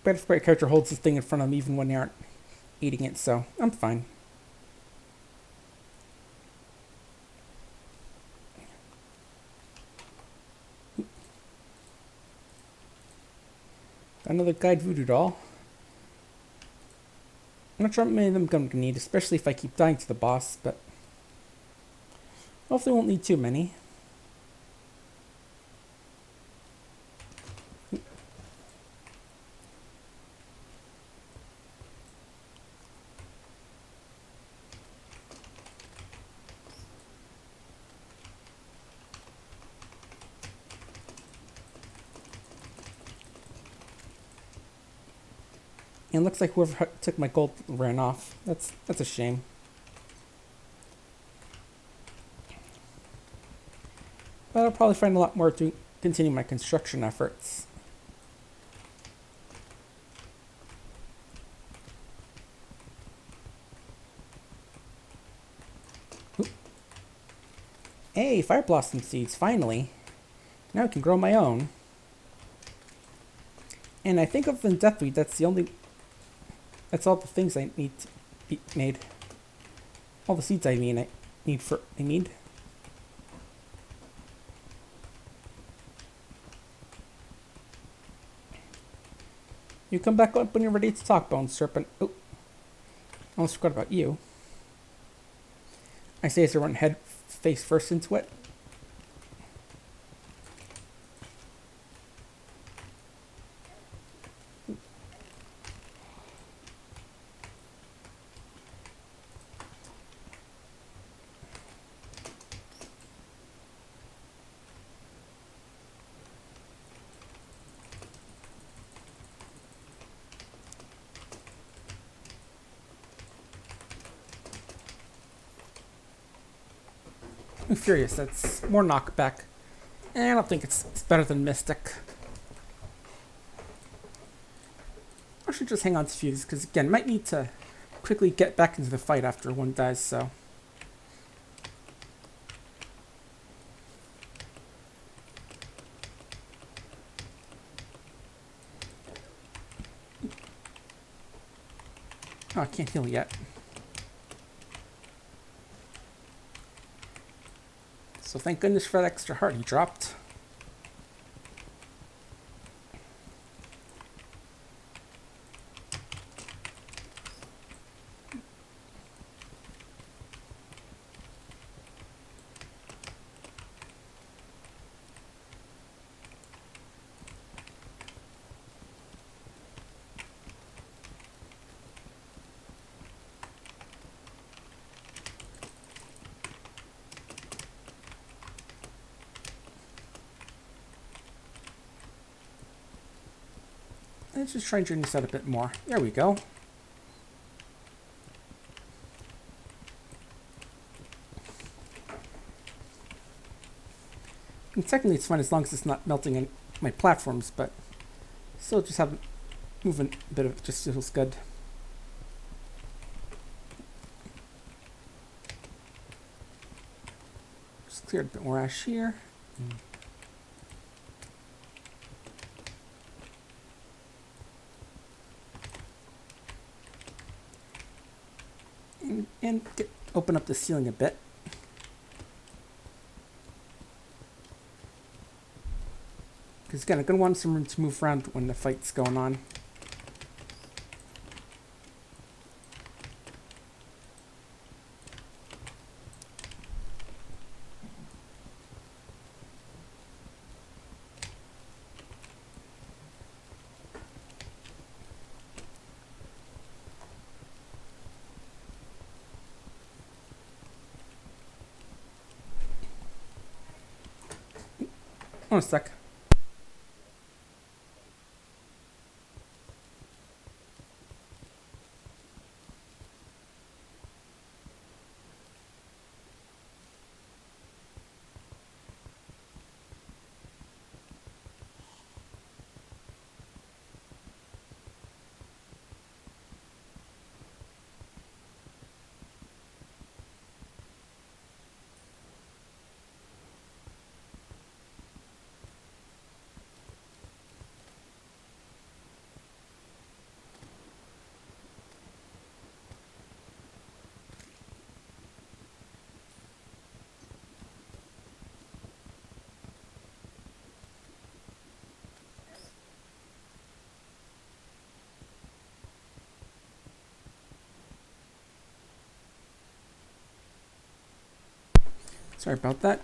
But if my character holds this thing in front of them even when they aren't eating it, so I'm fine. Another guide voodoo doll. I'm not sure how many of them I'm going to need, especially if I keep dying to the boss, but hopefully won't need too many. And it looks like whoever took my gold ran off. That's a shame. But I'll probably find a lot more to continue my construction efforts. Oop. Hey, fire blossom seeds, finally. Now I can grow my own. And I think of the deathweed, that's all the things I need to be made. All the seeds I need. You come back up when you're ready to talk, Bone Serpent. Oh, I almost forgot about you. I say as I run head face first into it. I'm furious. That's more knockback. And I don't think it's better than Mystic. I should just hang on to Fuse, because again, might need to quickly get back into the fight after one dies, so. Oh, I can't heal yet. So thank goodness for that extra heart he dropped. Let's just try and drain this out a bit more. There we go. And technically it's fine as long as it's not melting in my platforms, but still just have moving a bit of it just feels good. Just cleared a bit more ash here. And open up the ceiling a bit. Because again, I'm going to want some room to move around when the fight's going on. Hold on a sec. Sorry about that.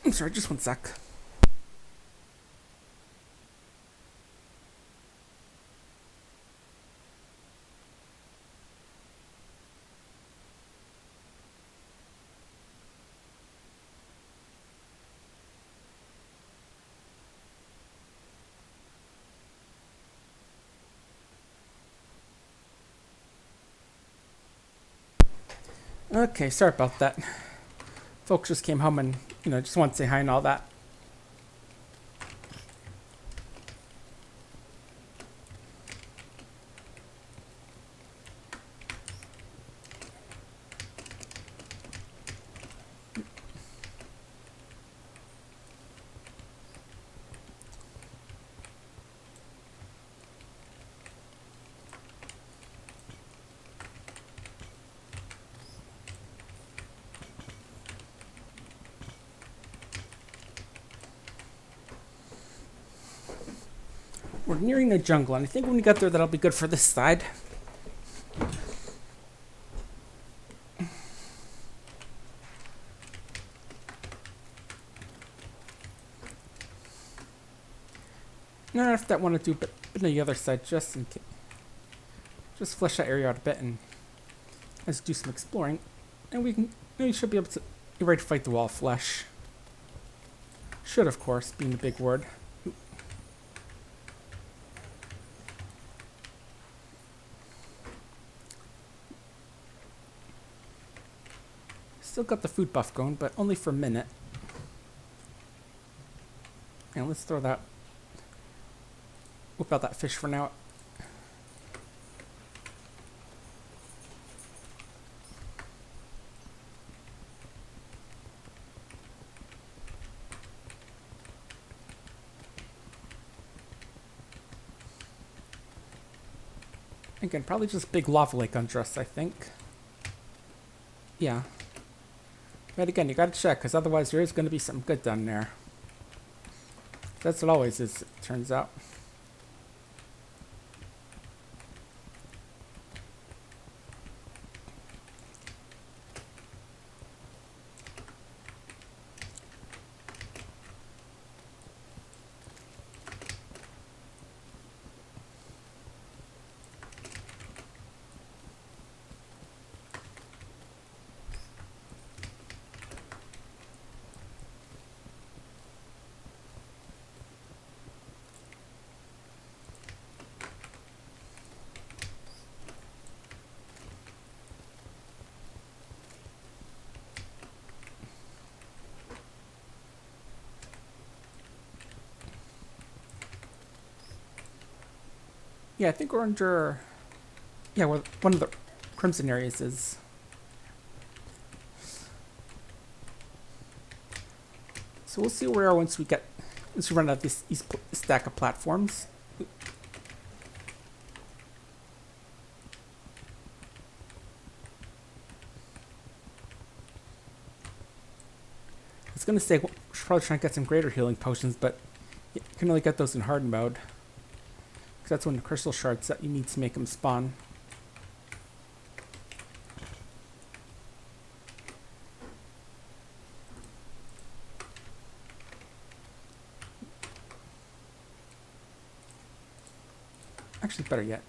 I'm sorry, just one sec. Okay, sorry about that. Folks just came home and, just want to say hi and all that. We're nearing the jungle, and I think when we get there, that'll be good for this side. No, if that want to do, but the other side, just in case. Just flesh that area out a bit and let's do some exploring, and we should be able to get ready to fight the wall of flesh. Should, of course, being the big word. Still got the food buff going, but only for a minute. And let's throw that. Whip out that fish for now. Again, probably just big lava lake under us, I think. Yeah. But again, you gotta check, because otherwise there is going to be something good down there. That's what always is, it turns out. Yeah, I think we're under Yeah, well, one of the crimson areas is. So we'll see where we are once we run out of this stack of platforms. I was gonna say we should probably try and get some greater healing potions, but you can only get those in hard mode. Because that's one of the crystal shards that you need to make them spawn. Actually, better yet,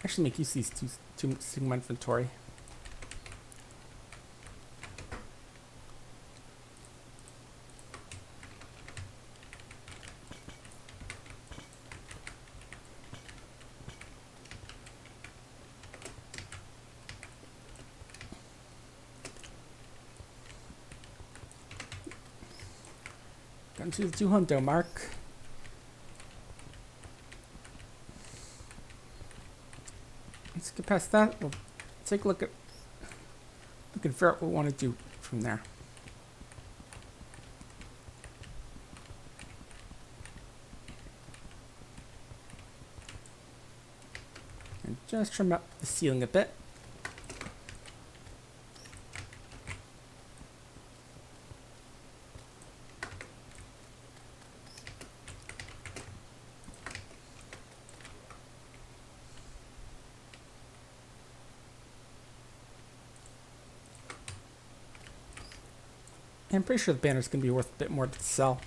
actually make use of these two Sigma inventory. Gotten to the 200 mark. Let's get past that. We'll take a look and figure out what we want to do from there. And just trim up the ceiling a bit. I'm pretty sure the banner's going to be worth a bit more to sell.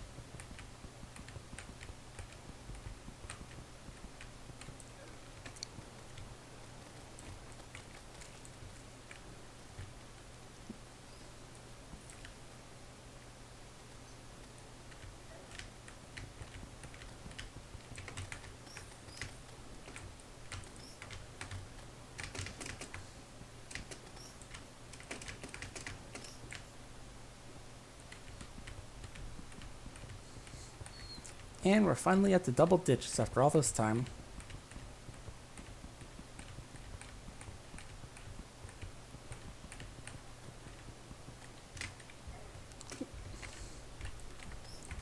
And we're finally at the double digits after all this time.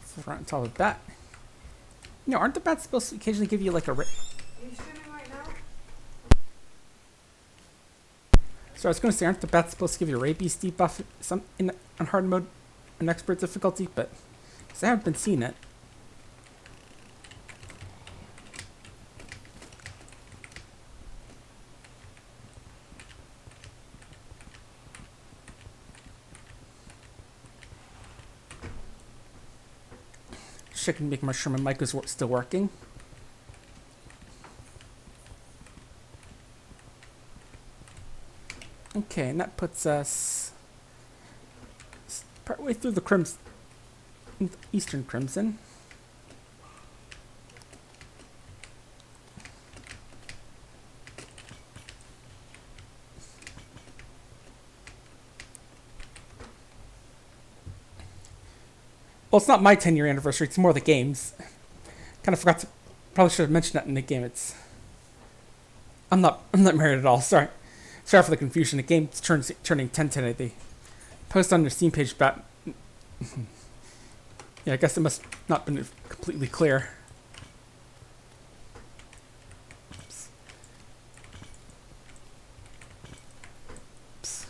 So right on top of that. You know, aren't the bats supposed to occasionally give you like a... Are you streaming right now? So I was going to say, aren't the bats supposed to give you a rabies debuff on hard mode and expert difficulty? But because I haven't been seeing it. Checking, making sure my mic is still working. Okay, and that puts us partway through the Eastern Crimson. Well, it's not my 10-year anniversary, it's more the game's. Kind of forgot to, probably should have mentioned that in the game. I'm not married at all, sorry. Sorry for the confusion. The game's turning 10 today. They post on their Steam page about... Yeah, I guess it must not been completely clear. Oops. Oops.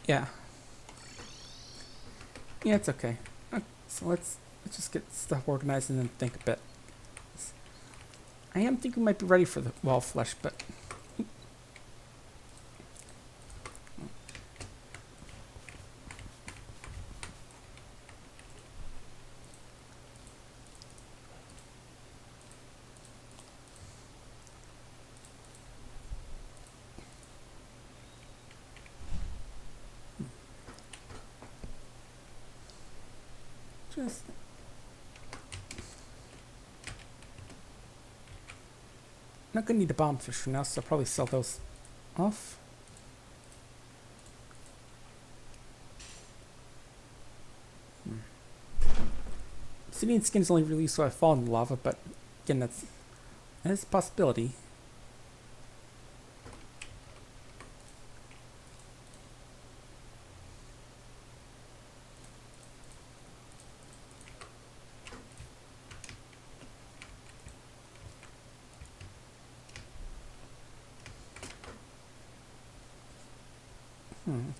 Yeah. Yeah, it's okay. So let's just get stuff organized and then think a bit. I am thinking we might be ready for the wall flesh, but... Just... not gonna need the bomb fish for now, so I'll probably sell those off. Obsidian skin's only released so I fall in the lava, but again, that's a possibility.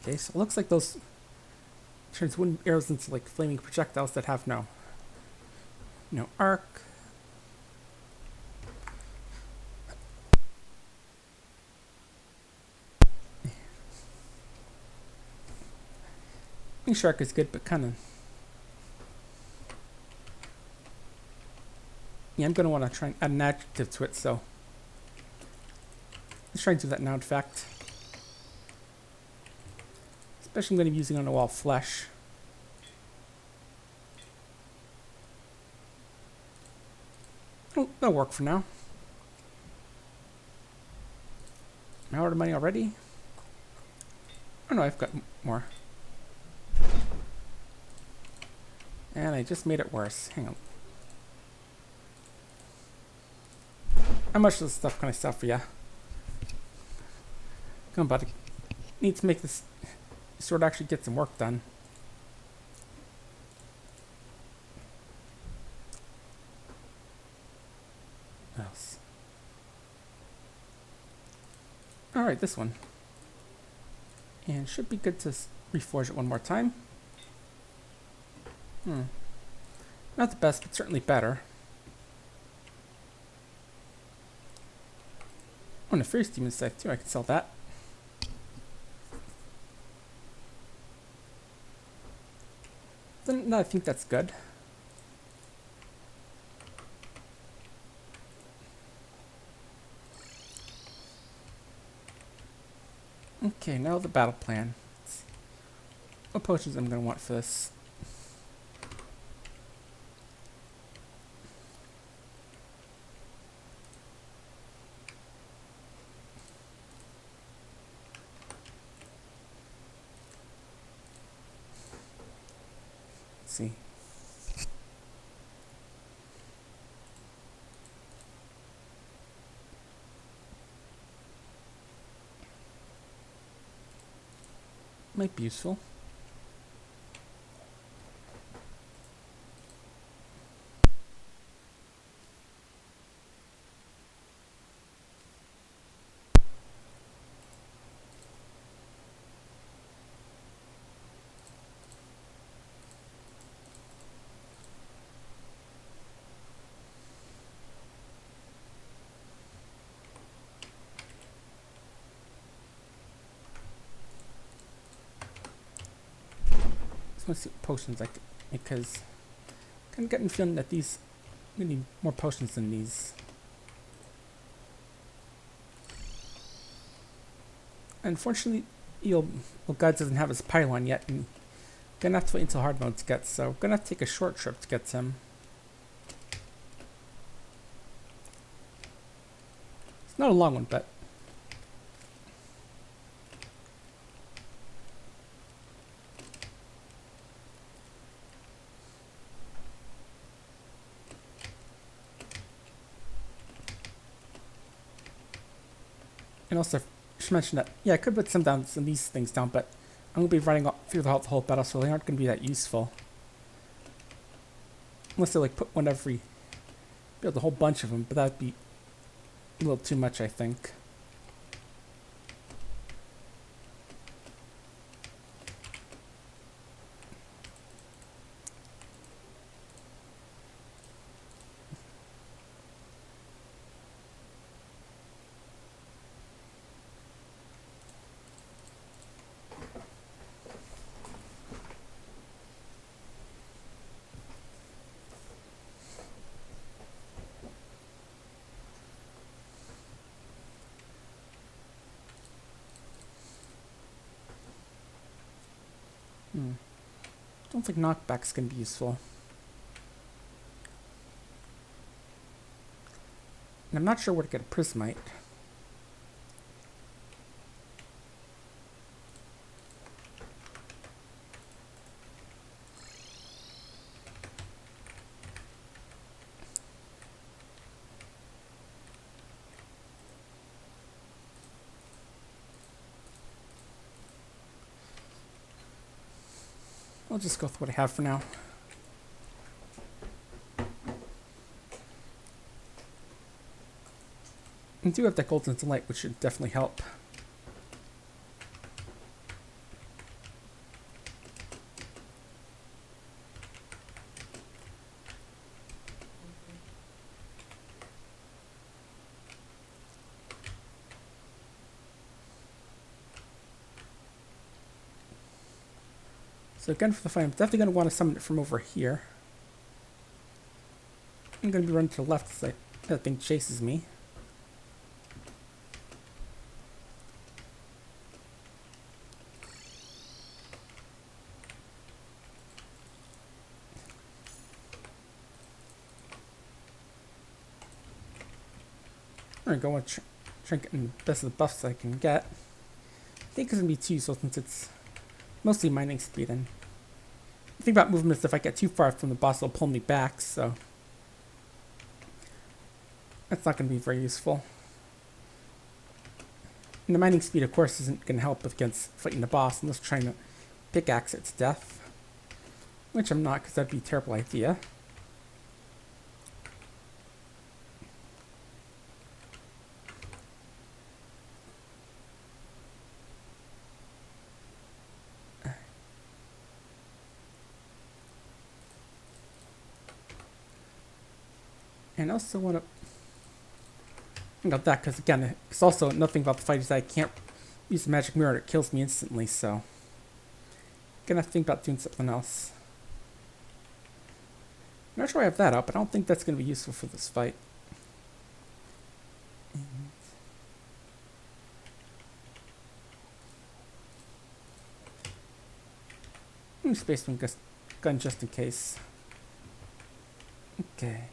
Okay, so it looks like those turns wooden arrows into like flaming projectiles that have no arc. Shark is good, but kind of. Yeah, I'm gonna want to try and add an adjective to it, so let's try and do that now. In fact, especially I'm going to be using on the wall flesh. Oh, that'll work for now. Am I out of money already? Oh no, I've got more. And I just made it worse. Hang on. How much of this stuff can I sell for you? Come on, buddy. Need to make this sword actually get some work done. What else? Alright, this one. And should be good to reforge it one more time. Not the best, but certainly better. Oh, and a Fierce Demon Scythe too, I can sell that. Then I think that's good. Okay, now the battle plan. What potions I'm going to want for this? Let's see. Might be useful. Let's see what potions I can, because I'm kind of getting the feeling that these, we need more potions than these. Unfortunately, God doesn't have his pylon yet, and gonna have to wait until hard mode gets, so gonna have to take a short trip to get to him. It's not a long one, but and also, I should mention that, yeah, I could put some of these things down, but I'm going to be running through the whole battle, so they aren't going to be that useful. Unless they like put one every, build a whole bunch of them, but that'd be a little too much, I think. Don't think knockback's gonna be useful. And I'm not sure where to get a prismite. I'll just go with what I have for now. I do have that golden delight, which should definitely help. So again, for the fight, I'm definitely going to want to summon it from over here. I'm going to be running to the left because that thing chases me. I'm going to try and get the best of the buffs I can get. I think it's going to be too useful since it's mostly mining speed. And the thing about movement is if I get too far from the boss, it'll pull me back, so that's not going to be very useful. And the mining speed, of course, isn't going to help against fighting the boss unless trying to pickaxe its death. Which I'm not, because that'd be a terrible idea. And I also want to think about that, because again, it's also nothing about the fight is that I can't use the magic mirror, it kills me instantly, so I'm gonna have to think about doing something else. I'm not sure I have that up, but I don't think that's gonna be useful for this fight. Spaceman gun just in case. Okay.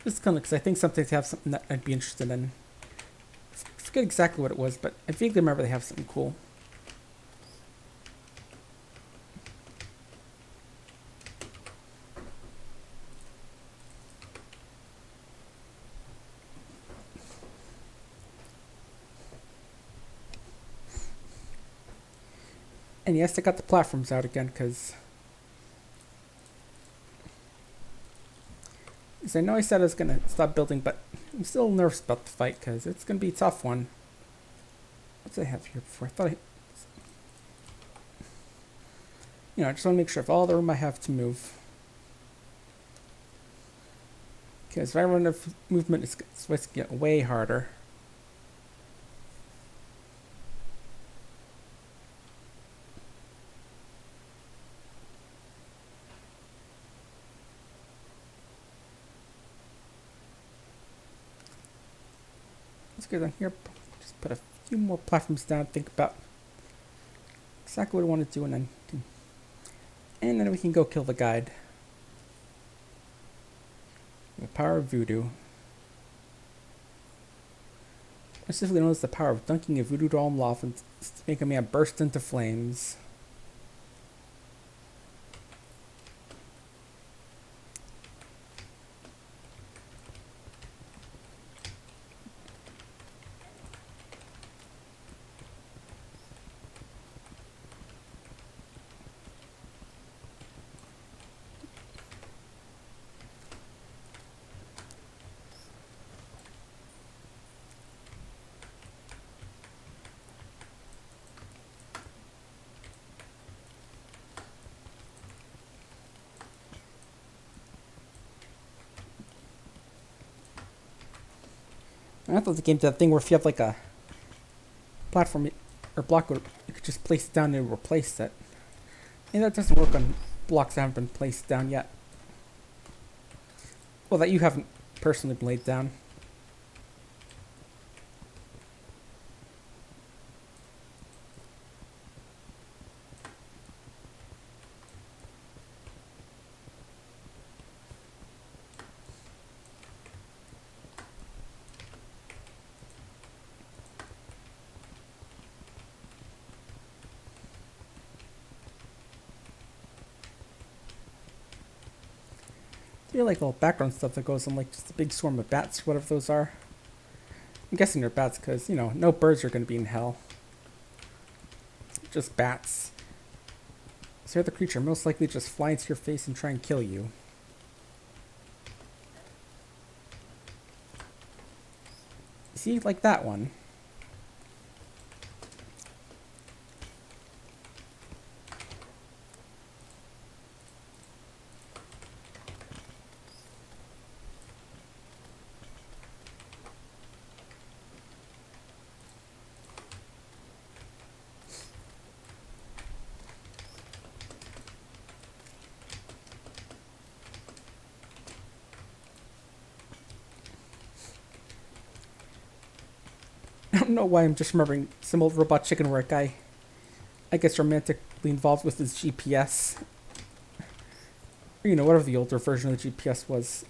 This is kind of because I think sometimes they have something that I'd be interested in. I forget exactly what it was, but I vaguely remember they have something cool. And yes, I got the platforms out again because I know I said I was going to stop building, but I'm still nervous about the fight because it's going to be a tough one. What did I have here before? I thought I just want to make sure I have all the room I have to move. Because if I run out of movement, it's going to get way harder. Let's go down here, just put a few more platforms down, think about exactly what I want to do, and then we can go kill the guide. The power of voodoo. Specifically known as the power of dunking a voodoo doll in lava and making a man burst into flames. I thought the game did that thing where if you have like a platform or block, you could just place it down and replace it. And that doesn't work on blocks that haven't been placed down yet. Well, that you haven't personally laid down. I feel like little background stuff that goes on, like just a big swarm of bats, whatever those are. I'm guessing they're bats because, you know, no birds are going to be in hell. Just bats. So you're the creature most likely to just fly into your face and try and kill you. See, like that one. I don't know why I'm just remembering some old Robot Chicken where a guy, I guess, romantically involved with his GPS. Or, you know, whatever the older version of the GPS was.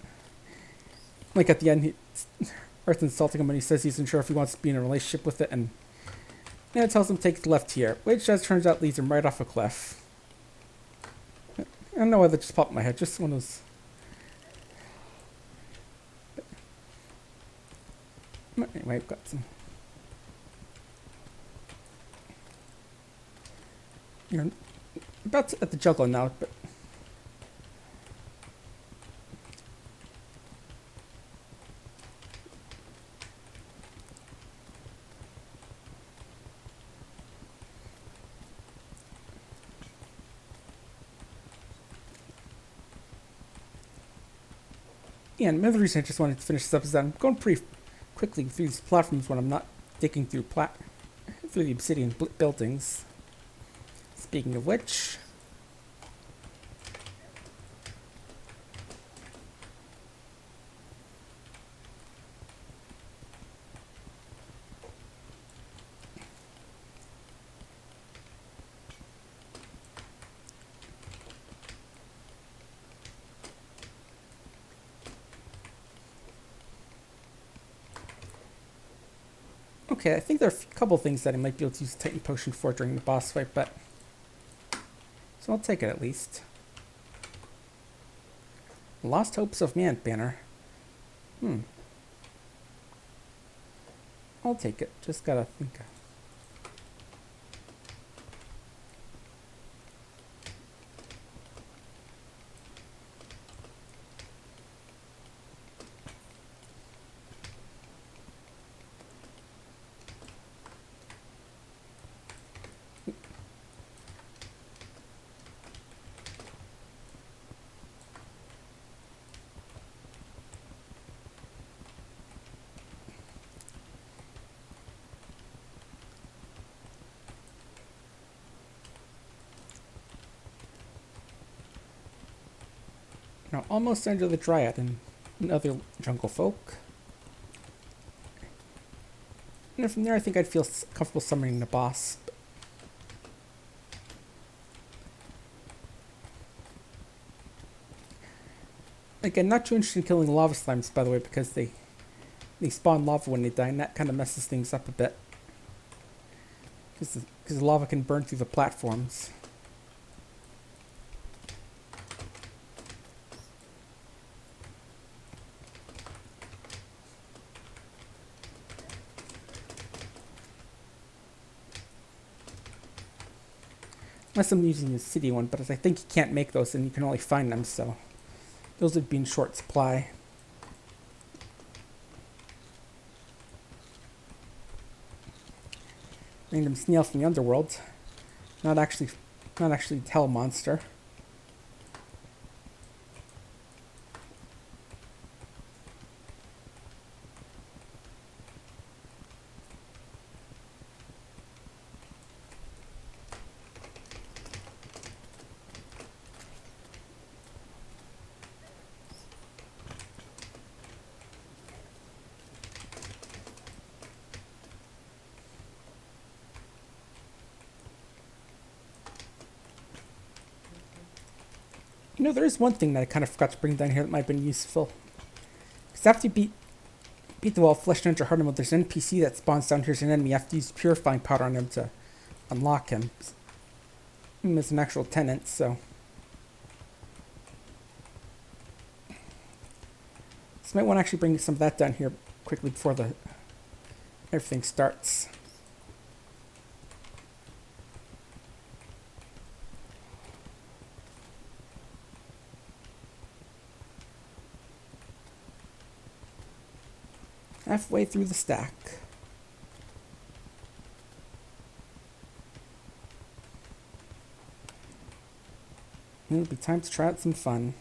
Like at the end, Earth's insulting him and he says he's unsure if he wants to be in a relationship with it, and it tells him to take the left here, which as turns out leads him right off a cliff. I don't know why that just popped in my head, just one of those. Anyway, I've got some. You're about at the juggler now, but yeah, and another reason I just wanted to finish this up is that I'm going pretty quickly through these platforms when I'm not digging through through the obsidian buildings. Speaking of which, okay, I think there are a couple things that I might be able to use Titan Potion for during the boss fight, but so I'll take it at least. Lost Hopes of Man banner. I'll take it. Just gotta think. Now, almost under the Dryad and other jungle folk. And then from there, I think I'd feel comfortable summoning the boss. Again, not too interested in killing lava slimes, by the way, because they spawn lava when they die, and that kind of messes things up a bit. Because the lava can burn through the platforms. Unless I'm using the city one, but I think you can't make those and you can only find them, so those would be in short supply. Random snail from the Underworld. Not actually hell monster. You know, there is one thing that I kind of forgot to bring down here that might have been useful. Because after you beat the wall of Flesh Ninja hard mode, there's an NPC that spawns down here as an enemy. You have to use Purifying Powder on him to unlock him. Him as an actual tenant, so... So I might want to actually bring some of that down here quickly before everything starts. Halfway through the stack. It'll be time to try out some fun.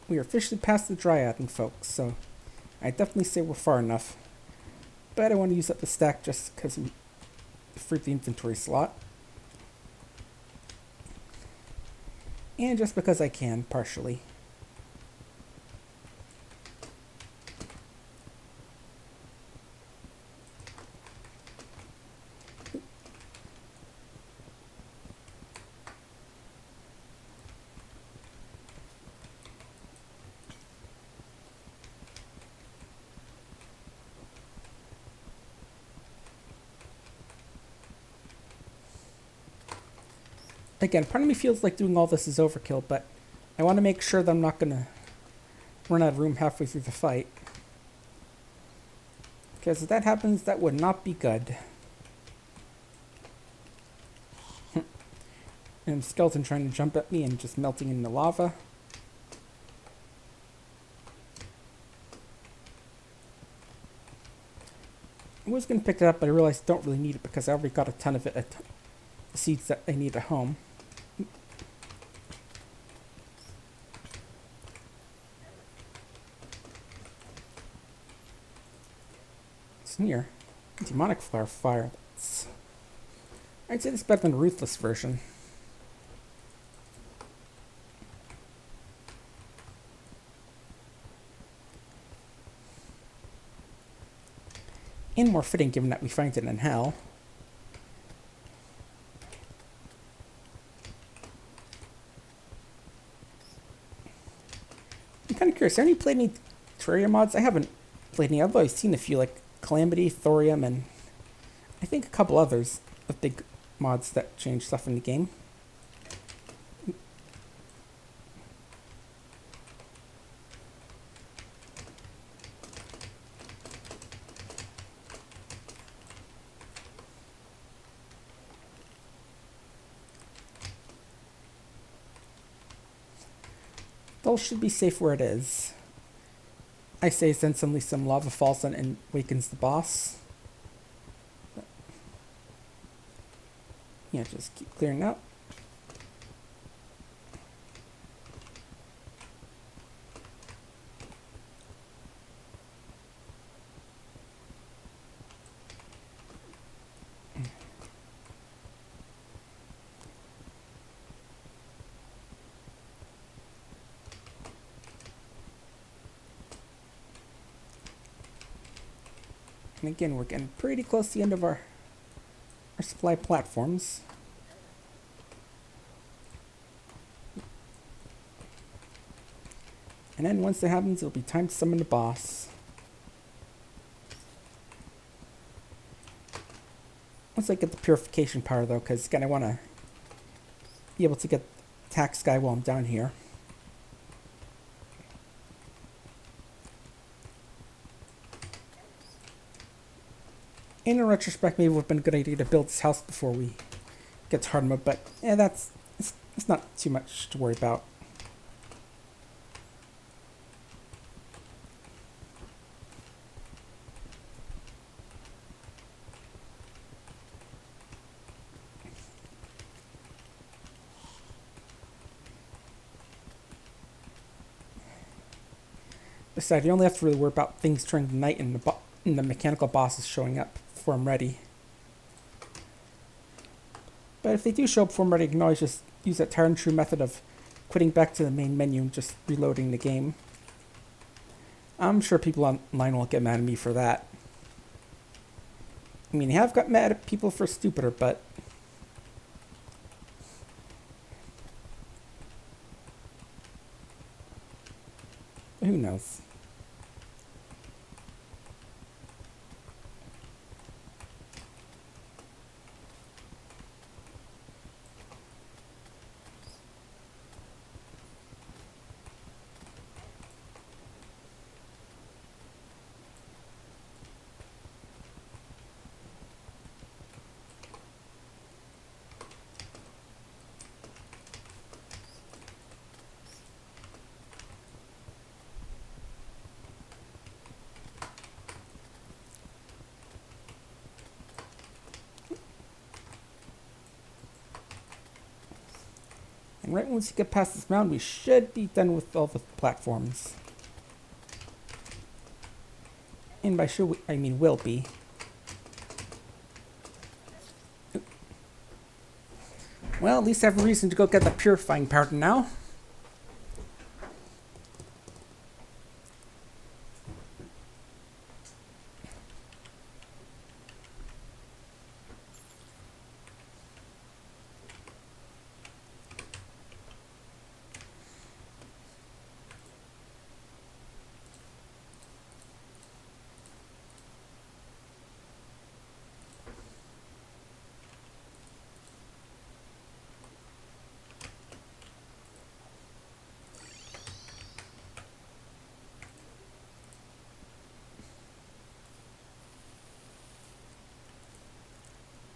We are officially past the Dryading, folks, so I definitely say we're far enough. But I want to use up the stack just because we freed the inventory slot. And just because I can, partially. Again, part of me feels like doing all this is overkill, but I want to make sure that I'm not going to run out of room halfway through the fight. Because if that happens, that would not be good. And skeleton trying to jump at me and just melting in the lava. I was going to pick it up, but I realized I don't really need it because I already got a ton of it, the seeds that I need at home. Here, demonic flower fire. I'd say this is better than the ruthless version. And more fitting given that we find it in hell. I'm kind of curious, have you played any Terraria mods? I haven't played any. I've always seen a few, like Calamity, Thorium, and I think a couple others of big mods that change stuff in the game. Those should be safe where it is. I say send some lava falls on and wakens the boss. But yeah, just keep clearing up. And again, we're getting pretty close to the end of our supply platforms. And then once that happens, it'll be time to summon the boss. Once I get the purification power though, because again, I want to be able to get attack Sky while I'm down here. In retrospect, maybe it would have been a good idea to build this house before we get to hard mode, but yeah, it's not too much to worry about. Besides, you only have to really worry about things turning to night and the mechanical bosses showing up before I'm ready. But if they do show up for me, I can always just use that tried and true method of quitting back to the main menu and just reloading the game. I'm sure people online won't get mad at me for that. I mean, I have got mad at people for stupider, but... who knows? And right once you get past this mountain, we should be done with all the platforms. And by should, I mean will be. Well, at least I have a reason to go get the purifying powder now.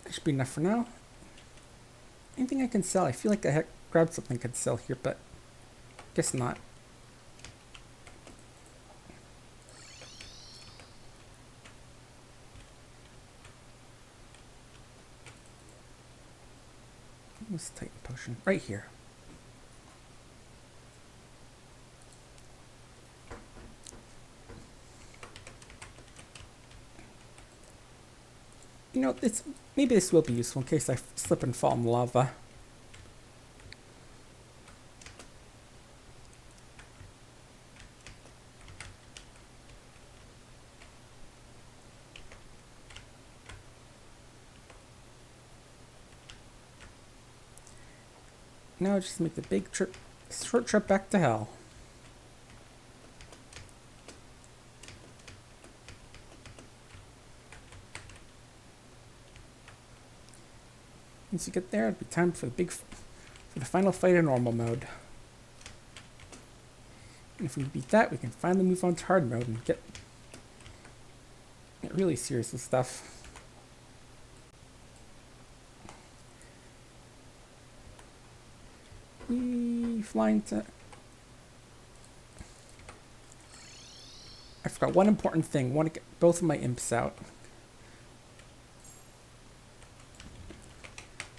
That should be enough for now. Anything I can sell? I feel like I grabbed something I could sell here, but guess not. What's the Titan potion? Right here. You know, maybe this will be useful in case I slip and fall in lava. Now just make the big short trip back to hell. Once you get there, it'll be time for the final fight in normal mode. And if we beat that, we can finally move on to hard mode and get really serious with stuff. Flying to... I forgot one important thing. I want to get both of my imps out.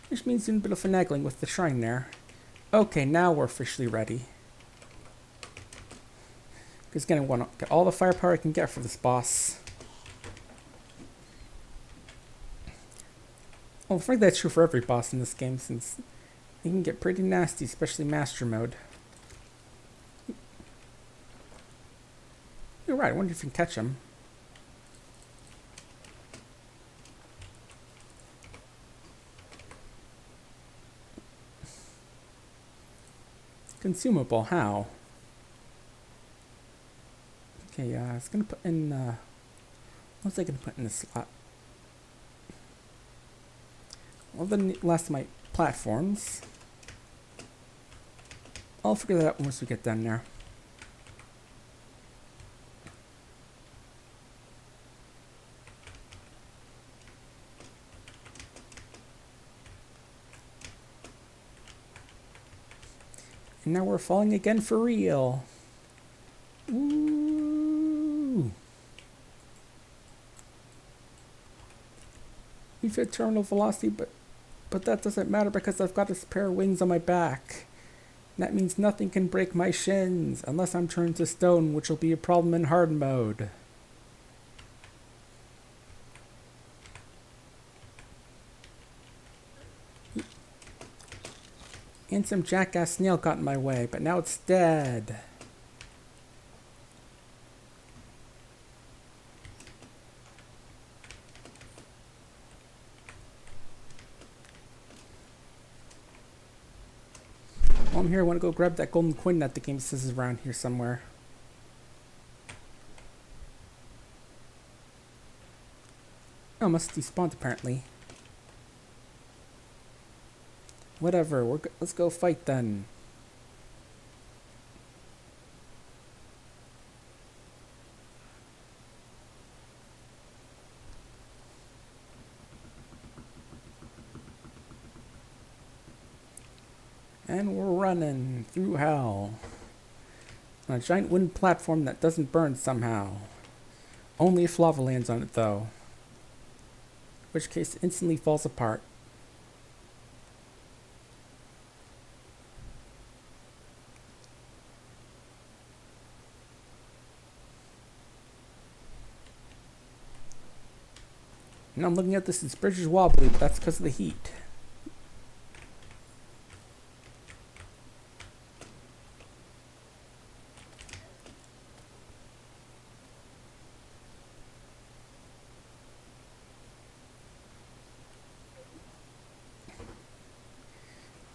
Which means doing a bit of finagling with the shrine there. Okay, now we're officially ready. Because again, I want to get all the firepower I can get for this boss. Well, I think that's true for every boss in this game, since they can get pretty nasty, especially Master Mode. You're right, I wonder if you can catch them. Consumable, how? Okay, I was gonna put in, what was I gonna put in this slot? Well, the last of my platforms. I'll figure that out once we get done there. And now we're falling again for real. Ooh. We've hit terminal velocity, but that doesn't matter because I've got a pair of wings on my back. That means nothing can break my shins, unless I'm turned to stone, which will be a problem in hard mode. And some jackass snail got in my way, but now it's dead. While I'm here, I want to go grab that golden coin that the game says is around here somewhere. Oh, must despawned apparently. Whatever, let's go fight then. And we're running through hell. On a giant wooden platform that doesn't burn somehow. Only if lava lands on it though. In which case it instantly falls apart. Now I'm looking at this bridge is wobbly, but that's because of the heat.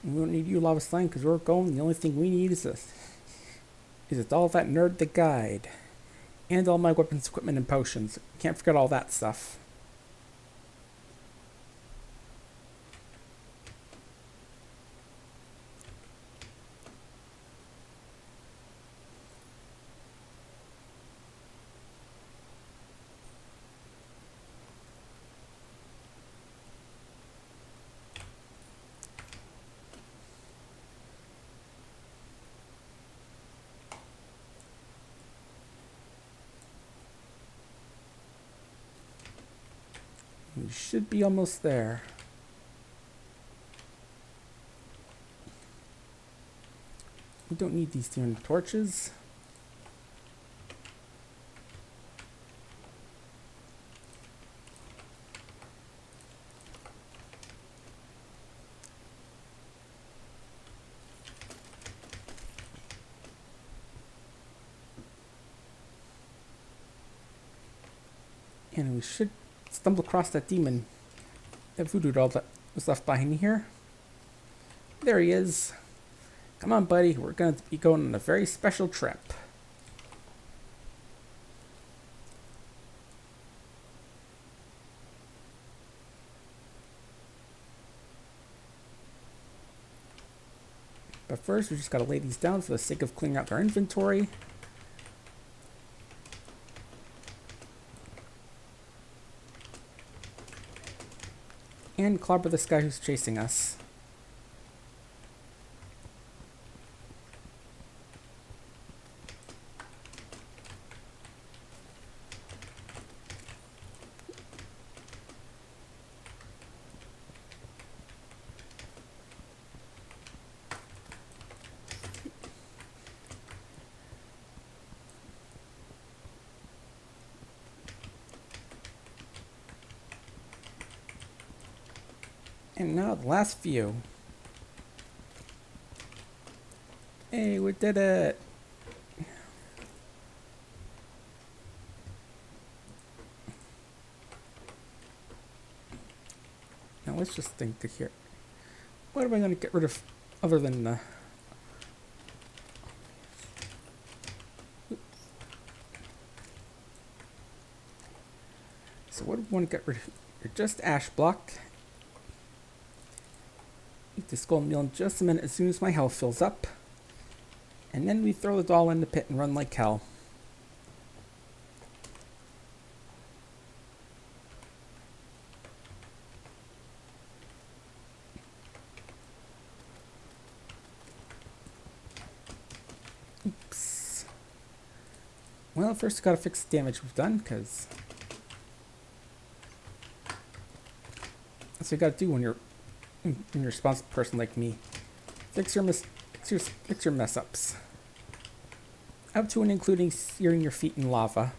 We don't need you, Lava Slime, because we're going. The only thing we need is this. It's all that nerd the guide. And all my weapons, equipment, and potions. Can't forget all that stuff. We should be almost there. We don't need these demon torches. And we should stumble across that demon, that voodoo doll that was left behind here. There he is. Come on, buddy. We're going to be going on a very special trip. But first, we just got to lay these down for the sake of clearing out our inventory. And clobber this guy who's chasing us. And now the last few. Hey, we did it! Now let's just think here. What am I going to get rid of other than the... So what do we want to get rid of? Just ash block. Eat this golden meal in just a minute as soon as my health fills up. And then we throw the doll in the pit and run like hell. Oops. Well, first gotta fix the damage we've done, because that's what you gotta do when you're a responsible person like me. Fix your mess ups. Up to and including searing your feet in lava.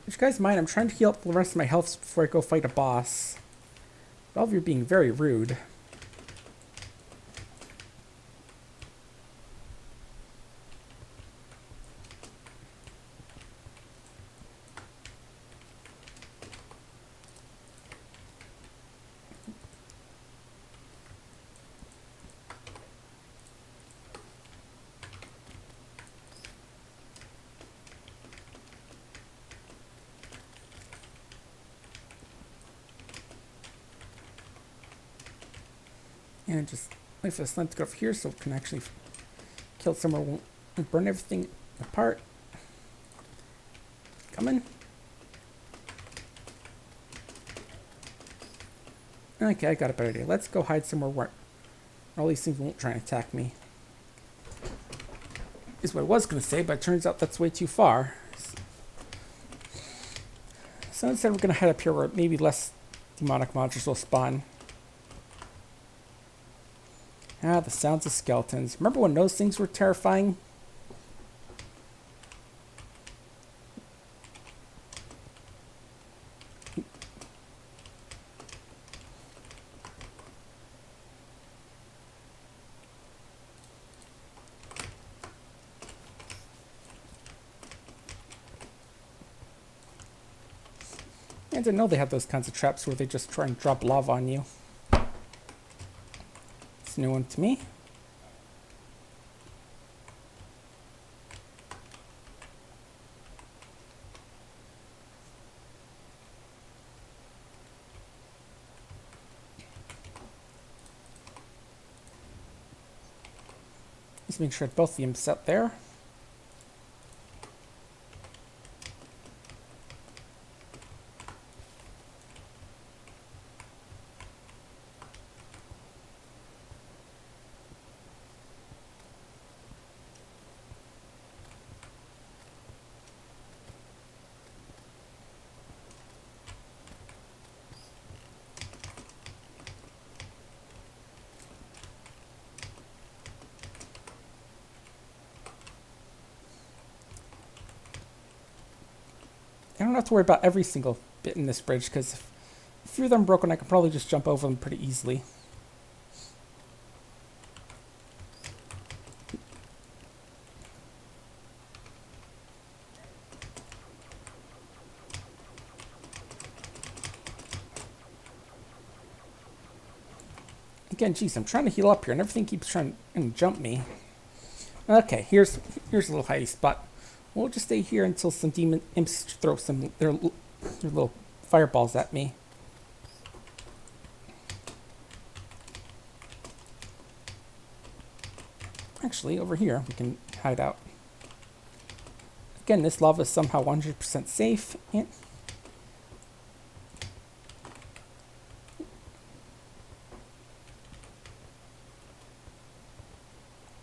Would you guys mind? I'm trying to heal up the rest of my health before I go fight a boss. All of you are being very rude. And just wait for the slime to go over here so it can actually kill somewhere, won't burn everything apart. Coming. Okay, I got a better idea. Let's go hide somewhere where all these things won't try and attack me. Is what I was going to say, but it turns out that's way too far. So instead we're going to head up here where maybe less demonic monsters will spawn. Ah, the sounds of skeletons. Remember when those things were terrifying? And I know they have those kinds of traps where they just try and drop lava on you. It's a new one to me. Just make sure both of them set there. I don't have to worry about every single bit in this bridge, because if a few of them are broken, I can probably just jump over them pretty easily. Again, geez, I'm trying to heal up here, and everything keeps trying to jump me. Okay, here's a little hidey spot. We'll just stay here until some demon imps throw their little fireballs at me. Actually, over here we can hide out. Again, this lava is somehow 100% safe. And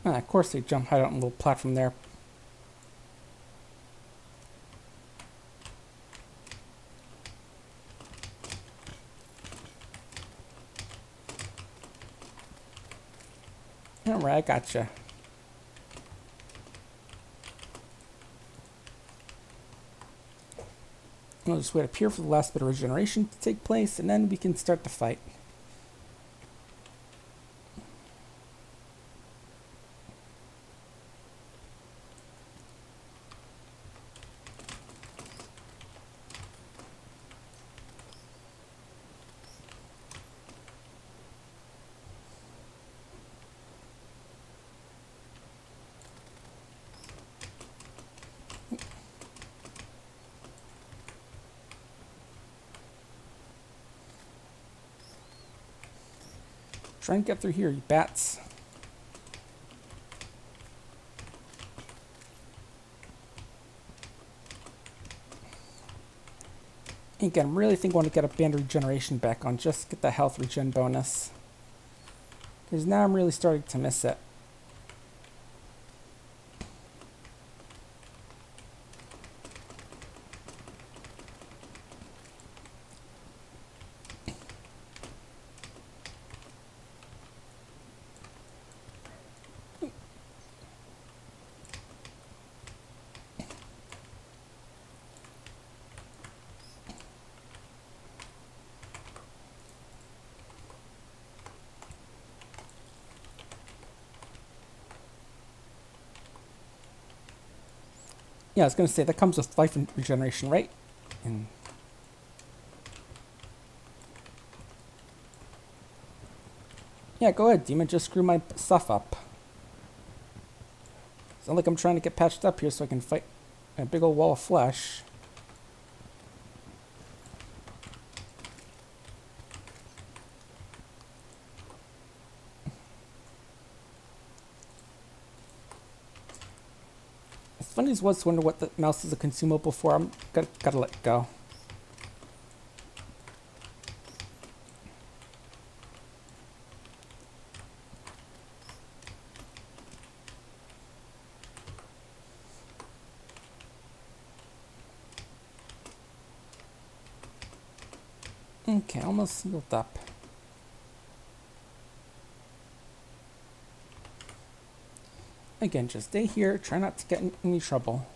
of course, they hide out on a little platform there. Alright, I gotcha. We'll just wait up here for the last bit of regeneration to take place, and then we can start the fight. Try and get through here, you bats. Again, I really think I want to get a band regeneration back on, just get the health regen bonus. Because now I'm really starting to miss it. Yeah, I was gonna say that comes with life and regeneration, right? And yeah, go ahead, demon. Just screw my stuff up. It's not like I'm trying to get patched up here so I can fight a big old wall of flesh. As funny as was to wonder what the mouse is a consumable for, I'm gotta let it go. Okay, almost healed up. Again, just stay here. Try not to get in any trouble.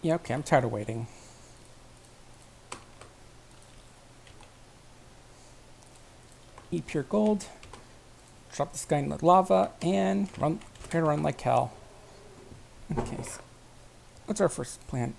Yeah, okay, I'm tired of waiting. Eat pure gold. Drop this guy in the lava and prepare to run like hell. Okay, so what's our first plan?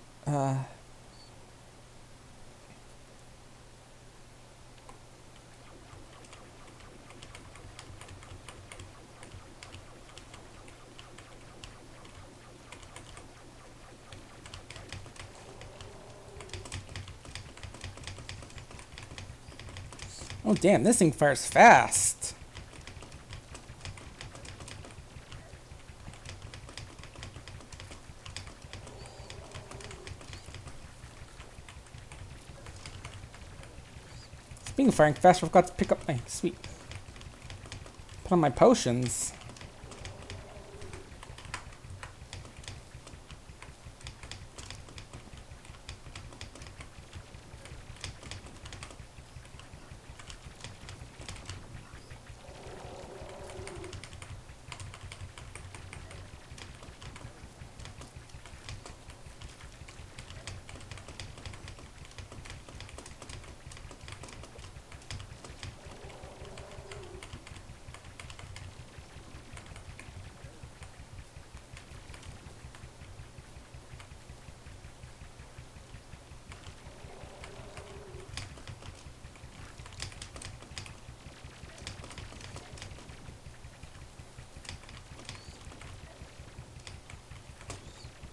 Oh damn, this thing fires fast. Speaking of firing fast, I forgot to pick up my sweet. Put on my potions.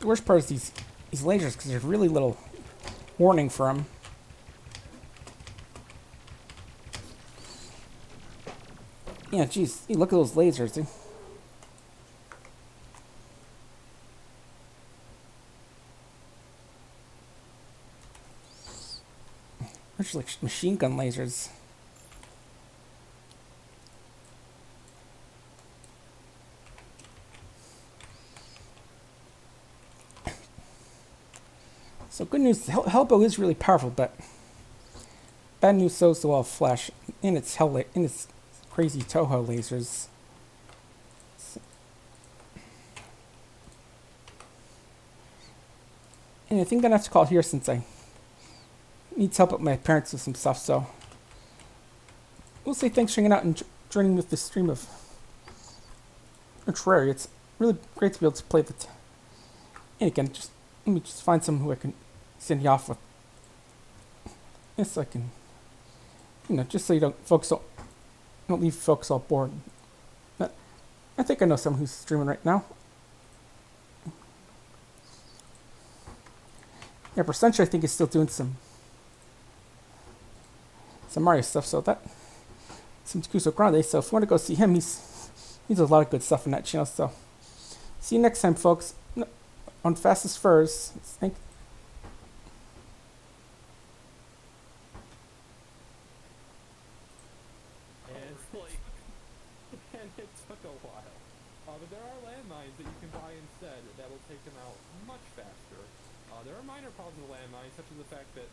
The worst part is these lasers, because there's really little warning for them. Yeah, geez, hey, look at those lasers, dude. They're just like machine gun lasers. So good news, Hellbow is really powerful, but bad news, so is the wall of flesh in its crazy Toho lasers. And I think I have to call here since I need help with my parents with some stuff. So we'll say thanks for hanging out and joining with this stream of Terraria. It's really great to be able to play and again, just let me just find someone who I can send you off with. Yes, so I can, just so you don't leave folks all bored. But I think I know someone who's streaming right now. Yeah, Percentage I think is still doing some Mario stuff, so that seems cool. So Grande, so if you want to go see him, he's a lot of good stuff in that channel. So see you next time, folks, on Fastest Furs. like, and it took a while. But there are landmines that you can buy instead that will take them out much faster. There are minor problems with landmines, such as the fact that